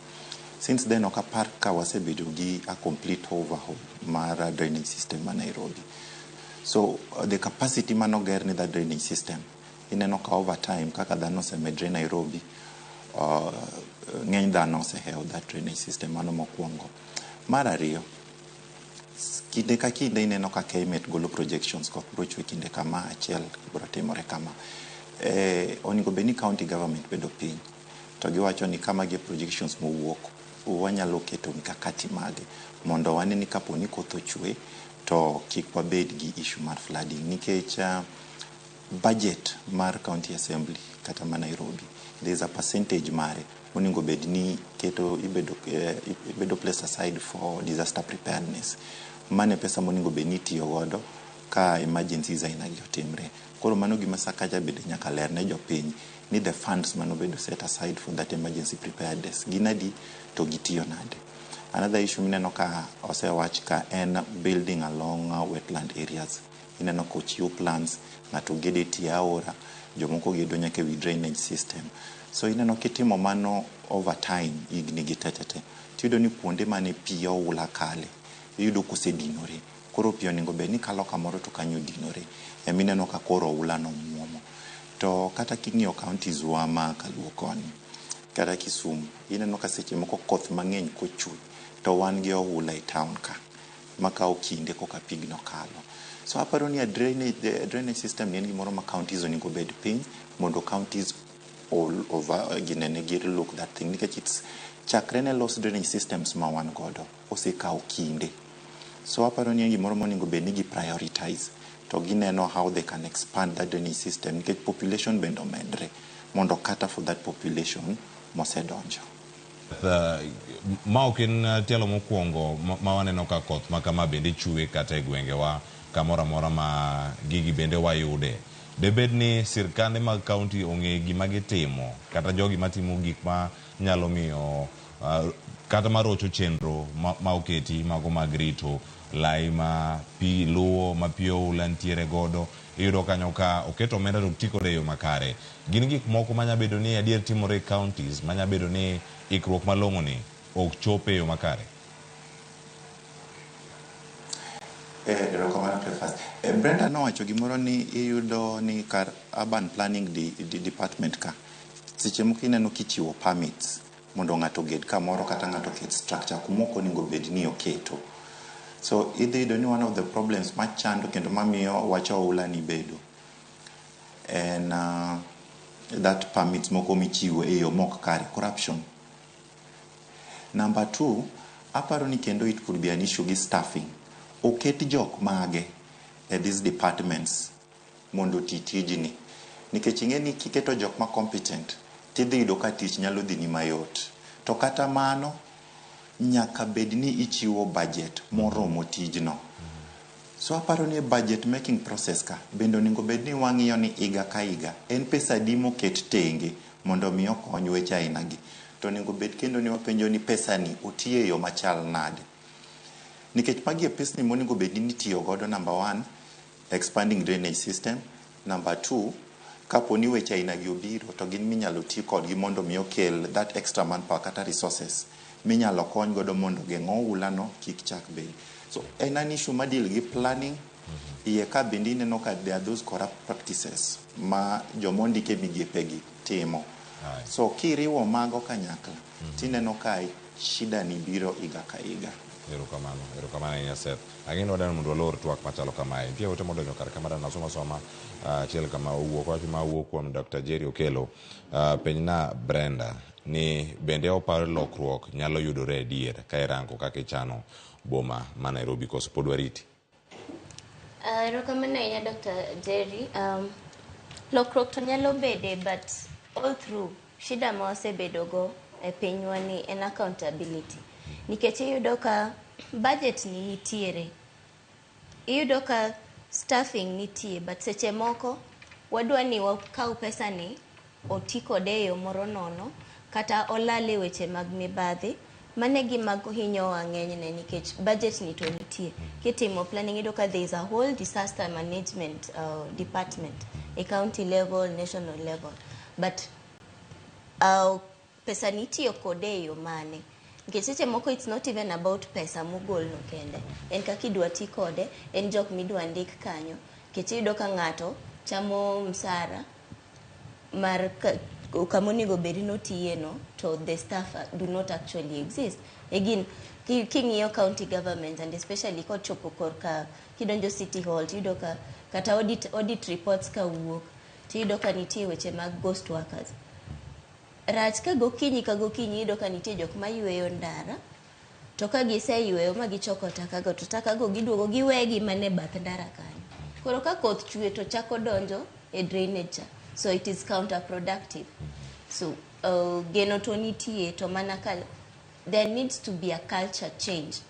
Since then okapar ka wasebedo gi a complete overhaul mar drainage system ma Nairobi. So the capacity manoger ni that drainage system ineno ka over time kaka dhano osemedre Nairobi ng'eny dhano oseheo that drainage system mano mokwongo. Mar ariyo kinde ka kinde ineno ka KMET golo projections koth biro chwe kinde kama achiel biro timore kama onego beni county government bedo piny to giwacho ni kama gi projections mowuok wanyalo keto mikakati mage mondo wane ni kapo ni koth ochwe to kik wabed gi issue mar flooding nikech budget mar county assembly kata ma Nairobi there is a percentage mare onego bed ni keto ibedo place aside for disaster preparedness. Mane pesa monego bed ni tiyo godo ka emergencies aina gi otimre. Koro mano gima Sakaja bede nyaka ler ne jopiny ni the funds mano bedo set aside for that emergency preparedness ginadi to gitiyo nade. Another issue mineno ka osewach ka en building along wetland areas. Ineno ko chiwo plans ng'ato gede tie aora jomoko gedo nyaka wi drainage system. So ineno kitimo mano over time igni gitetete tiyudo ni kuonde mane pi oula kale iyudo kosedinore koro pi onego bed ni kalo kamoro to kanyo dinore emineno ka koro oula no muomo. To kata king'iyo counties wa ma kaluo koni kata Kisumu ineno ka seche moko koth mang'eny kochwe to wan gi oula e town ka makawo kinde koka pigno kalo. So aparo ni the drainage system ni en gimoro ma counties onego bed piny mondo counties all over ginene gir look that thing nikech it's chakre ne los drainage systems ma wan godo osekawo kinde. So aparo ni en gimoro monego bed ni gi prioritize to gineno how they can expand that drainage system nikech population bende omedre mondo kata for that population mosedonjo. Ma ok en tielo mokwongo ma waneno ka koth ma kama bende chwe kata e gwengewa kamoro amora ma gigi bende wayude. Debed ni sirkande mag kaunti ong'e gima gitimo kata jogi matimo gik ma nyalo miyo kata marocho chenro ma oketi mago mag rito lai ma pi luwo ma pi oula ntiere godo iyudo kanyo ka oketo omenda to ti kode e yo makare. Gin gik moko manya bedo ni adier timore e counties manya bedo ni ikruok malong'o ni ok chope e yo makare. Erokamano Cleophas. Brenda nowacho gimoro ni iyudo ni kar urban planning department ka seche moko ineno kichiwo permits mondo ng'ato ged kamoro kata ng'ato ket structure kumoko onego bed ni oketo. So idhi yudo ni one of the problems machando kendo mamiyo wacho oula ni bedo en that permits moko michiwo e yo mok kare, corruption. Number 2, aparo ni kendo it could be an issue gi staffing. Oket jok mage these departments mondo ti tijni nikech ing'e ni kiketo jok ma competent tidhi yudo ka tich nyalo dhi ni mayot. To kata mano nyaka bed ni ichiwo budget moromo tijno. So aparo ni budget making process ka bende onego bed ni wang'iyo ni higa ka higa en pesa di moket tenge mondo mi okony weche aina gi. To onego bed kendo ni wapenjo ni pesa ni otiye yo machal nade. Nikech magi e pesni monego bed ni itiyo godo. Number 1, expanding drainage system. Number 2, kapo ni weche aina gi obiro to gin minyalo ti kodgi mondo mi okel that extra manpower kata resources minyalo kony godo mondo geng'o ulano kik chak bed. So en an issue ma deal gi planning. Iye ka bende ineno ka there are those corrupt practices ma jomondike migepegi timo. So kiriwo mago kanyakla tineno ka shida ni biro higa ka higa. Erokamano ahinya Seth. Ageno wadano mondo walor twak machalo kamae. Nitie ote modonjo kar kamera nasoma achiel kama owuok wach ma owuok kuom Dr. Jerry Okelo. Penjna Brenda ni bende oparo lokruok nyalo yudore adier ka irango kaka ichano boma ma Nairobi koso pod wariti. Erokamano ahinya Dr. Jerry. Lokruok to nyalo bede, but all through shida ma wasebedogo e pinywa ni en accountability. Nikech iyudo ka budget ni nitiere, iyudo ka staffing nitie, but seche moko wadwa ni wakaw pesa ni oti kode e yo moro nono kata olale weche mag mibadhi. Mane gima hinyo ng'enyne nikech budget ni to nitie. Kitimo planning iyudo ka there is a whole disaster management department, a county level, national level, but pesa nitiyo kode e yo mane. Nikech seche moko it's not even about pesa mogol no kende. En kaka idwa ti kode, en jok midwa ndik kanyo. Nikech iyudo ka ng'ato chamo msara mar kamonego bedi no tiye no, to the staff do not actually exist. Again, king'iyo county government and especially kochopo korka kidonjo city hall, tiyudo ka kata audit reports ka wuok, tiyudo ka nitie weche mag ghost workers. Rach ka gokinyi iyudo ka nitie jok ma yweyo ndara, to ka giseyweyo ma gichoko takago, to takago giduogo giwegi mane bath ndara kanyo. Koro ka koth chwe to chako donjo e drainage, so it is counterproductive. So geno to nitie to mana ka there needs to be a culture change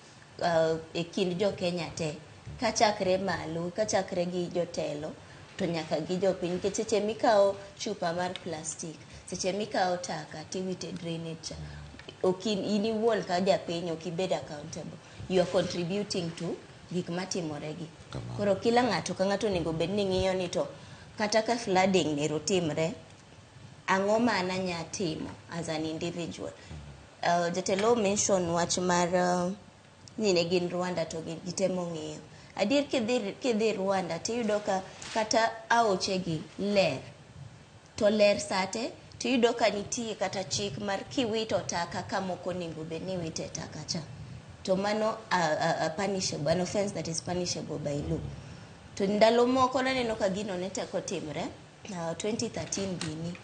e kind jo Kenya te. Ka chakre malo, ka chakre gi jotelo, to nyaka gi jopiny. Nikech seche mikao chupa mar plastic, seche mikao taka tiwite drainage, in iwuon ka japiny okibed accountable. You are contributing to gik matimore gi. Koro kila ng'ato ka ng'ato onego bed ni ng'iyo ni to kata ka flooding nero timre, ang'o ma anya timo as an individual. Jatelo mention wach mar nine gin Rwanda to gitemo ng'iyo. Adier kidhi Rwanda tiyudo ka kata aoche gi ler, to ler sate tiyudo ka nitie kata chik mar kiwito taka kamoko onego bed ni wite taka cha, to mano a punishable, an offense that is punishable by law. To ndalo moko naneno ka gino ne teko timre 2013 gini,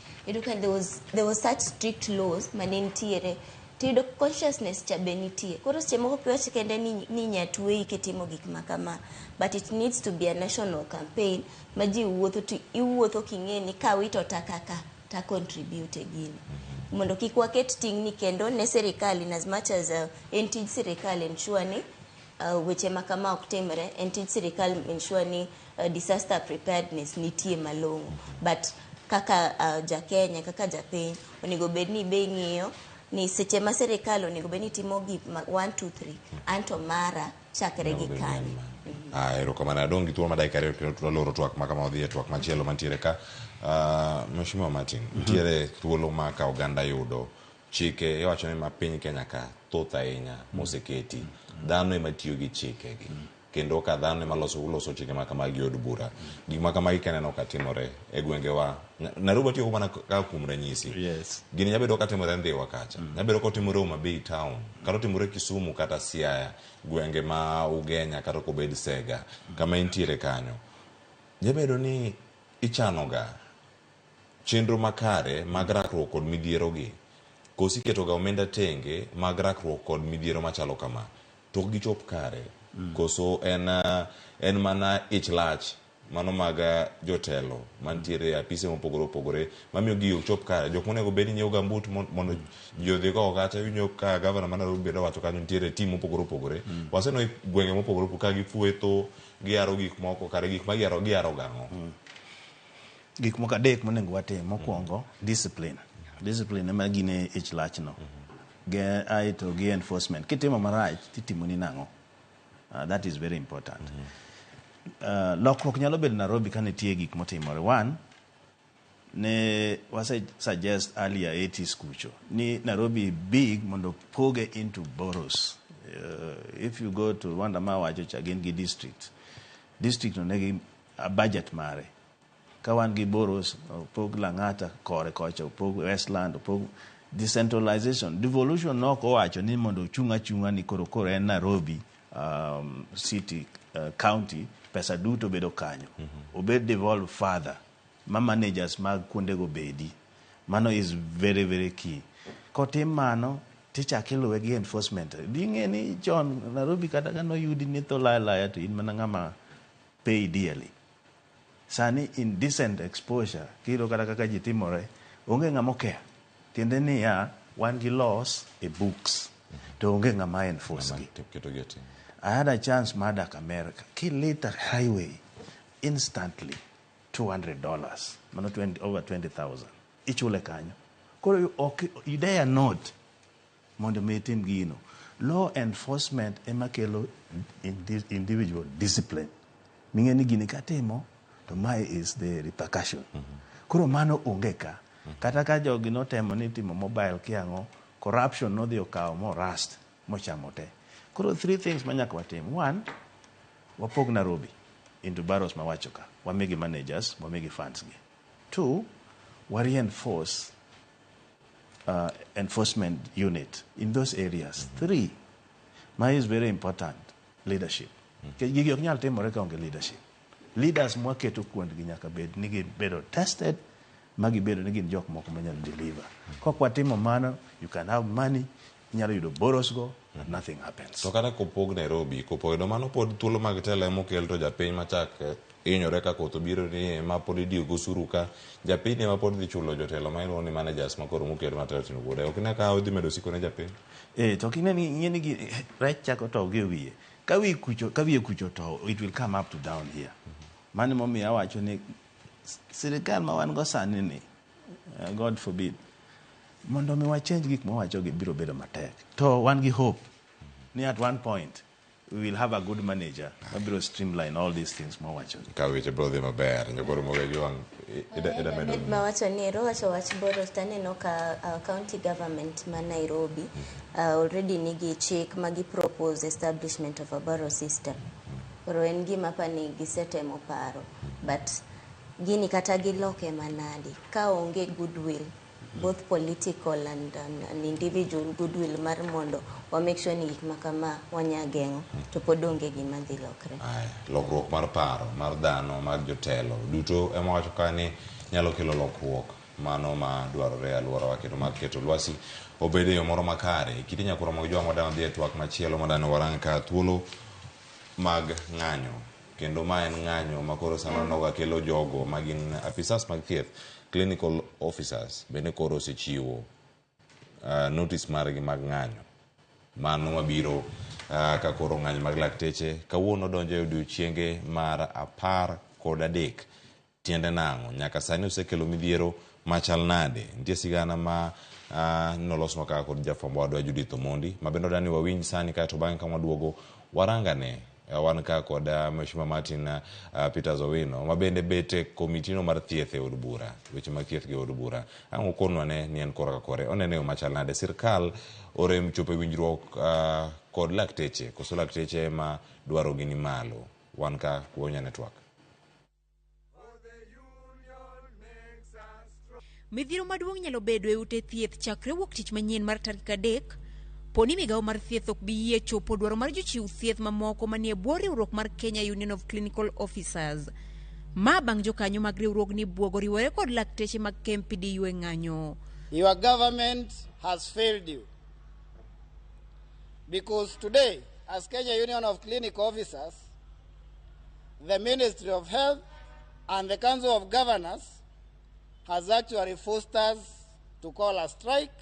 there was such strict laws manentiere, tiyudo consciousness cha be nitie. Koro seche moko kiwache kende ni nyatweyi kitimo gik makama, but it needs to be a national campaign ma ji iwuotho king'e ni ka wito taka ka ta contribute gini, mondo kik waket ting' ni kendo ne sirikal, in as much as en tij sirikal ensure ni weche makama ok timre, en tij sirikal ensure ni disaster preparedness nitie malong'o. But kaka ja Kenya, kaka japiny, onego bed ni be ng'iyo ni seche ma sirikal onego bed ni timo gik 1, 2, 3 anto mara chakre gi kanyo. Erokamano. Adong' gi thuolo ma dakika 2 kendo tuloro twak ma kama odhi e twak machielo mantiere ka. Mheshimiwa Martin, nitiere thuolo ma ka oganda yudo chike iwacho ni ma piny Kenya ka thoth ahinya moseketi, dhano ema tiyo gi chike gi, kendo ka dhano ema uloso chike ma kamagi od bura. Gik ma kamagi kaneno ka timore e gwengewa, Nairobi tiyo mana ka kuom ranyisi. Gini nyabedo ka timore Ndhiwa kacha, nyabedo ka timore Homa Bay town, kata timore Kisumu kata Siaya, gwenge ma Ugenya kata kobed Sega, kama intiere kanyo. Nyabedo ni ichanoga chenro makare mag rakruok kod midhiero gi, kosi keto ga omenda tenge mag rakruok kod midhiero machalo kama, to gichop kare, koso en mana ich lach mano mag jotelo mantiere e apise mopogore opogore mamiyo giyo chop kare jok monego bed ni nyiewo gambut mondo ji odhi go kata winjo ka gavana ma Nairobi bedo wacho kanyo nitiere tim mopogore opogore waseno gwenge mopogore opogore ka gifuetho giyaro gik moko kare gik ma giyaro gang'o gik moko adek monego watim mokwongo discipline ema gine ich lachno aito gi enforcement kitimo marach titimoni nang'o that is very important lokruok nyalo bedo Nairobi ka nitie gik motimore. One, ne wase suggest earlier 80s kucho ni Nairobi big mondo poge into boroughs. If you go to Wandama wacho chagin gi district no negi a budget mare ka wan gi boroughs pog Lang'ata kore kocha pog Westland pog decentralization devolution no ko wacho ni mondo chunga ni koro en Nairobi city county pesa duto bedo kanyo obed devolve further ma managers mag kuonde go bedi mano is very very key kotim mano tichaki luwe gi enforcement dinge ni John Nairobi kata kano yudi ni to laya to in mana ngama pay dearly sani indecent exposure kiro kata kaka jitimore onge ngamo care tiende ni ya wan gi laws e books to onge ngama enforce gi I had a chance Madak America. Ki later highway instantly $200. Mano over 20,000. Ichule kanyo. Koro you dare not mondo metim gino. Law enforcement ema kelo individual discipline. Mingeni gini katimo to mai is the repercussion. Koro mano onge ka. Kata ka jogi no temo ni timo mobile kiango corruption no dhi okawo mo rust mo chamote. Kuro three things manyaka watim. One, wapog Nairobi into boroughs mawachoka. Wamegi managers, wamegi funds gi. Two, reinforce enforcement unit in those areas. Three, is very important, leadership. Gigi ok nyal timore ka onge leadership. Leaders mwaketo kuond gi nyaka bed nigi bedo tested, magi bedo nigi jok moko manyalo deliver. Kok watimo mano, you can have money, nyalo yudo boroughs go, but nothing happens. To kata kopog Nairobi, kopog no mano pod thuolo mag telo mokel to japiny machak inyore ka koth obiro ni ma pod idio go suru ka japiny ema pod dhi chulo jotelo ma iluongo ni managers ma koro mokel matero tino gode. Ok ne ka odhi medo siko ne japiny. To kineni ng'eni gi rech chako to gi wiye. Ka wiye kucho to it will come up to down here. Mani momiyo awacho ni sirikal ma wan go sani ni God forbid mondo mi change gik mowacho gi biro bedo matek. To wan gi hope ni at one point we will have a good manager ma biro streamline all these things mowacho. Ka weche bro dhi maber nyogoro moge giwang ida medo. Mawacho ni wacho wach boroughs taneno ka county government ma Nairobi already nigi chik ma gi propose establishment of a borough system. Koro en gima pani gisetemo paro but gini kata giloke manadi ka onge goodwill both political and individual goodwill mar mondo wa make sure ni gik makama wanyagengo to podonge gima dhi lokre. Lokruok mar paro mar dhano mar jotelo duto ema wacho kani nyalo kelo lokruok mano ma dwarore e alworawa kendo mar keto lwasi obed e yo moro makare. Kiti nyakuro mag joma wadwa dhi e twak machielo madano warang ka thuolo mag ng'anyo kendo ma en ng'anyo makoro sama noga kelo jogo magin apisas mag thieth clinical officers bende koro osechiwo notice margi mag ng'anyo mano mabiro ka koro ng'anyo mag lakteche kawuono donjo e odiochienge mar 13 tiende nang'o nyaka sani osekelo midhiero machal nade. Nitie sigana ma nolosnwa kaka kod jafwambo wadwa Judith Omondi ma bende odani wawinj sani kaeto bang'e ka waduogo warangane wan ka kod Mheshimiwa Martin Peters Owino ma bende bete komitino mar thieth e od bura weche mag thieth gi od bura ang' okonwa ne ni en korka kore onene yo machal nade sirkal orem chopo e winjruok kod lakteche koso lakteche ma dwaro gini malo wan ka kuonya network. Midhiero maduong' nyalo bedo e ute thieth chakre wuok tich manyien mar tarik 3 poni migawo mar thieth ok bi yie chopo dwaro mar jochiw thieth mamoko manie bwo riwruok mar Kenya Union of Clinical Officers. Ma bang' jokanyo mag riwruogni bwogo riwore kod lakteche mag KMPDU e ng'anyo. Your government has failed you. Because today, as Kenya Union of Clinical Officers, the Ministry of Health And the Council of Governors has actually forced us to call a strike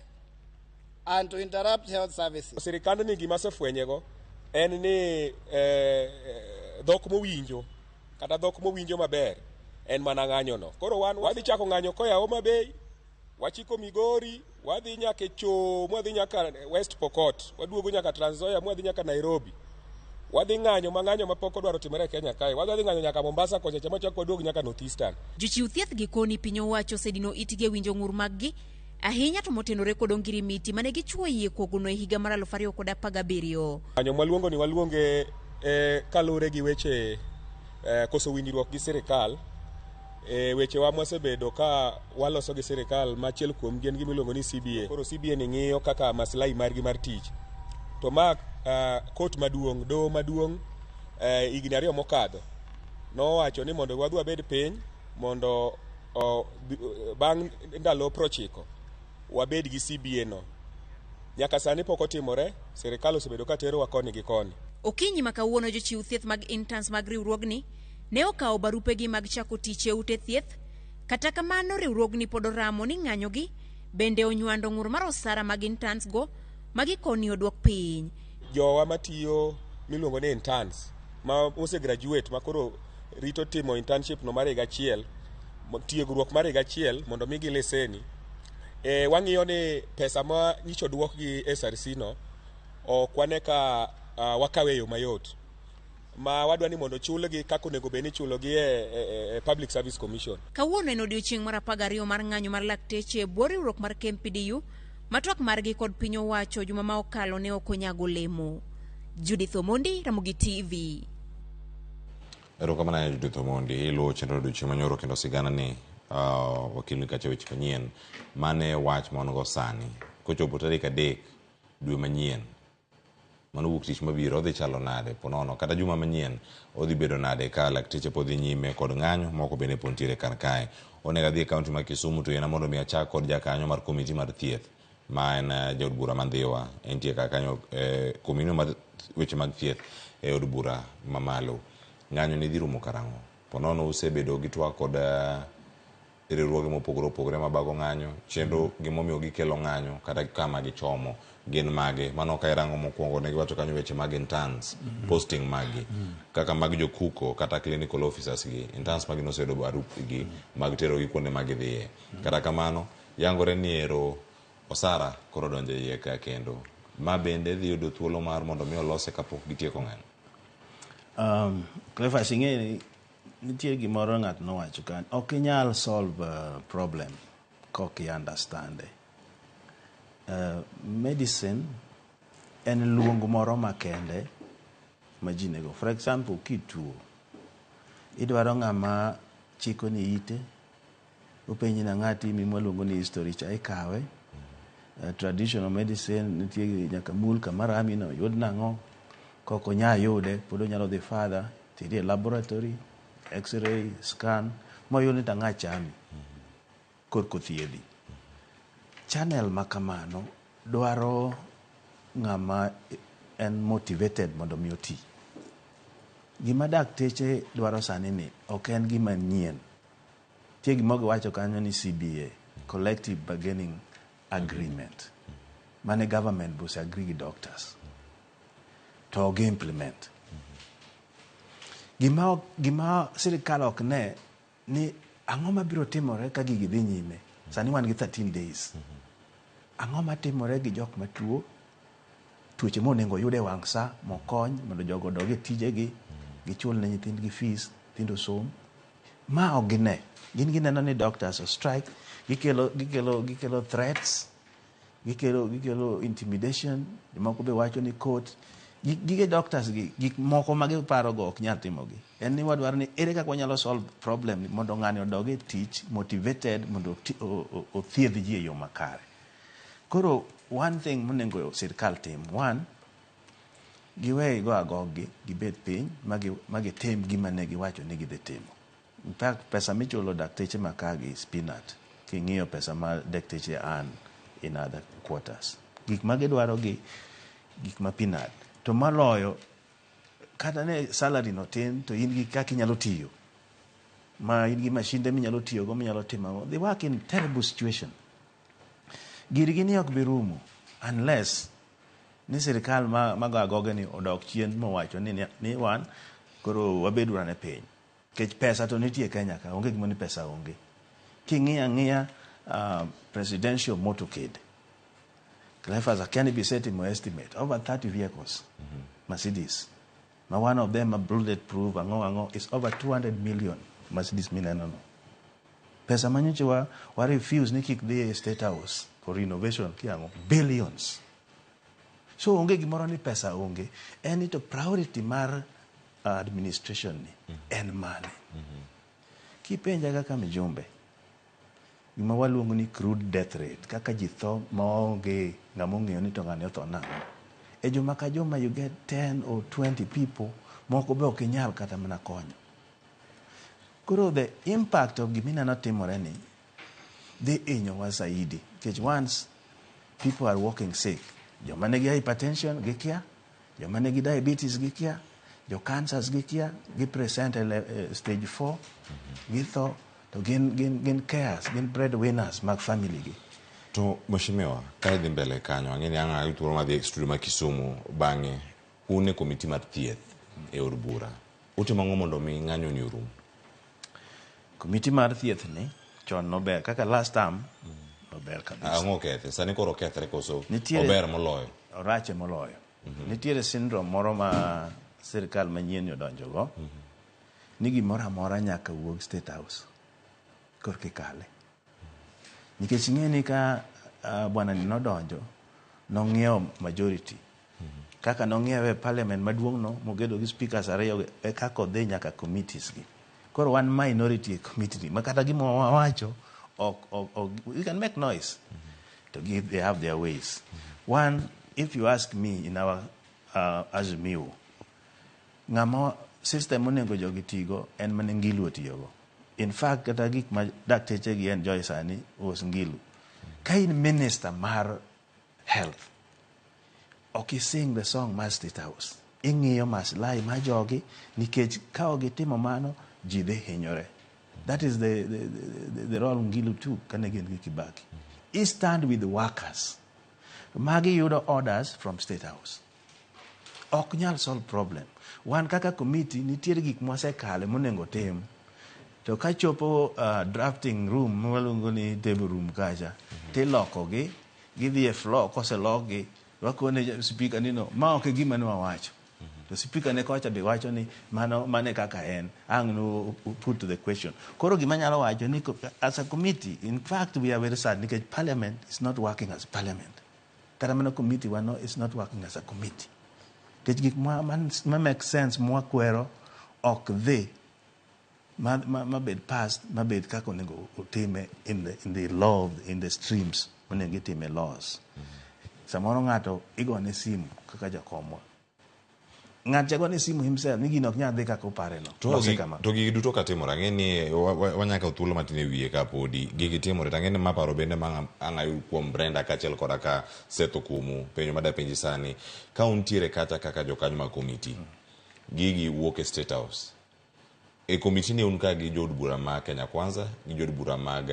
and to interrupt health services. Sirikand ni gima sefwenyego en ni dhok mowinjo kata dhok mowinjo maber en mana ng'anyono. Koro wan wadhi chako ng'anyo koya Homa Bay, wachiko Migori, wadhi nyaka Cho, wadhi nyaka West Pokot, waduogo nyaka Trans Nzoia, wadhi nyaka Nairobi. Wadhi ng'anyo mapok odwaro timore Kenya kae. Wadhi ng'anyo nyaka Mombasa kocha chama chako waduogo nyaka North Eastern. Jochiw thieth gikoni piny owacho osedino itgi winjo ng'ur mag-gi ahinya to motenore kod ogirimiti mane gichuo yie kuogono e higa mar 2017. Ng'anyo waluonge kalure gi weche koso winjruok gi sirikal. Weche wa mosebedo ka waloso gi sirikal machiel kuom gin gimiluongo ni CBA. Koro CBA ni ng'iyo kaka maslahi margi mar tich. To ma kot maduong', doho maduong' higni 2 mokadho nowacho ni mondo wadhi wabed piny mondo bang' ndalo 90 wabed gi CBA no. Nyaka sani pok otimore, sirikal osebedo ka tero wa koni gi koni. Okinyi ma kawuono jochiw thieth mag interns mag riwruogni ne okawo barupegi mag chako tich e ute thieth. Kata kamano riwruogni pod oramo ni ng'anyogi bende onywando ng'ur mar osara mag interns go magikoni odwok piny. Jowa matiyo miluongo ni interns ma graduate makoro rito timo internship no mar higa achiel, tiegruok mar higa achiel mondo migi leseni. Wang'iyo ni pesa ma nyicho duok gi SRC no ok wane ka wakawe yo mayot. Ma wadwa ni mondo chulgi kako nego beni chulogi Public Service Commission. Kawuono en odiochieng' mar 12 mar ng'anyo mar lakteche e bwo riwruok mar KMPDU. Matwak margi kod piny owacho juma ma okalo ne okonyago lemo. Judith Omondi, Ramogi TV. Erokamano Judith Omondi, ilo chenro odiochieng' manyoro kendo sigana ni wakilni kacha weche manyien mane wach monogo sani kochopo tarik 3 dwe manyien. Mano wuok tich mabiro odhi chalo nade ponono kata juma manyien odhi bedo nade ka lakteche podhi nyime kod ng'anyo moko bende pontiere kar kae. Onega dhi e kaunti ma Kisumu to yena mondo mi achak kod jakanyo mar komiti mar thieth ma en jaod bura Mandhiwa entie ka kanyo komiti mar weche mag thieth e od bura mamalo. Ng'anyo ni dhi rumo karang'o ponono usebedo gi twak kod riwruoge mopogore opogore mabago ng'anyo chenro gimomiyo gikelo ng'anyo kata kama gichomo gin mage mano ka irango mokwongo ne giwacho kanyo weche mag interns posting magi kaka mag jokuko kata clinical officers gi interns magi nosedo barupgi mag tero gi kuonde mag dhiye kata kamano yangore ni ero osara koro donje iye ka kendo ma bende dhi yudo thuolo mar mondo mi olose kapok gitieko ng'anyo. Clever sing'eni nitie gimoro ng'at nowacho kan ok inyal solve problem kok i understand medicine en luong moro makende ma ji nego. For example, kituo idwaro ng'ama chiko ni ite openji na ng'ati miluongo ni history cha ikawe. Traditional medicine nitie nyaka mul kamarami no yud nang'o koko nya yude podo nyalo dhi further tirie laboratory x-ray scan moyud ni tang'a chami korko thiedhi. Channel makamano dwaro ng'ama en motivated mondo mi oti. Gima dakteche dwaro sani ni ok en gima nyien. Tie gima giwacho kanyo ni CBA, Collective Bargaining Agreement. Mane government bose agree gi doctors. To gi implement. Gima sirikal ok ne ni ang'o mabiro timore ka gigi dhi nyime. Sani wan gi 13 days. Ang'o matimore gi jok matuo, tuoche monego yude wang' sa mokony mondo jogo doge tijegi, gichul ne nyithindgi fees, nyithindo som. Ma ok gine. Gin gineno ni doctors o strike, gikelo threats, gikelo intimidation, moko be wacho ni court. Gige doctors gik moko ma giparo go ok nyal timogi. En ni wadwaro ni ere kaka wanyalo solve problem mondo ng'ani odoge tich motivated mondo othiedh ji e yo makare. Koro one thing monego sirikal tim, one, giwe go agogi gibed piny magitim gima ne giwacho ni gidhi timo. In fact, pesa michulo dakteche makagi is peanut. King'iyo pesa ma dakteche earn in other quarters. Gik ma gidwaro gik ma peanut. To maloyo kata ne salary no tin to in gi kaka inyalo tiyo. ma in gi mashinde minyalo tiyo go minyalo timo, they work in terrible situation. Giri gini ok bi rumo unless ni sirikal mago agoge ni odok chien mowacho ni wan koro wabedo rane piny. Kech pesa to nitie Kenya ka, onge gimo ni pesa onge. King'iya ng'iya presidential motorcade. Clefas can be set in my estimate over 30 vehicles, Mercedes. Now one of them a bulletproof, is over 200 million. Mercedes no. Pesa manyiche wa refuse ni kick the State House for renovation kiango billions. So onge gimoro ni pesa onge. And it a priority mar administration ni and money. Kipenja kaka mijumbe. Gima waluongo ni crude death rate, kaka ji tho maonge ng'among'eyo ni to ng'ane otho nang'o. E juma ka juma you get 10 or 20 people moko be ok inyal kata mana konyo. Koro the impact of gimineno timore ni dhi hinyowa zaidi. Because once people are walking sick, joma nigi hypertension gikia, joma nigi diabetes gikia, jo cancers gikia, gi present stage 4, githo. To gin cares, gin breadwinners mag family gi. To mheshimiwa, ka idhi mbele kanyo, ang'eni anga thuolo madhi extreme ma Kisumu bang'e une komiti mar thieth e od bura. Utimo ang'o mondo mi ng'anyo ni orum? Komiti mar thieth ni chon nober kaka last time nober kabisa. Ang'o kethe? Sani koro kethre koso ober moloyo? Orache moloyo. Nitiere syndrome moro ma sirikal manyien odonjo go. Ni gimoro amora nyaka wuog State House. Korki kale. Nikech ng'eni ka bwana ni nodonjo, nong'iewo majority. Kaka nong'iewe parliament maduong' no, mogedo gi speakers ariyo, kako dhi nyaka committees gi. Koro one minority committee, makata gimo wawacho, we can make noise. They have their ways. One, if you ask me in our Azimio, ng'ama system onego jogi tigo, en mane Ngilu otiyogo. In fact, kata gik ma dakteche gi en Joy sani was Ngilu. Ka in minister mar health, ok sing the song mar State House. Ing'iyo maslahi ma jogi, nikech ka ogitimo mano, ji dhi hinyore. That is the role Ngilu took, kane gin gi Kibaki. He stand with the workers. Magi yudo orders from State House. Ok nyal solve problem. Wan kaka committee, nitiere gik mwasekale monengo tim. To ka chopo drafting room, walungo ni table room kacha, tiloko gi, gidhi e floor, kose lok gi, wakone speaker nino, ma ok gima ni wawacho. To speaker ne kocha be wacho ni mane kaka en, ang no put to the question. Koro gima nyalo wacho ni as a committee, in fact we are very sad because parliament is not working as parliament. Karamano committee wano is not working as a committee. Kech gik ma make sense mwa kwero ok dhi mabed passed, mabed kako nego utime in the law, in the streams, onego itime laws. Samoro ng'ato igone simu kaka jakomwa. Ng'at jagone simu himself, ni gino ok nyal dhi kaka opare no. To gigi duto katimore, ang'eni wanyaka thuolo matin e wiye ka podi, gigi timore, ang'eni maparo bende ang'ayu kuom Brenda kachiel koda ka Seth Okumu, penjo mada penji sani, ka untiere kata kaka jokanyo mag komiti, gigi wuok e State House. E komiti ni unka gi jod bura ma Kenya Kwanza, gi jod bura mag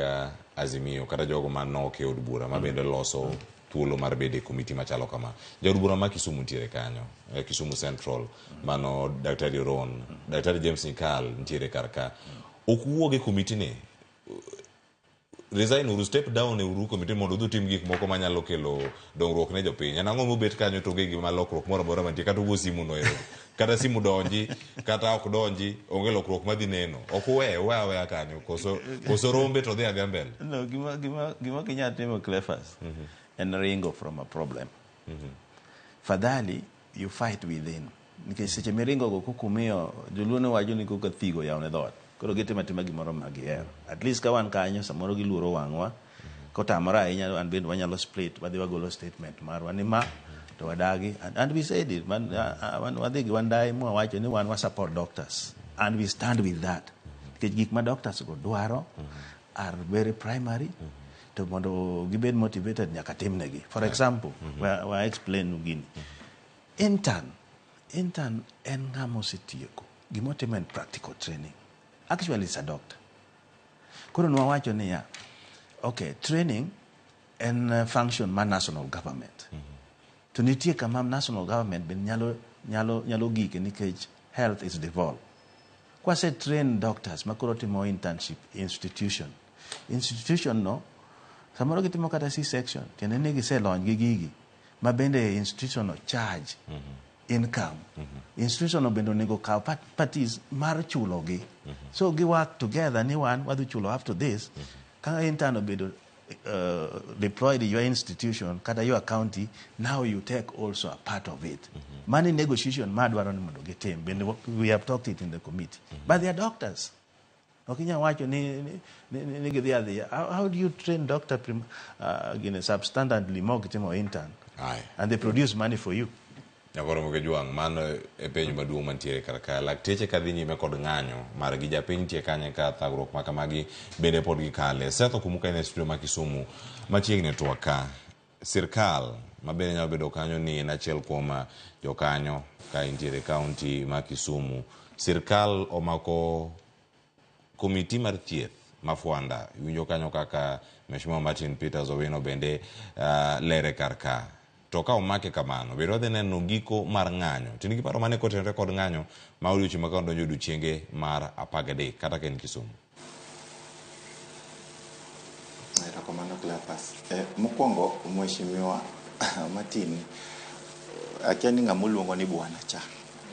Azimio, kata jogo manok e od bura ma bende loso thuolo mar bede komiti machalo kama. Jod bura ma Kisumu ntiere kanyo, Kisumu Central, mano Dr. Ron, Dr. James Nikal ntiere karka. Okuwuog e komiti ni, resign uru, step down e uru komiti mondo udhi tim gik moko manyalo kelo dongruok ne jopiny. Ang'o mobet kanyo to gigi ma lokruok moro amora mantie, kata ugo simu no ero. Kata simu donji, kata ok donji, onge lokruok madhi neno. Ok uweya kanyo, koso rombe to dhi adhia mbele. No, gima kinya timo Clefas, and ringo from a problem. Fadhali, you fight within. Nikech seche miringo go kukumiyo, joluone wajo ni kuka thigo yaone dhot. Koro gitima gimoro magiero. At least ka wan kanyo, samoro giluoro wangwa, kotamora ahinya, an bende wanyalo split, wadhi wagolo statement marwa ni ma, to wadagi, and we said it, wadhigi wandai mwa wacho ni wan support doctors, and we stand with that. Because gik ma doctors go dwaro are very primary, to mondo gibed motivated nyaka timnegi. For example, wa explain ugini. Intern en ng'amo setieko. Gimotimo en practical training. actually is a doctor. Koro nwawacho niya, okay, training en function ma national government. To nitie kama national government ben nyalo gike nikech health is devolved. Kwase train doctors makoro timo internship institution no samoro gitimo kata C-section tiende ni giselony gi gigi ma bende institution no charge income. Institution no bende onego kaw parties mar chulo gi. So gi work together ni wan wadhi chulo after this. Ka intern obedo deployed in your institution, kata your county, now you take also a part of it. Money negotiation, we have talked it in the committee. But they are doctors. How do you train doctor substandardly more intern? And they produce money for you. Nyakoro juang mano e penjo maduong' mantiere kar ka lakteche ka dhi nyime kod ng'anyo mar gi japiny tie kanye ka thagruok ma kamagi bende pod gikale. Setho kumuka ine studio ma Kisumu machiegni to ka sirkal mabende nyalo bedo kanyo ni en achiel kuom jokanyo ka intiere kaunti ma Kisumu. Sirkal omako komiti mar thieth ma Fuanda, winjo kanyo kaka Mheshimiwa Martin Peters Owino bende lere kar ka. To ka omake kamano bedo dhi neno giko mar ng'anyo tini giparo mane kotenre kod ng'anyo ma odiochieng' ma donjo odiochienge mar 13 kata ken Kisumu. Erokamano Cleopas. Mokwongo Mheshimiwa Martin akia ni ng'ama oluongo ni bwana cha.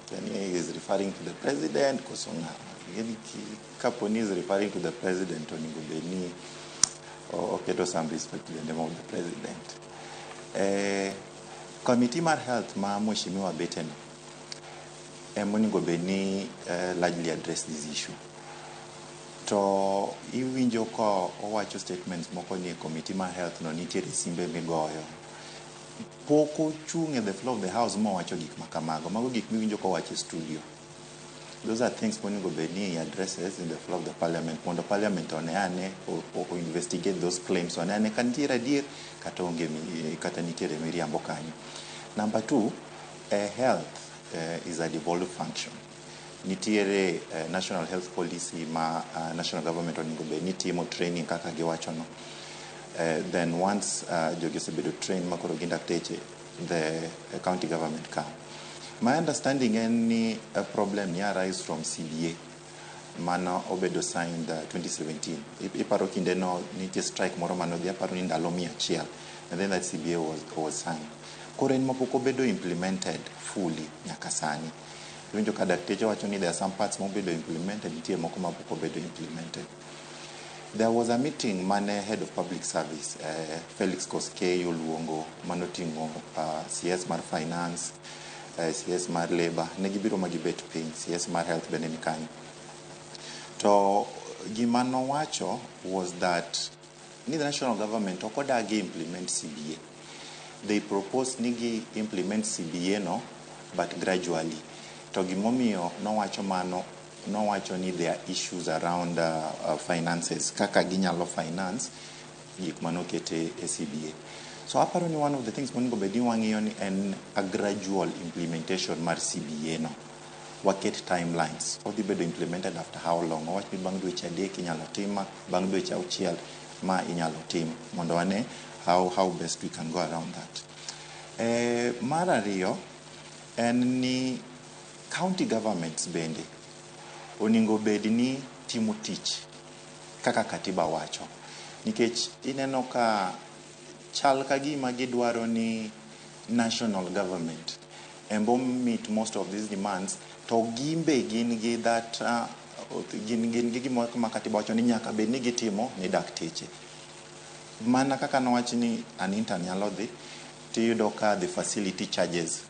Akia ni he is referring to the president koso ng'ama. Kapo ni is referring to the president onego bed ni oketo some respect to the name of the president. Committee mar health ma Mheshimiwa beteno monego bed ni largely address this issue. To iwinjo ko owacho statements moko ni committee mar health no nitiere simbe migoyo. Poko chung at the floor of the house mowacho gik makamago. Mago gik miwinjo ko wacho studio. Those are things monego bed ni he addresses in the floor of the parliament. Mondo parliament oneane or investigate those claims. Oneane ka nitiere adier kata onge kata nitiere miriambo kanyo. Number 2, health is a devolved function. Nitiere national health policy ma national government onego bed ni timo training kaka giwacho no. Then once jogi osebedo trained makoro gin dakteche, the county government come. My understanding any problem ni arise from CBA. Mano obedo signed 2017. Iparo kinde no nitie strike moro mano dhi aparo ni ndalo 100. And then that CBA was signed. Koro en mapok obedo implemented fully nyaka sani. Winjo ka dakteche wacho ni there are some parts mobedo implemented, nitie moko mapok obedo implemented. There was a meeting mane head of public service, Felix Koskei oluongo manotingo CS mar finance, CS mar labor, negibiro magibet piny, CS mar health bende ni kanyo. To gima nowacho was that the national government okodagi implement CBA. They proposed nigi implement CBA no, but gradually. To gimomiyo nowacho mano, nowacho ni there are issues around finances, kaka ginyalo finance gik manokete CBA. So aparo ni one of the things monego bedi wang'iyo ni en a gradual implementation mar CBA no. Waket timelines. Odhi bedo implemented after how long? Owach ni bang' dweche 3 inyalo tim, bang' dweche 6 ma inyalo tim. Mondo wane how best we can go around that. Mar ariyo en ni county governments bende onego bed ni timo tich kaka katiba wacho. Nikech ineno ka chal ka gima gidwaro ni national government embo meet most of these demands, to gimbe gin gi that gin gi gima katiba wacho ni nyaka bed ni gitimo ni dakteche. Mana kaka nowachi ni an intern nyalo dhi tiyudo ka the facility charges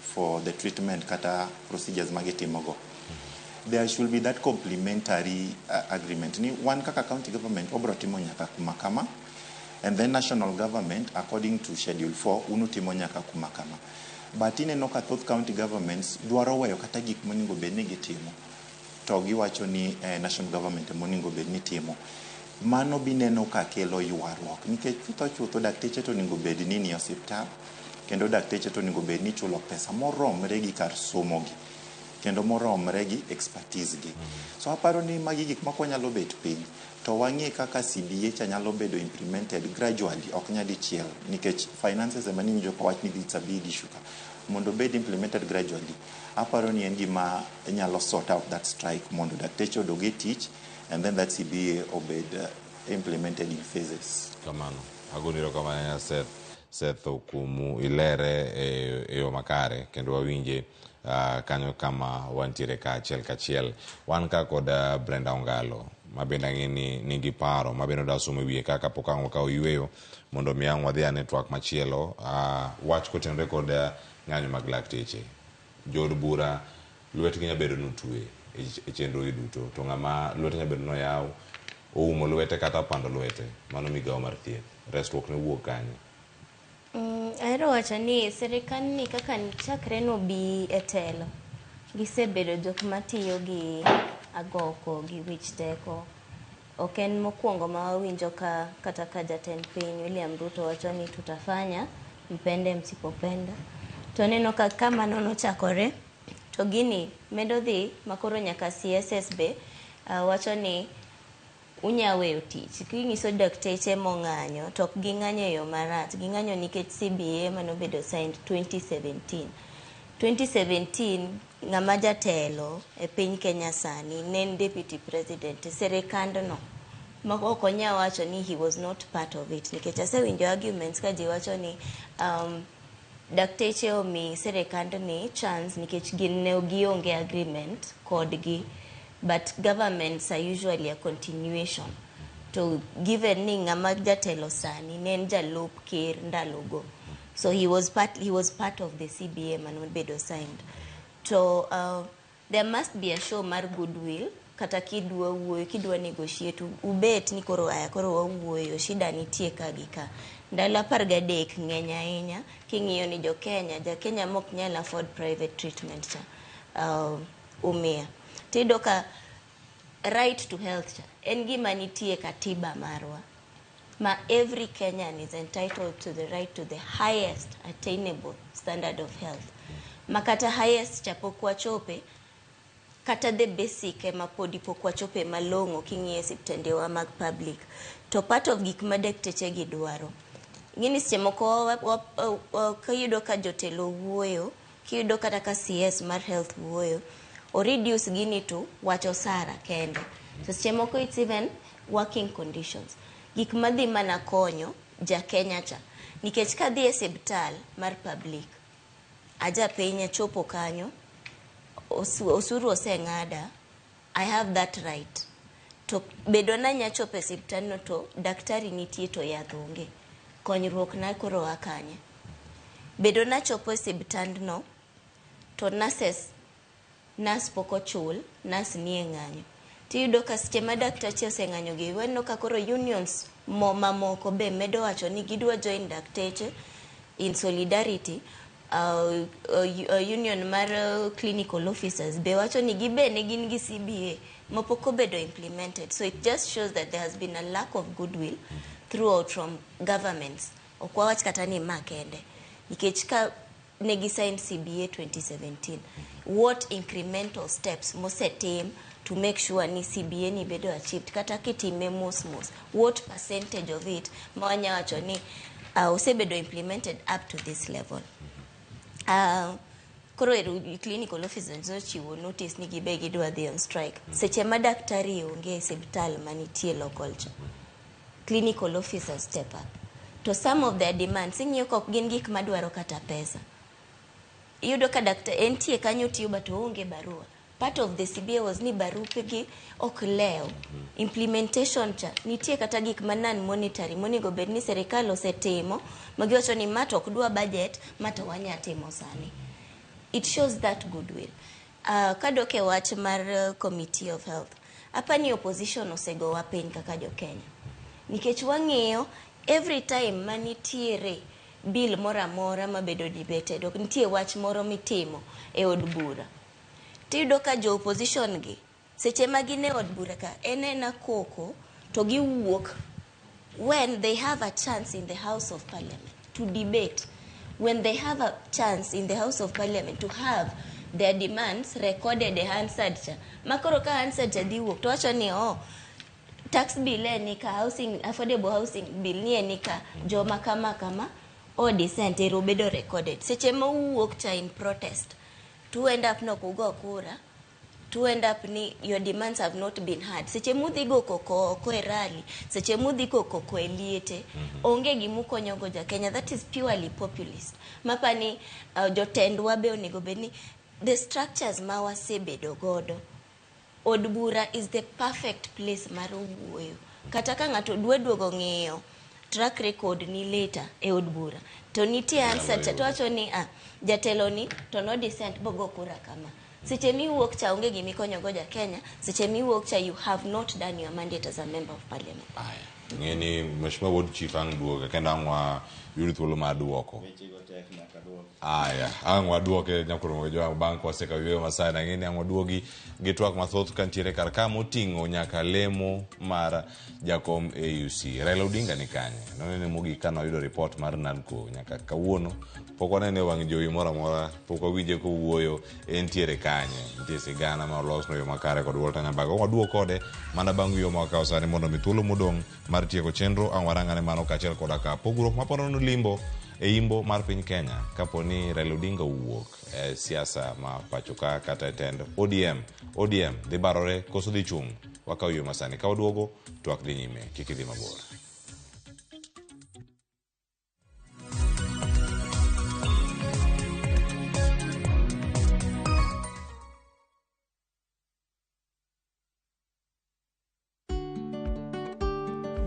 for the treatment kata procedures magitimogo. There should be that complementary agreement. Ni one kaka county government obro timo nyaka kuma kama, and then national government according to schedule 4 unutimo nyaka kuma kama. But ineno ka thoth county governments dwaro weyo kata gik monego bed ni gitimo to giwacho ni national government monego bed ni timo. Mano bineno ka kelo ywaruok nikech chutho dakteche to onego bed ni ni osiptal, kendo dakteche to onego bed ni chulo pesa moromre gi kar somogi. kendo moromre gi expertise gi. So aparo ni magi gik moko nyalo bet piny to wang'e kaka CBA cha nyalo bedo implemented gradually, ok nyadichiel nikech finances ema ninjo ko wach ni it's a big issue ka mondo bed implemented gradually. Aparo ni en gima nyalo sort out that strike mondo dakteche odoge tich and then that CBA obed implemented in phases. Kamano agoniro kamano Seth Okumu ilere e yo makare kendo wawinje kanyo kama wantiere kachiel wan ka kod Brenda Ongalo mabende ang'e nigi paro mabende da somo wiye kaka pok ang' wakawo yweyo mondo mi ang' wadhi a network machielo wach kotenore kod ng'anyo mag lakteche jod bura lwetgi nyabedo nutue e chenro duto to ng'ama lwete nyabedo noyaw oumo lwete kata pando lwete mano migawo mar thieth resruok ne wuok kanye. Ahero wacho ni sirikal ni kaka chakre no bi e telo gisebedo jok matiyo gi agoko gi wich teko. Ok en mokwongo ma wawinjo ka kata ka jatend piny William Ruto wacho ni tutafanya mpende msipopenda. To neno ka kama nono chakore to gini medo dhi makoro nyaka CSS be wacho ni unyaweyo tich. Kingiso dakteche mong'anyo to ok ging'anyo yo marach, ging'anyo nikech CBA manobedo signed 2017 ng'ama jatelo e piny Kenya sani nen deputy president serikandno mako ok onya wacho ni he was not part of it nikech asewinjo arguments ka ji wacho ni dakteche omi serikandni chance nikech gin ne gionge agreement kodgi. But governments are usually a continuation. To given ni ng'ama jatelo sani nen jalup ker ndalogo. So he was part of the CBA manobedo signed. So there must be a show mar goodwill kata kidwa wuoyo kidwa negotiate ubet ni koro wawuoyo shida nitie ka gi ka. Ndalo 13 ng'eny ahinya king'iyo ni ja Kenya mok nyal afford private treatment cha umia. Tido ka right to health en gima nitie katiba marwa ma every Kenyan is entitled to the right to the highest attainable standard of health. Makata highest chapokwa chope kata the basic ema podi pokwa chope malongo king'ie siptendewa mag public. To part of gik madakteche gi dwaro ngini semoko kayudo ka jotelo wuoyo kiyudo kata ka CS mar health wuoyo or reduce gini to wacho sara kende. So semoko it's even working conditions. Gik madhi mana konyo ja Kenya cha nikech ka dhi e hospital mar public aja penye chopo kanyo osuru oseng'ada, I have that right to bedo na nya chopo e hospital no to daktari nitie to yath onge konyruok na koro akanye bedo na chopo e hospital no to nurse poko chul nurse nie ng'anyo tiyudo ka seche ma daktache oseng'anyo gi weno ka koro unions mamoko be medo wacho ni gidwa join dakteche in solidarity. Union mar clinical officers be wacho ni gibene gin gi CBA mopoko bedo implemented. So it just shows that there has been a lack of goodwill throughout from governments. Okwa wach kata ni makende nikech ka negi sign CBA 2017 what incremental steps mosetim to make sure ni CBA ni bedo achieved kata kitime mos what percentage of it mawanya wacho ni osebedo implemented up to this level. Koro clinical officers chiwo notice ni gibe gidwa dhi on strike seche ma daktari onge hospital manitie local cha clinical officers step up to some of their demands ing'iyo kok gin gik madwaro kata pesa. Iyudo ka daktari entie kanyo tiyo bato onge barua. Part of the CBA was ni barupe gi ok leo implementation cha nitie kata gik manan monetary monego bed ni serikal osetimo magiwacho ni mato ok dwa budget mato wanya timo sani. It shows that goodwill. Kadoke wach mar Committee of Health apa ni opposition osego wa piny kaka jo Kenya nikech wang'iyo every time manitiere bill mora mabedo debated ok nitie wach moro mitimo e od bura tiyudo ka jo opposition gi seche magine od bura ka enena koko to giwuok when they have a chance in the House of Parliament to debate, when they have a chance in the House of Parliament to have their demands recorded e Hansard cha. Makoro ka Hansard cha diwuok to wacho ni tax bill ni ka housing affordable housing bill ni ni ka joma kama o dissent ero bedo recorded. Seche ma wuok cha in protest to end up no kugo kura to end up ni your demands have not been heard. Seche mudhi go koko e rally, seche mudhi go koko e liete, onge gimuko nyongo ja Kenya. That is purely populist. Mapani jotendwa be onego beni the structures ma wasebedo godo. Od bura is the perfect place mar wuoyo. Kata ka ng'ato duogo ng'iyo track record ni later e od bura to nitie answer to wacho ni jatelo ni to no dissent bogo kura kama. Seche mi wuok cha onge gimi konyo go ja Kenya. Seche mi wuok cha you have not done your mandate as a member of parliament. Ngeni mheshimiwa ward chief ang duoga kenda angwa yuri thuolo ma duoko. Angwa duoke nyakoro jo bank waseka wiyo masana ngeni angwa duogi gitwak mathoth kantiere karka motingo nyaka lemo mar jakom AUC. Raila Odinga ni kanye. Nonene mogi kana yudo report mar Nadco nyaka kawuono pok wanene wang jowi mora pok wawinje ko wuoyo entiere kanye. Nitie sigana ma olos no yo makare kod Walter Nyabago. Waduo kode mana bang' yo makawo sani mondo mi thuolo modong' mar tieko chenro angwarangane mano kachiel koda ka pogruok maponono limbo e imbo mar piny Kenya kaponi Raila Odinga wuok e siasa ma pachoka kata tend ODM dhi barore koso dhi chung' wakawo yo masani ka waduogo twak dhi nyime kik idhi mabor.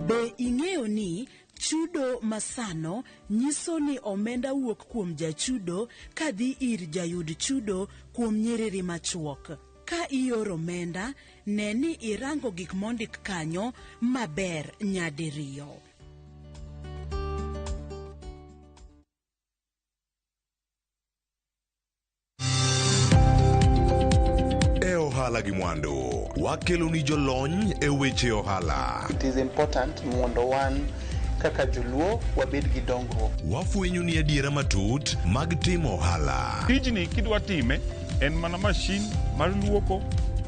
Be ing'eyo ni chudo masano nyiso ni omenda wuok kuom jachudo kadhi ir jayud chudo kuom nyiriri machuok. Ka ioro omenda, ne ni irango gik mondik kanyo maber nyadiriyo. Ohala gi mwandu wakelo ni jolony e weche ohala. It is important mondo wan kaka joluo wabed gi dongruok. Wafwenyo ni adiera matut mag timo ohala. Tijni kidwa time en mana mashin mar luoko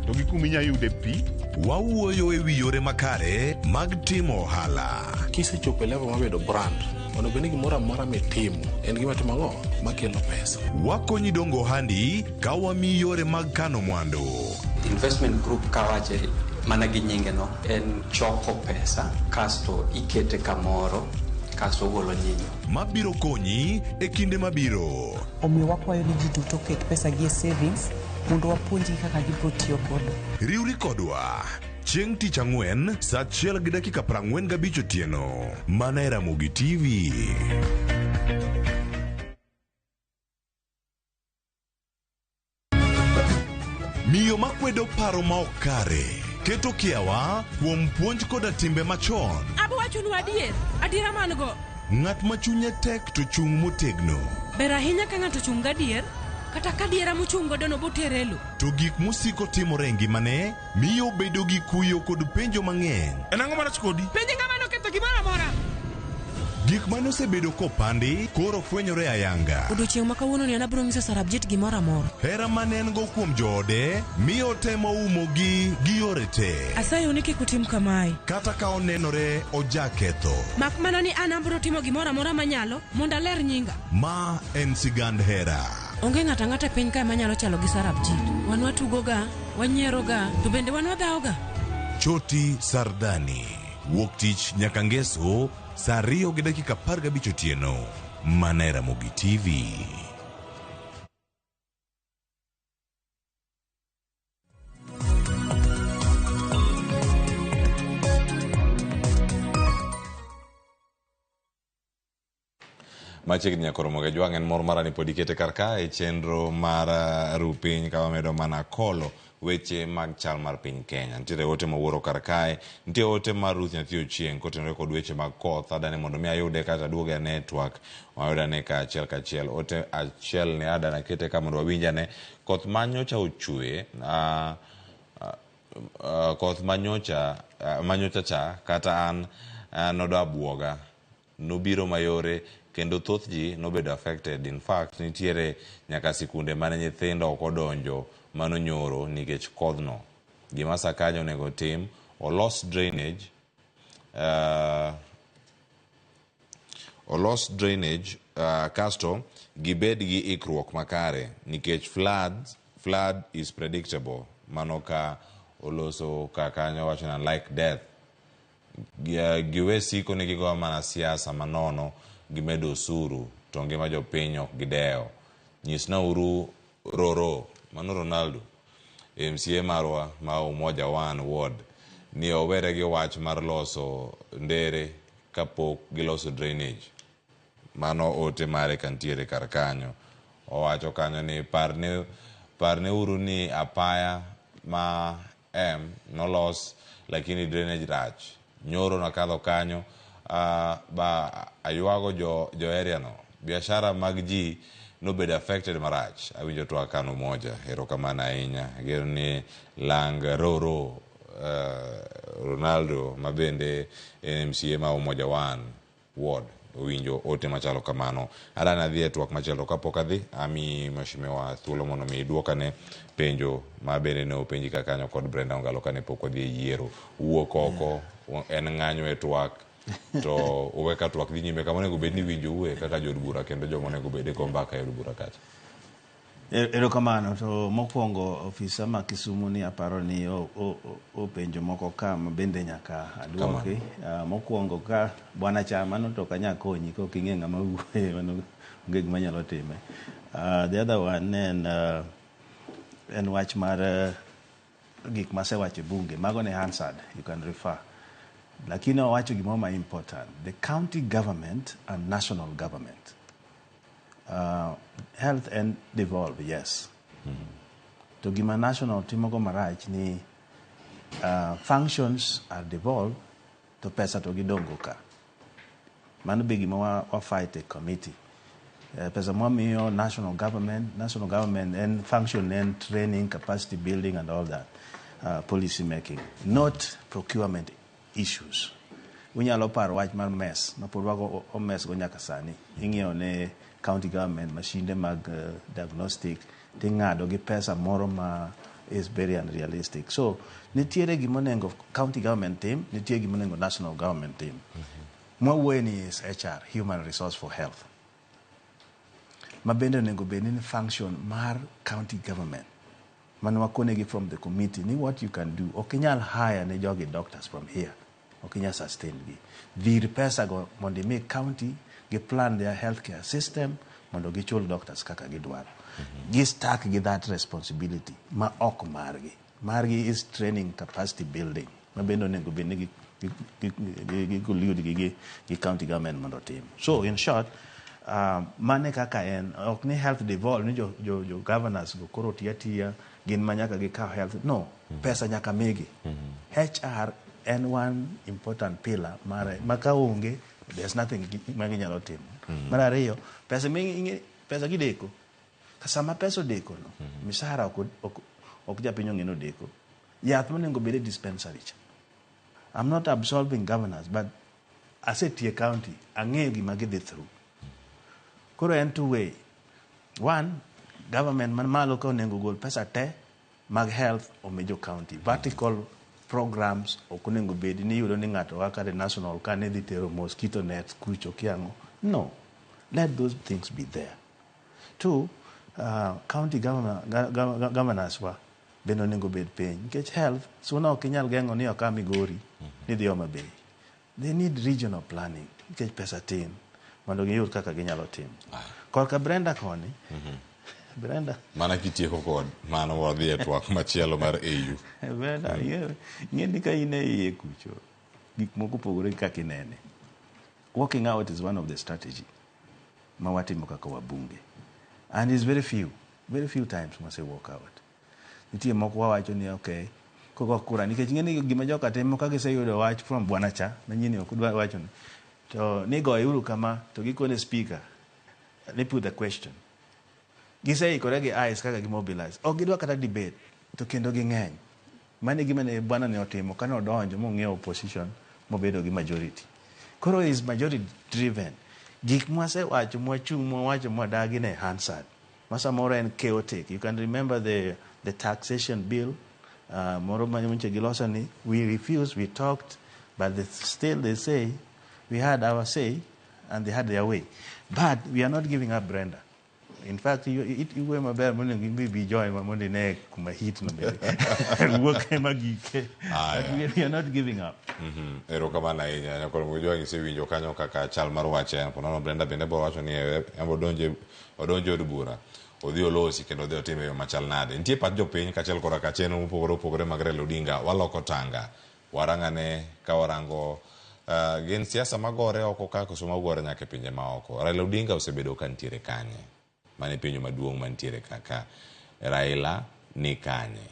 to gi kuminya yude pi. Wawuoyo e wi yore makare mag timo ohala. Kisechopo level mabedo brand ono beni gimoro amora mitimo en gima timo ang'o makelo pesa. Wakonyi dongo handi ka wami yore mag kano mwandu. Investment group kawache mana gi nyinge no en choko pesa kasto ikete kamoro kasto golo nyinyo mabiro konyi e kinde mabiro. Omiyo wakwayo ni ji duto ket pesa gi e savings mondo wapuonji kaka gibiro tiyo godo. Riwri kodwa chieng' tich ang'wen saa 1:45 otieno mana e Ramogi TV. Miyo makwedo paro ma ok kare keto kiawa kuom puonj koda timbe machon. Abwachonu adiera man go. Ng'at ma chunye tek to chung' motegno. Ber ahinya ka ng'ato chung' gadier kata ka diera mochung' godo no boterelo. To gik musiko timore e ngimane miyo bedo gi kuyo kod penjo mang'eny. En ang'o marach kodi? Penjo ng'ama noketho gimoro amora. Gik mane osebedo kopandi koro fwenyore ayanga. Odiochieng' ma kawuono ni an abiro nyiso Sarabjit gimoro amora. Hera mane en go kuom joode miyo temo umogi gi yore te. Asayo ni kik utim kamae. Kata ka onenore ojaketho. Mak mana ni an abiro timo gimoro amora manyalo mondo aler nyinga. Ma en sigand hera. Onge ng'ata ng'ata piny kae manyalo chalo gi Sarabjit. Wan watugoga, wanyieroga, to bende wan wadhaoga. Choti Sardani. Wuok tich nyaka ngeso saa 2:15 otieno mana e Ramogi TV. Machiegni nyakoro moge jwang' en mor mara ni pod ikete karka e chenro mar rupiny ka wamedo mana kolo weche mag chal mar piny Kenya. Nitiere ote mawuoro karkae, nitie ote mar Ruth Nyathi Ochieng' kotenore kod weche mag koth. Adane mondo mi ayude kata duoge e network wayudane ka achiel. Ote achiel ni adana kete ka mondo wawinjane. Koth manyocha ochwe koth manyocha cha kata an nodo abuoga nobiro mayore kendo thoth ji nobedo affected. In fact, nitiere nyaka sikunde mane nyithindo ok odonjo manonyoro nikech kodhno. Gima Sakaja onego tim, olos drainage, kasto gibed gi ikruok makare nikech flood is predictable. Mano ka oloso kakanyo wacho like death. Giwe siko ni gigo mana siasa manono gimedo osuru to ngima jopiny ok gidewo. Nyisna uru Roro mano Ronaldo MCA marwa ma Umoja One Ward ni owere gi wach mar loso ndere kapok giloso drainage. Mano ote mare kantiere kar kanyo. Owacho kanyo ni parne uru ni apaya ma nolos lakini drainage rach. Nyoro nakadho kanyo ba aywago jo area no. Biashara mag ji nobedo affected marach. Awinjo to akano moja. Erokamano ahinya. Gero ni lang Roro Ronaldo mabende MCA ma Umoja One Ward owinjo ote machalo kamano. Adana dhi e twak machielo kapok adhi ami mheshimiwa thuolo mondo mi duokane penjo mabende ne openji kakanyo kod Brenda Ongalo kane pok odhi e yiero. Wuok oko en ng'anyo e twak to uweka twak dhi nyime kama onego bed ni winjo uwe kaka jod bura kendo joma onego bed go mbaka e od bura kacha. Erokamano. To mokwongo ofisa ma Kisumu ni aparo ni openjo moko ka bende nyaka aduoki. Mokwongo ka bwana Chamano to kanya konyi ko king'e ng'ama wuoye mano onge gima nyalo time. The other one en wach mar gik masewacho bunge mago ne answered, you can refer. Lakini owacho gimo ma important, the county government and national government. Health and devolve, yes. To gima national timogo marach ni functions are devolved to pesa to gidongo ka. Mano be gima wa fight a committee. Pesa mwamiyo national government and function and training, capacity building and all that. Policy making, not procurement issues. Unyalo paro wach mar mess, mapurwago o mess go nyaka sani. Ing'iewo ne county government machine mag diagnostic, ting'ado gi pesa moro ma is very unrealistic. So, nitiere gimonengo county government team, nitiere gimonengo national government team. Mwawuoye ni is HR, Human Resource for Health. Mabende onengo bedni function mar county government. Manwakonegi from the committee, ni what you can do. Okinyal hire ne jogi doctors from here. Okinyal sustain gi. Dhir pesa go mondo make county gi plan their healthcare system mondo gichul doctors kaka gidwaro. Gi start gi that responsibility ma ok margi. Margi is training, capacity building. Mabende onengo bedni gi county government mondo team. So in short, mane kaka en ok ni health devolve ni jo governors go koro tiya gin manyaka gi ka health no pesa nyaka migi. HR and one important pillar mare maka onge there's nothing maginyalo timo. Mar ariyo pesa gideko kasama pesa deko no misara ok japinyo ngeno deko yath monengo bede dispensary. I'm not absolving governors, but as a tier county ang'eyo gima gidhi through. Koro en two way. One, government man malo ka onengo gol pesa te mag health o mejo county. Vertical programs okunengo bedi ni yudo ni ng'ato waka the national ka ne dhi tero mosquito nets kucho kiango. No. Let those things be there. Two, county governors wa beno onengo bed piny. Nikech health, suna okinyal gengo ni oka Migori ni dhi Homa Bay. They need regional planning. Nikech pesa tin. Mondo giyud kaka ginyalo timo. Korka Brenda koni. Brenda. Mana kitieko kod mano wadhi e twak machielo mar AU. Brenda, ng'eni ka ine iye kucho. Gik moko pogore kaka inene. Walking out is one of the strategy. Mawatimo kaka wabunge. And it's very few times must walk out. Nitie moko wawacho ni okay. Koko kura nikech ng'eni gima joka timo ka giseyudo wach from Bwana Cha, manyini ok dwa wacho ni. To nigo yuru kama to gikone speaker. They put the question. Gisei koregi eyes kaka gimobilize. O gidwa kata debate to kendo ging'eny. Mane gima ne bwana ne otimo kana odonjo mong'eyo opposition mobedo gi majority. Koro is majority driven. Gik mwasewacho mwawacho mwadagi ne Hansard. Masamoro en chaotic. You can remember the taxation bill. Moro manyoche giloso ni, we refused, we talked, but still they say, we had our say, and they had their way. But we are not giving up, Brenda. In fact, you were my bear morning, we join my Monday neck, my heat, no baby. Work magike. But we are not giving up. Ero kama na inya nyakoro mwijua ngisi winjo kanyo kaka chal maruache ponono Brenda bende bo wacho ni embo odonje od bura odhi olosi kendo odhi otime yo machal nade. Nitie pat jopiny kachel kora kacheno mopogore mag Raila Odinga waloko tanga warangane ka warango gin siasa magore oko ka koso magore nyaka pinje maoko. Raila Odinga osebedo ka ntiere kanye mane penjo maduong' mantiere kaka Raila ni kanye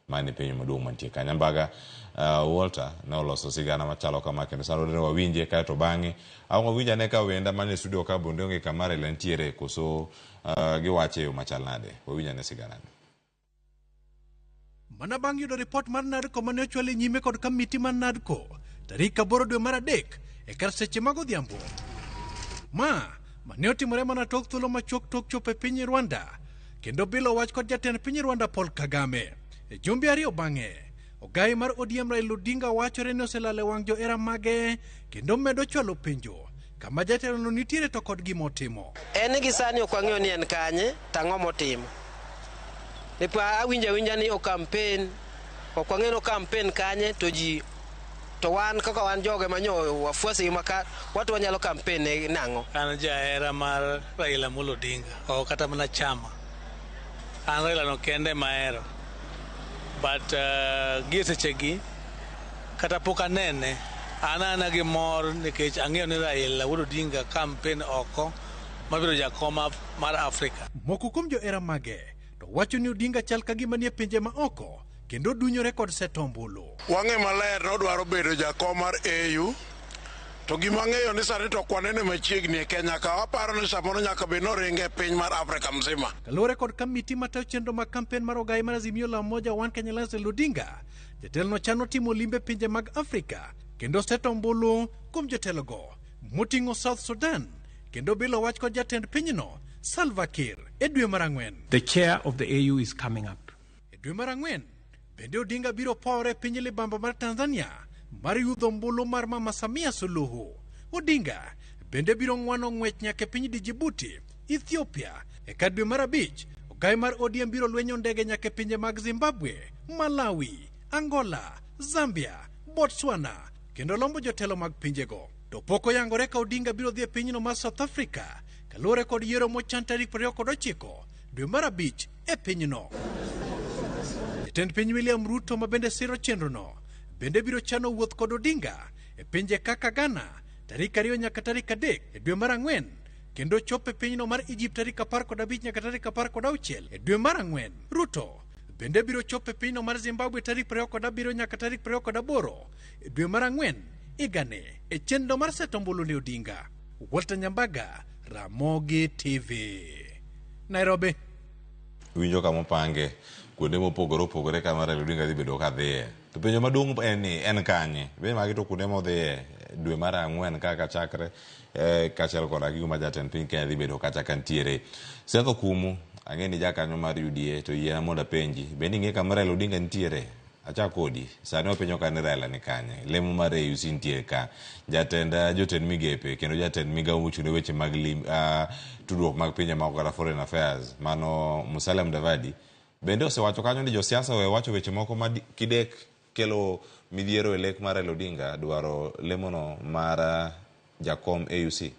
mane penjo maduong' mantiere kanye. Mbaga Walter na oloso sigana machalo kama kendo sano ne wawinje ka to bange awon winja ne ka wenda mane studio ka bonde onge kamare lentiere koso giwache yo machal nade wawinja ne sigana mana bang yudo report mar NADCO mane ochwal nyime kod kamiti mar NADCO tarik 8 dwe mar adek e kar seche mag odhiambo mane otimore mana tok thuolo machuok tok chopo e piny Rwanda kendo bilo wach kod jatend piny Rwanda Paul Kagame e jumbe ariyo bang'e. Ogai mar ODM Raila Odinga wachore ni oselale wang' johera mage kendo medo chwalo penjo kama jatelo no nitiere to kod gimotimo. En gi sani ok wang'eyo ni en kanye tang'o motimo. Nipa awinja ni o campaign ok wang'eyo campaign kanye to ji to wan kaka wan joge manyo wafuasi maka watu wanyalo campaign nang'o. An jahera mar Raila Odinga o kata mana chama. An Raila no kende mahero. But gisechegi kata pok anene anana gi mor nikech ang'eyo ni Raila Odinga campaign oko mabiro jakoma mar Afrika. Moko kuom johera mage to wacho ni Odinga chal ka gima nie pinje ma oko kendo dunyore kod setombulu. Wang'e maler nodwaro bedo jakom mar AU to gima ng'eyo ni sani to kwanene machiegni e Kenya ka waparo ni samoro nyaka be noringe piny mar Afrika mzima. Kalore kod kamiti matayo chenro mag kampen mar Ogai mar Azimio la Umoja One Kenya Alliance Odinga, jatelo no chano timo limbe pinje mag Afrika kendo setombulu kuom jotelogo moting'o South Sudan kendo bilo wach kod jatend pinyno Salva Kiir e dwe mar Ang'wen. The chair of the AU is coming up. E dwe mar Ang'wen bende Odinga biro pore piny libamba mar Tanzania mar yudho ombulu mar Mama Samia Suluhu. Odinga bende biro ng'wano ng'wech nyaka piny Djibouti, Ethiopia. E ka dwe mar abich Ogai mar ODM biro lwenyo ndege nyaka pinje mag Zimbabwe, Malawi, Angola, Zambia, Botswana kendo lombo jotelo mag pinjego. To pok oyangore ka Odinga biro dhi e pinyno mar South Africa kalure kod yiero mochan tarik 29 dwe mar abich e pinyno. Jatend piny William Ruto ma bende siro chenrono bende biro chano wuoth kod Odinga e pinje kaka Ghana tarik 2 nyaka tarik 3 e dwe mar Ang'wen kendo chopo e pinyno mar Egypt tarik 15 nyaka tarik 16 e dwe mar Ang'wen. Ruto bende biro chopo e pinyno mar Zimbabwe tarik 27 nyaka tarik 28 e dwe mar Ang'wen igane e chenro mar setombulu ne Odinga. Walter Nyambaga, Ramogi TV, Nairobi. Winjo kama pange kuonde mopogore kama Raila Odinga dhi bedo ka dhiye. To penjo maduong' en kanye be magi to kuonde modhiye dwe mar Ang'wen kaka chakre kachel koda gigo ma jatend piny Kenya dhi bedo kacha kantiere. Setho Kumu ang'e ni jakanyo mar UDA to yiena mondo apenji bende ing'e kama Raila Odinga nitiere. Acha kodi sani wapenjo ka ni Raila ni kanye lemo mar AUC nitiere ka jotend migepe kendo jatend migawo mochung'ne weche mag tudruok mag pinje maoko kata foreign affairs mano Musalia Mudavadi bende osewacho kanyo ni josiasa wacho weche moko ma kidek kelo midhiero e lek mar Raila Odinga dwaro lemono mar jakom AUC.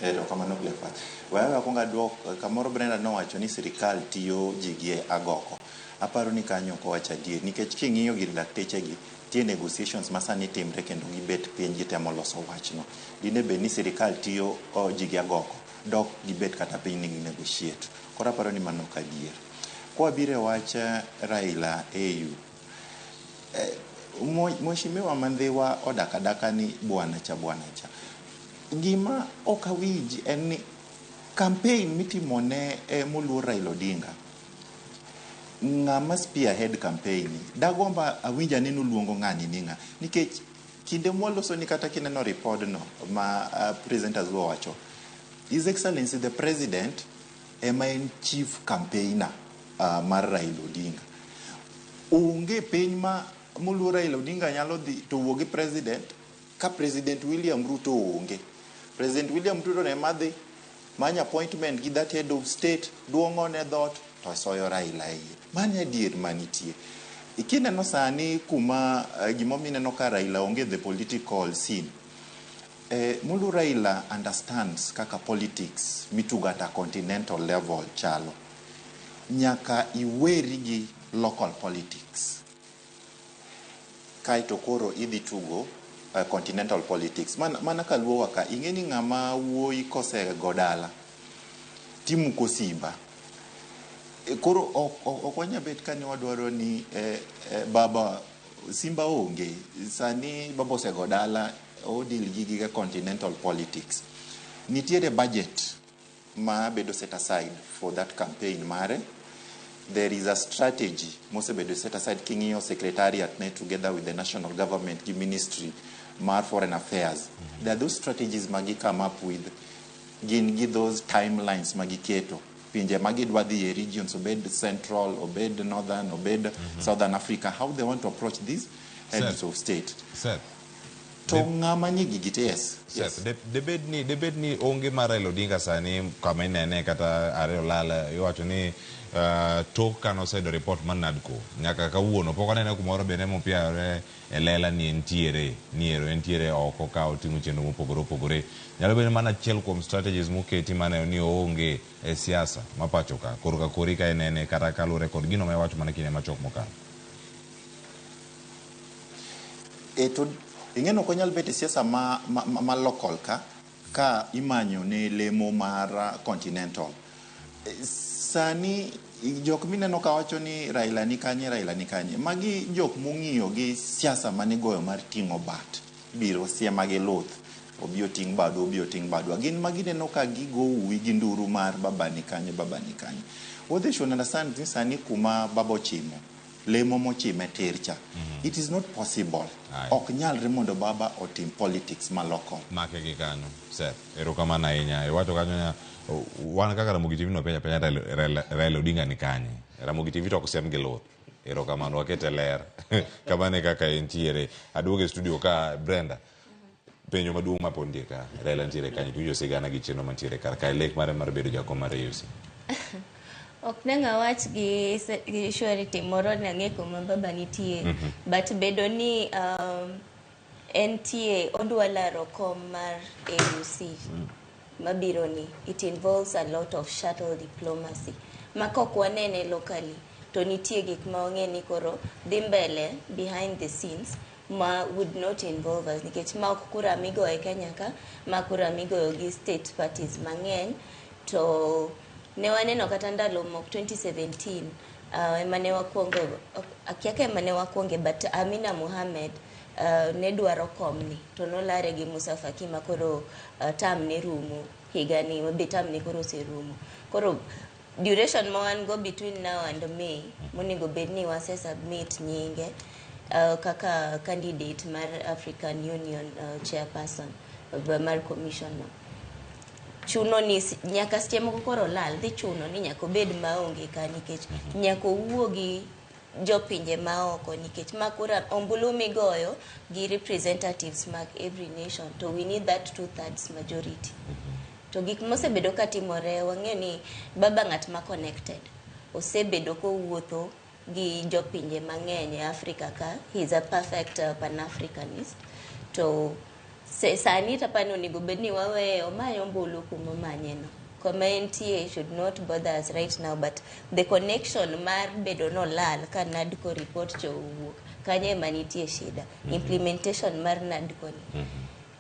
Ero kamano Cleopat. Wewe akwonga dwoko kamoro Brenda nowacho ni sirikal tiyo jigie agoko. Aparo ni kanyo ko wacha die nikech king'iyo gir lakteche gi tie negotiations masani timre kendo gibet piny gitemo loso wachno. Dine be ni sirikal tiyo jigie agoko dok gibet kata piny ni negotiate. Koro aparo ni mano kadier. Kwa bire wacha Raila AU. Mheshimiwa Mandhiwa odakadaka ni bwana cha. Gima okawinji en ni campaign mitimone moluor Raila Odinga ng'ama spearhead campaign dagomba awinja ni noluongo ng'ani ni ng'a nikech kinde mwaloso ni kata kineno report no ma presenters wacho, His Excellency the President ema en chief campaigner mar Raila Odinga. Onge piny ma muluo Raila Odinga nyalo dhi to wuo gi president ka President William Ruto onge. President William Ruto ne madhi many appointment gi that head of state, duongo ne dhot to soyo Raila iye. Mane adier manitie. Ikineno sani kuma gimomineno ka Raila onge the political scene. Mulu Raila understands kaka politics mitugo at a continental level chalo. Nyaka iweri gi local politics. Kaito koro idhi tugo continental politics. Mana kaluo waka ingeni ngama wuoi kose godala. Timu kosimba. Koro okwanya bet kani wadwaro ni baba simba onge. Sani baba ose godala odil gigi continental politics. Nitiere budget ma bedo set aside for that campaign mare. There is a strategy mose bedo set aside kingio secretariat ne together with the national government the ministry mar foreign affairs. There are those strategies magi come up with gi those timelines magi keto pinje magi dwa dhi regions obed central obed northern obed southern Africa, how they want to approach these heads of state. To ngama ni gigite yes. Debed ni onge mar Raila Odinga sani kama inene kata areo lala iwacho ni tok kano sedo report man NADCO nyaka kawuono pok anene kumoro bende mopiare elela ni entiere oko ka oting'o chenro mopogore opogore. Nyalo bedo mana achiel kuom strategies moketi mane ni onge e siasa mapacho ka kori ka enene kata kalure kod gino ma iwacho mana kine machok mokalo. To ing'eno ko nyal bet siasa ma local ka imanyo ne lemo mar continental. Sani jok mineno ka wacho ni Raila ni kanye magi jok mong'iyo gi siasa mane goyo mar ting'o bat biro siema gi luth obio ting' badu gin magi neno ka gigo uwi gi nduru mar baba ni kanye. What they should understand ni sani kuma baba ochimo lemo mochime tircha. It is not possible. Ok nyalre mondo baba otim politics ma local. Make gi kanyo. Sir, erokamano ahinya. Iwacho kanyo nya wan kaka RamogiTV no penya Raila Odinga ni kanye. RamogiTV to okusem gi luth. Erokamano wakete ler. Kamane kaka entiere. Aduoge studio ka Brenda. Penjo maduong' ma pondie ka Raila ntiere kanye tujo sigana gi chenro mantiere kar ka lek mar bedo jakom mar AUC. Ok nenga wach gi surety moro nange kuma baba nitie but bedo ni NTA odwalaro kom mar AUC mabiro ni it involves a lot of shuttle diplomacy makok wanene locally to nitie gik ma ong'eni koro dhi mbele behind the scenes ma would not involve us nikech ma ok kura migo e Kenya ka ma kura migo gi state parties mang'eny to ne waneno kata ndalo mok 2017 emane wakwongo akiaka emane wakwonge but Amina Mohamed ne dwaro komni to nolare gi Musa Faki makoro tam ne rumo higani be tam ne koro serumo koro duration ma wan go between now and May monego bedni wase submit nyinge kaka candidate mar African Union chairperson mar commission no chuno ni nyaka seche moko koro lal dhi chuno ni nyaka bed maonge ka nikech nyaka wuogi jopinje maoko nikech makura ombulu migoyo gi representatives mag every nation to we need that 2/3 majority to gik mosebedo katimore wang'eyo ni baba ng'at ma connected osebedo kowuotho gi jopinje mang'eny e Africa ka he is a perfect pan-Africanist to sani tapano onego bedni wawe omanyo ombulu kuma manyeno kuma NTA should not bother us right now but the connection mar bedo no lal ka NADCO report cho wuok kanye manitie shida implementation mar NADCO ni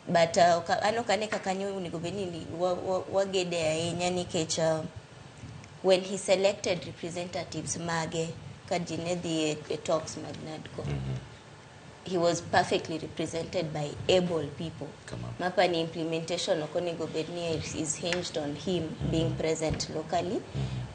but ano kane kakanyo onego bedni wagede ahinya nikech when he selected representatives mage ka jine dhi e talks mag NADCO he was perfectly represented by able people. Mapani implementation okonego bedni is hinged on him being present locally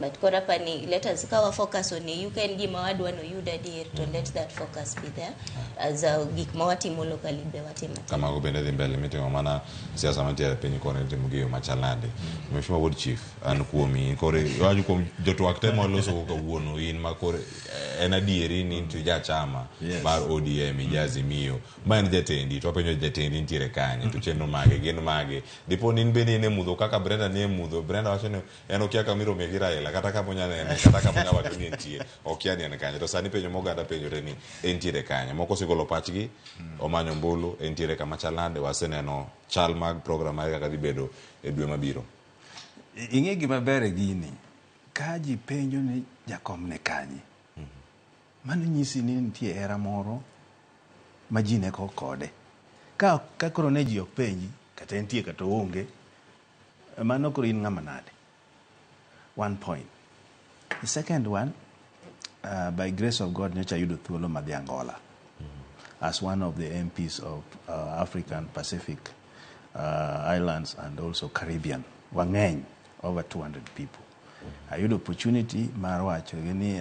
But kora pani let us kawa focus on you can give mawadu no you daddy to let that focus be there as a gik mawatimo locally be watima kama go bende mbele mitimo mana siasa mantiere piny kone timo giyo machalnade mheshimiwa ward chief an kuomi kore waju kuom jotwak te maloso ko kawuono in makore en adieri ni inti ja chama mar ODM ijazi miyo ma en jatendi to penjo jatendi ntiere kanye to chenro mage gin mage dipo ni bende ne mudho kaka Brenda ne mudho Brenda wacho ni en okia kamiro megira kata ka ponya ne kata ka ponya wacho ni entie okia ni en kanye to sani penjo moganda penjo re ni entiere kanye moko sigolo pachgi omanyo mbulu entiere kama chalnade waseneno chal mag program ay kaka dibedo e dwe mabiro ing'e gima ber gini ka ji penjo ni jakom ne kanye mano nyisi ni nitie era moro ma ji ne kode ka koro ne ji ok penji kata nitie kata onge mano koro in ng'ama nade. One point. The second one, by grace of God, nyocha yudo thuolo madhi Angola as one of the MPs of African, Pacific Islands and also Caribbean. Wang'eny, over 200 people. I had the opportunity marwacho ni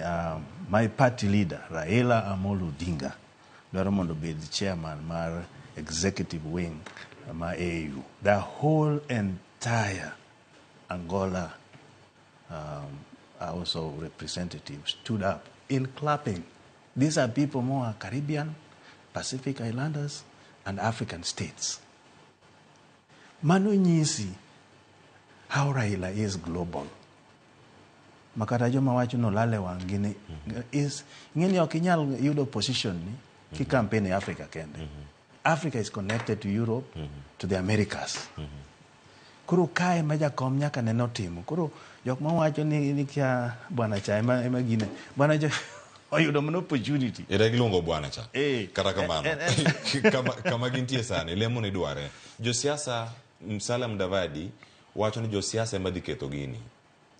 my party leader Raila Amolo Odinga dwaro mondo be the chairman mar executive wing ma AU. The whole entire Angola also representatives stood up in clapping. These are people more Caribbean, Pacific Islanders, and African states. Mano nyisi how Raila is global. Makata joma wacho no lale wangine is ngeni okinyal yudo position ni ki campaign Africa kende. Africa is connected to Europe, to the Americas. Kuro kae maja kom nyaka neno timo. Kuro jok ma wacho ni kia bwana cha ema gine. Bwana cha oyudo mano opportunity. Ira gilongo bwana cha. Kata kamano. Kama gintie sana lemo ni dware. Jo siasa Musalia Mudavadi wacho ni jo siasa ema dhi ketho gini.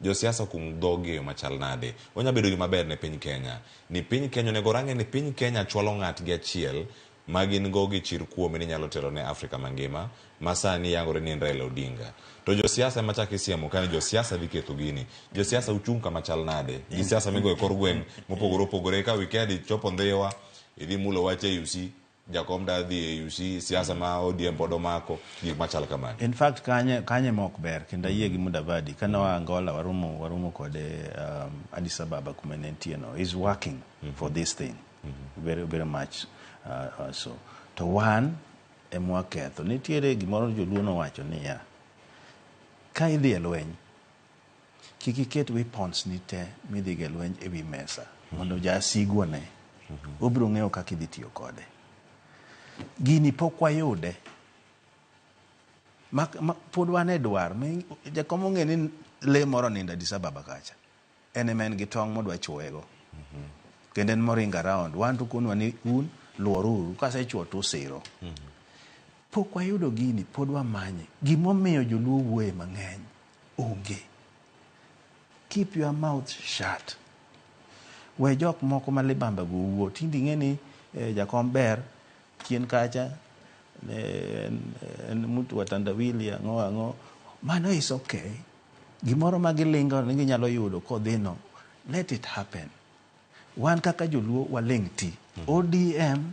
Jo siasa kum dhoge machalnade. Onya bedo gima ber ne piny Kenya. Ni piny Kenya nego range ni piny Kenya chwalo ng'at gi achiel magin gogi chir kuome ni nyalo tero ne Afrika mangima masani yangore ni Raila Odinga. To jo siasa machaki siemo kani jo siasa dhi ketho gini. Jo siasa uchung kama chalnade. Jo siasa migo e kor gweng mopogore opogore ka weekend chopo ndhewa idhi mulo wache UC jakom da dhi UC siasa ma ODM podo mako gik machal kamano. In fact kanye mok ber kenda yie gi Mudavadi kana wa Angola warumo kode Addis Ababa kumenentie no is working for this thing very very much so to one emwaketho nitiere gimoro joluo no wacho ni ya ka idhi e lweny kik iket weapons ni te midhi ge lweny e wi mesa mondo ja sigwane obiro ng'eyo kaka idhi tiyo kode. Gini pok wayude pod wan e dwar jakom ong'e ni le moro nindo Addis Ababa kacha en men gi tong' modwa chwoego kendo en moringo around wan to kunwa ni un luoruru kasechwo to siro. Pok wayudo gini pod wamanye gimomiyo joluo wuoye mang'eny onge. Keep your mouth shut. We jok moko malibamba go wuo tindi ng'eni jakom ber kien kacha en mtu watandawili ang'o mano is okay. Gimoro magilingo ni nyalo yudo kodhino let it happen. Wan kaka joluo waling ti. ODM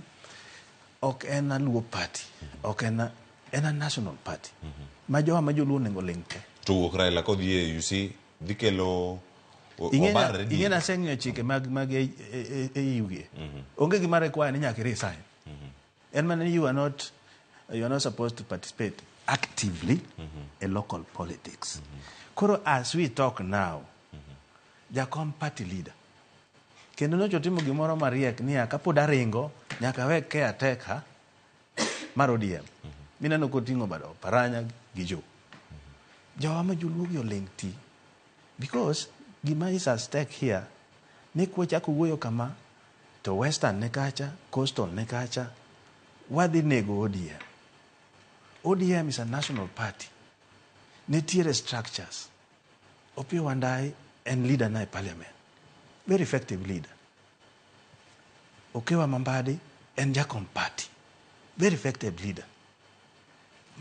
ok en a luo party, ok en a national party. Ma joluo nengo ling te. To Raila kodhi e UC dikelo obarre di. Ingena seng'yo chike mag yuge. Onge gima require ni nyaka resign. And man you are not supposed to participate actively in local politics. Koro as we talk now, jakom party leader kendo no chotimo gimoro mariek niya kapod aringo nyaka we caretaker mar ODM mineno koting'o bado paranya gi jowa ma joluo gi oling ti because gima is at stake here ni kwachako wuoyo kama to western ne kacha coastal ne kacha wadhi nego ODM is a national party. Nitiere structures. Opiyo Wandayi en leader na e parliament. Very effective leader. Okewa Mambadi en jakom party. Very effective leader.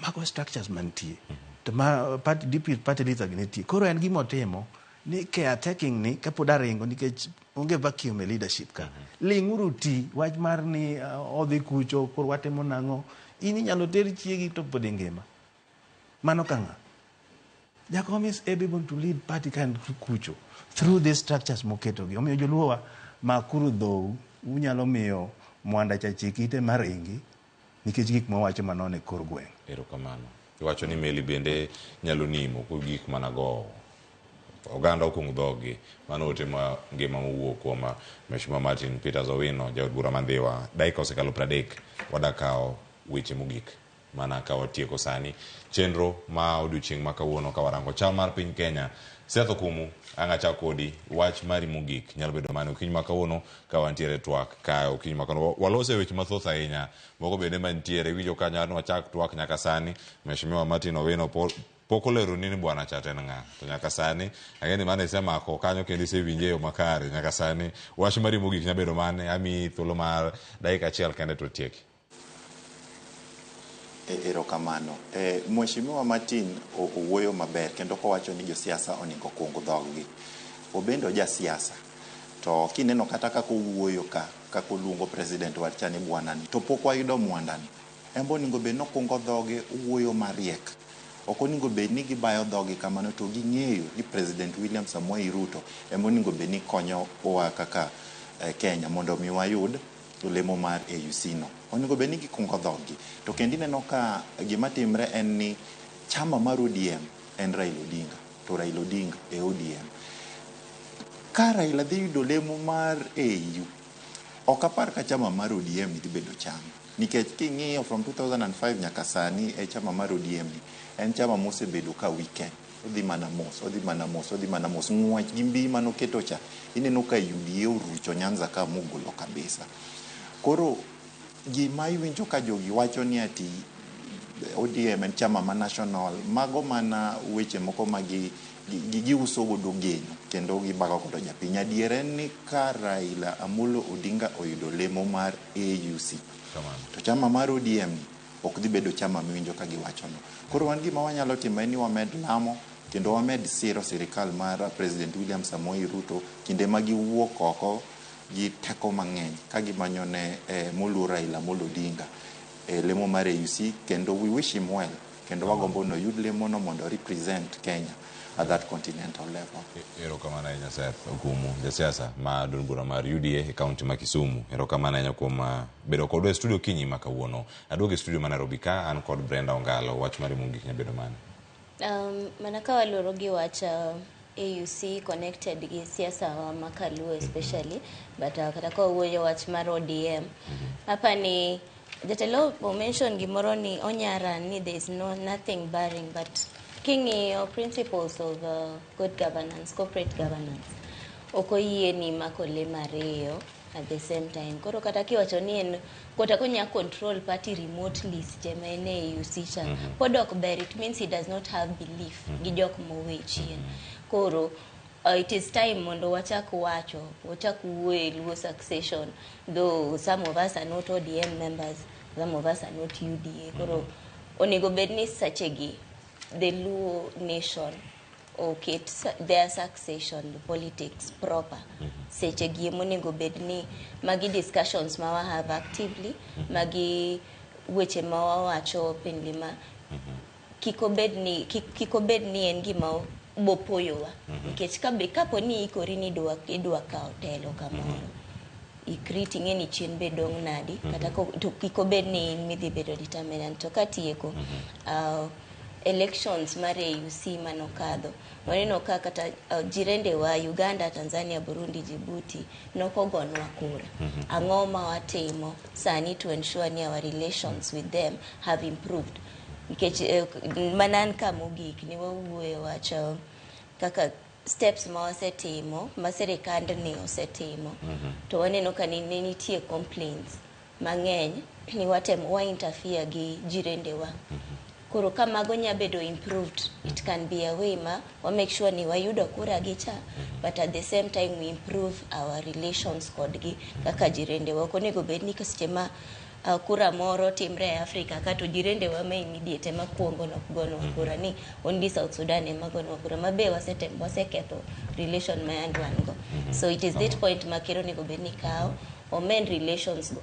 Mago structures mantie. To ma party deputy party leader gineti. Koro en gimo temo ni caretaking ni kapod aringo nikech onge vacuum e leadership ka. Ling'uru ti wach mar ni odhi kucho kor watimo nang'o. In inyalo ter chiegi to pod ngima. Mano kanga. Jakom is able to lead party kan kucho through these structures moketogi. Omiyo joluowa makuru dhou unyalo miyo mwanda chachikite maringi nikech gik mawacho manone kor gweng'. Erokamano. Iwacho ni meli bende nyalo nimo kuom gik manago oganda okung' dhogi mano otima ngima mowuok kuom Mheshimiwa Martin Peters Owino jaod bura Mandhiwa. Dakika osekalo 30 wadakawo weche mogik mana ka watieko sani chenro ma odiochieng' ma kawuono ka warango chal mar piny Kenya. Setho kumu anga chakodi wach mari mogik nyalo bedo mane okinyi ma kawuono ka wantiere twak ka okinyi ma kawuono walose weche mathoth ahinya moko bende mantiere winjo ka nyano wachak twak nyaka sani Mheshimiwa Martin Owino pok olero ni bwana chate nga to nyaka sani ageni mane semako kanyo kendo isewinje yo makare nyaka sani wach mari mogik nyalo bedo mane ami thuolo mar dakika achiel kende to tieki. Erokamano. Mheshimiwa Martin owuoyo maber kendo kowacho ni josiasa oningo kung dhoggi. Obendo jasiasa. To kineno kata kako wuoyo kako luongo president wachani bwana ni to pok wayudo mwandani. Embo oningo bed nokungo dhoge wuoyo mariek. Ok oningo bed ni gibayo dhoge kamano to ging'eyo ni President William Samoei Ruto embo oningo bed ni konyo owa kaka Kenya mondo mi wayud olemo mar AUC no. Oningo bed ni gikungo dhogi. To kendo ineno ka gima timre en ni chama mar ODM en Raila Odinga. To Raila Odinga e ODM. Ka Raila dhi yudo olemo mar AU, ok apar ka chama mar ODM ni dhi bedo chama. Nikech king'iyo from 2005 nyaka sani e chama mar ODM ni en chama mosebedo ka weekend. Odhi mana mos. Ng'wech gi mbi manoketo cha. Ineno ka UDA orucho Nyanza ka mogolo kabisa. Koro gima iwinjo ka jogi wacho ni ati ODM en chama ma national mago mana weche moko magi giuso godo geno kendo gibago godo japiny. Adier en ni ka Raila Amolo Odinga oyudo lemo mar AUC to chama mar ODM ni ok dhi bedo chama miwinjo ka giwacho no. Koro wan gima wanyalo timo en ni wamed lamo kendo wamed siro sirikal mar President William Samoei Ruto kinde ma giwuok oko gi teko mang'eny ka gimanyo ne moluor Raila Amolo Odinga lemo mar AUC kendo we wish him well kendo wagombo no yud lemo no mondo represent Kenya at that continental level. Erokamano ahinya Seth Okumu jasiasa ma duond bura mar UDA e kaunti ma Kisumu. Erokamano ahinya kuom bedo kodwa e studio kinyi ma kawuono. Aduogo e studio ma Nairobi ka an kod Brenda Ongalo wach mari mogik nya bedo mane. Mana ka waluoro gi wach AUC connected gi siasa wa makaluo especially but kata ka wuoyo wach mar ODM hapa ni jatelo mention gimoro ni onyara ni there is nothing barring but king'iyo principles of good governance, corporate governance okoyie ni makole mariyo at the same time. Koro kata kiwacho ni en kota konya control party remotely sijema ene AUC cha podok ber, it means he does not have belief gi jok mowechien. Koro it is time mondo wachak wuoye luo succession, though some of us are not ODM members, some of us are not UDA. Koro onego bed ni sachegi the Luo nation okay their succession the politics proper sechegi monego bed ni magi discussions ma wa have actively magi weche ma wawacho openly ma kiko bed ni en gima bopoyowa nikech kapo ni ikori ni idwa kao telo kamoro ikriting ni chien bedong nadi kata to kiko bed ni midhi bedo determinant to katieko elections mare AUC manokadho waneno kata jirende wa Uganda, Tanzania, Burundi, Djibouti nokogonwa kura. Ang'o ma watimo sani to ensure ni our relations with them have improved. Nikech manan ka mogik ni wawuoye wacho kaka steps ma wasetimo ma serikand ni osetimo to waneno ka nitie complaints mang'eny ni wa interfere gi jirende wa. Koro kamago nya bedo improved, it can be a way ma we make sure ni wayudo kura gicha but at the same time we improve our relations kodgi kaka jirende wa. Onego bed ni kasechema kura moro timre e Afrika kato jirende wa ma immediate makwongo nok gono kura ni only South Sudan ema gono kura mabe waseketho relation ma andwan go. So it is that point makero ni go beni kao omen relations go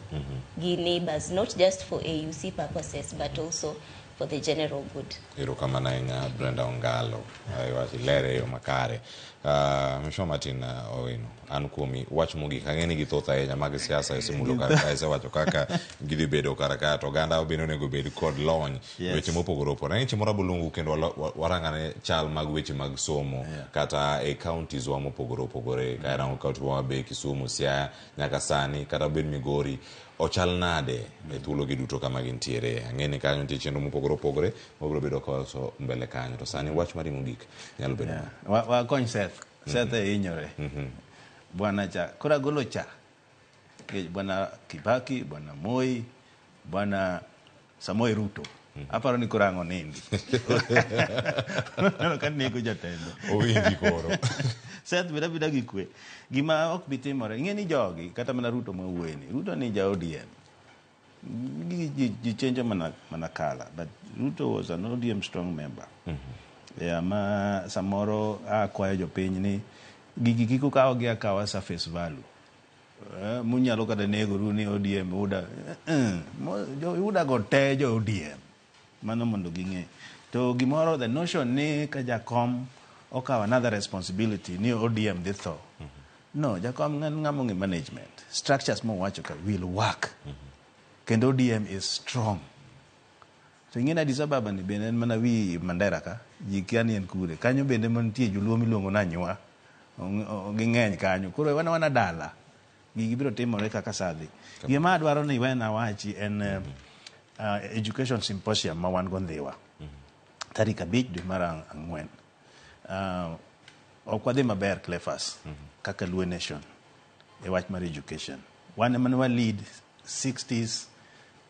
gi neighbors, not just for AUC purposes but also for the general good. Erokamano ahinya Brenda Ongalo, wach lere yo makare. Mheshimiwa Martin Owino, an kuomi wach mogik ang'eni gi thoth ahinya mag siasa esemulo kaka esewacho kaka gidhi bedo kar ka to oganda obiro onego bed kod lony weche mopogore opogore. Ang'e chieng' moro aboluongu kendo warang'ane chal mag weche mag somo kata e counties wa mopogore opogore ka irango kaunti ma Homabay, Kisumu, Siaya nyaka sani kata bed Migori ochal nade e thuolo gi duto kama gintiere. Ang'eni kanyo nitie chenro mopogore opogore mabiro bedo kawaso mbele kanyo to sani wach mari mogik nyalo bedo wakony Seth hinyore bwana cha kura golo cha bwana Kibaki, bwana Moi, bwana Samoei Ruto aparo ni kurango nindi kan nego jatendo owinji koro Seth bida gi kwe gima ok bitimore ing'eni jogi kata mana Ruto mawueni Ruto ni ja ODM ji change mana kala but Ruto was an ODM strong member ma samoro akwayo jopiny ni gigi kiko kawo gi akawa surface value munyalo kata nego ru ni ODM uda go te jo ODM mano mondo ging'e to gimoro the notion ni ka jakom okawa another responsibility ni ODM dhi tho no jakom ng'amo ng'e management structures mo wacho ka will work kendo ODM is strong so ing'eni Addis Ababa ni bende en mana wi Mandera ka ji kiani en kure kanyo bende mantie joluo miluongo na nywa ging'eny kanyo koro wana dala gigi biro timore kaka sadhi gima adwaro ni wena wachi en education symposium ma wan go Ndhiwa tarik 5 dwe mar 4 ok wadhi maber Clefas kaka Luo Nation e wach mar education wan ema ne wa lead 60s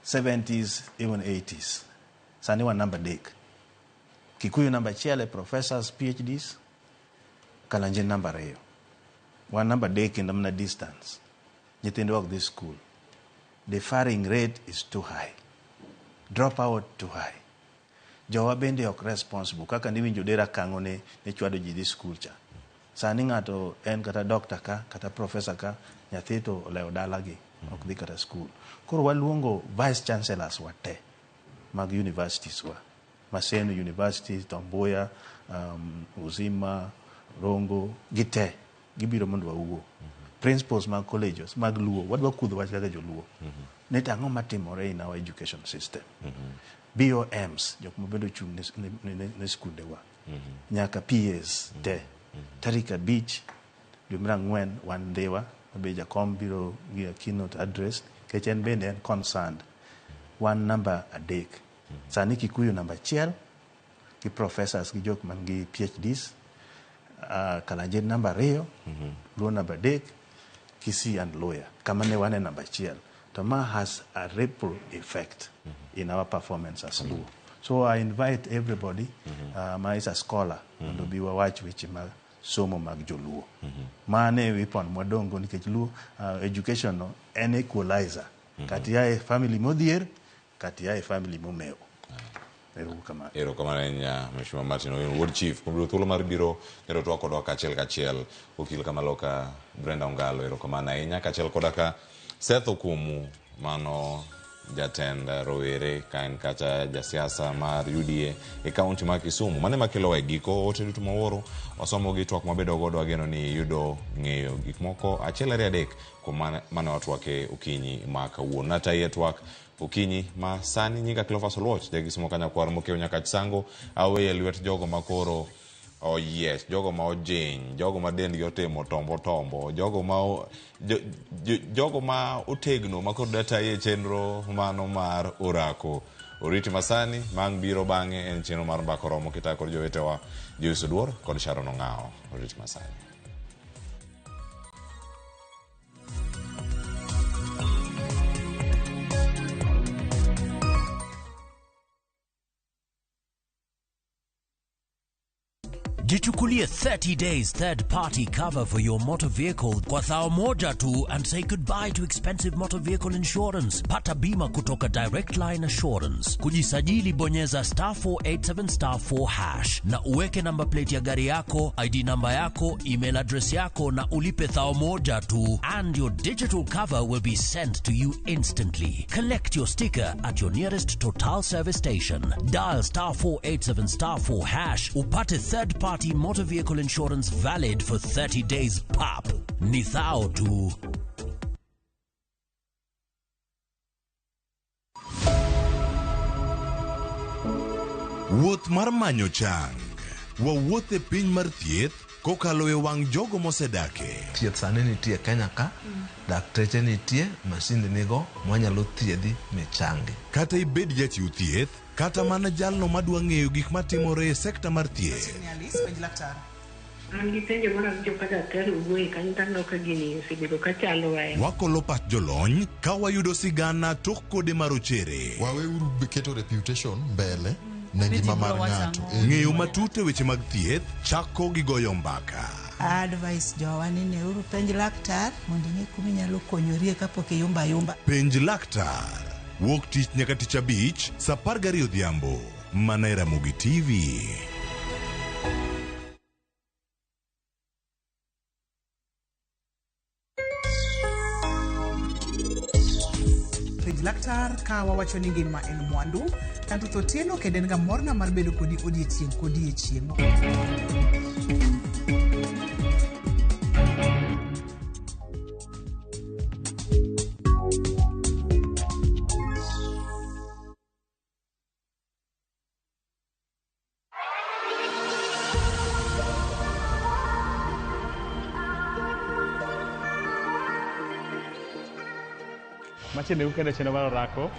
70s even 80s sani wan number 3 Kikuyu number 1 professors PhDs Kalenjin number 2 wan number 3 kendo mana distance nyithindo ok dhi school the firing rate is too high dropout too high jowa bende ok responsible kaka niwinjo dera kango ne chwado ji dhi school cha sani ng'ato en kata doctor ka kata professor ka nyathi to olewo dalagi ok dhi kata school koro waluongo vice chancellors wate mag universities wa Maseno University, Tom Mboya, Uzima, Rongo gite gibiro mondo wawuo principals mag colleges mag Luo wadwa kudho wach kaka joluo ne tang'o matimore in our education system BOMs jok mabendo chung ne skunde wa nyaka PAs te tarik 5 dwe mar 4 wan Ndhiwa mabe jakom biro gi keynote address kech en bende en concerned wan number 3 sani Kikuyu number 1 ki professors gi jok man gi PhDs Kalenjin number 2 Luo number 3 Kisii and Luhya kama ne wane number 1 to ma has a ripple effect in our performance as Luo so I invite everybody ma is a scholar mondo bi wawach weche mag somo mag joluo mane wipon mwadongo nikech Luo education no en equalizer kati ya family modhier kati ya family momeo erokamano ahinya Mheshimiwa Martin Owino Wuod Chief kuom thuolo mar biro kendo twak kodwa kachiel okil kamaloka Brenda Ongalo erokamano ahinya kachiel koda ka Seth Okumu mano jatend rowere ka en kacha jasiasa mar UDA e kaunti ma Kisumu mane makelo e giko ote duto maworo wasomo gi twak mabedo godo ageno ni yudo ng'eyo gik moko achiel ari adek kuom mane watwake okinyi ma kawuono nata iye twak okinyi ma sani nyinga Cleophas Oluoch jagisimo kanyakwar mokeo nyaka Chisango aweye lwet jogo makoro yes jogo ma ojiny jogo ma dendgi otimo tombo jogo ma otegno makoro data iye chenro mano mar orako oriti masani mang biro bang'e en chenro mar mbako romo kita kod jowetewa Joyce Oduor kod Sharon Ong'ao oriti masani. Jichukulie 30 days third-party cover for your motor vehicle kwa thao moja tu and say goodbye to expensive motor vehicle insurance. Pata bima kutoka Direct Line Assurance. Kujisajili bonyeza *487*4# na uweke number plate ya gari yako, ID number yako, email address yako na ulipe thao moja tu, and your digital cover will be sent to you instantly. Collect your sticker at your nearest Total service station. Dial *487*4# upate third-party motor vehicle insurance valid for 30 days pap. Ni thao tu. Wuoth mar manyo chang. Wawuoth e piny mar thieth kokalo e wang' jogo mosedake. Thieth sani nitie Kenya ka, dakteche nitie, masinde nigo mwanyalo thiedhi michangi. Kata ibed jachiw thieth, kata mana jalno madwa ng'eyo gik matimore e sekta mar thieth. Wakolo pat jolony ka wayudo sigana tok kode marochere. Waweuru keto reputation mbele ne ngima mar ng'ato. Ng'eyo matut e weche mag thieth chako gi goyo mbaka. Advice jowani ne uru penj laktar mondo ing'e kuma inyalo konyorie kapok iyumba yumba. Penj laktar. Wuok tich nyaka tich abich, saa 12 odhiambo. Mana e RamogiTV. Penj laktar ka wawacho ni ngima en mwandu, tanto Thotieno kendo en ga morna mar bedo kodi odiechieng' kodiechieng'. Machine ukende cheno mar orako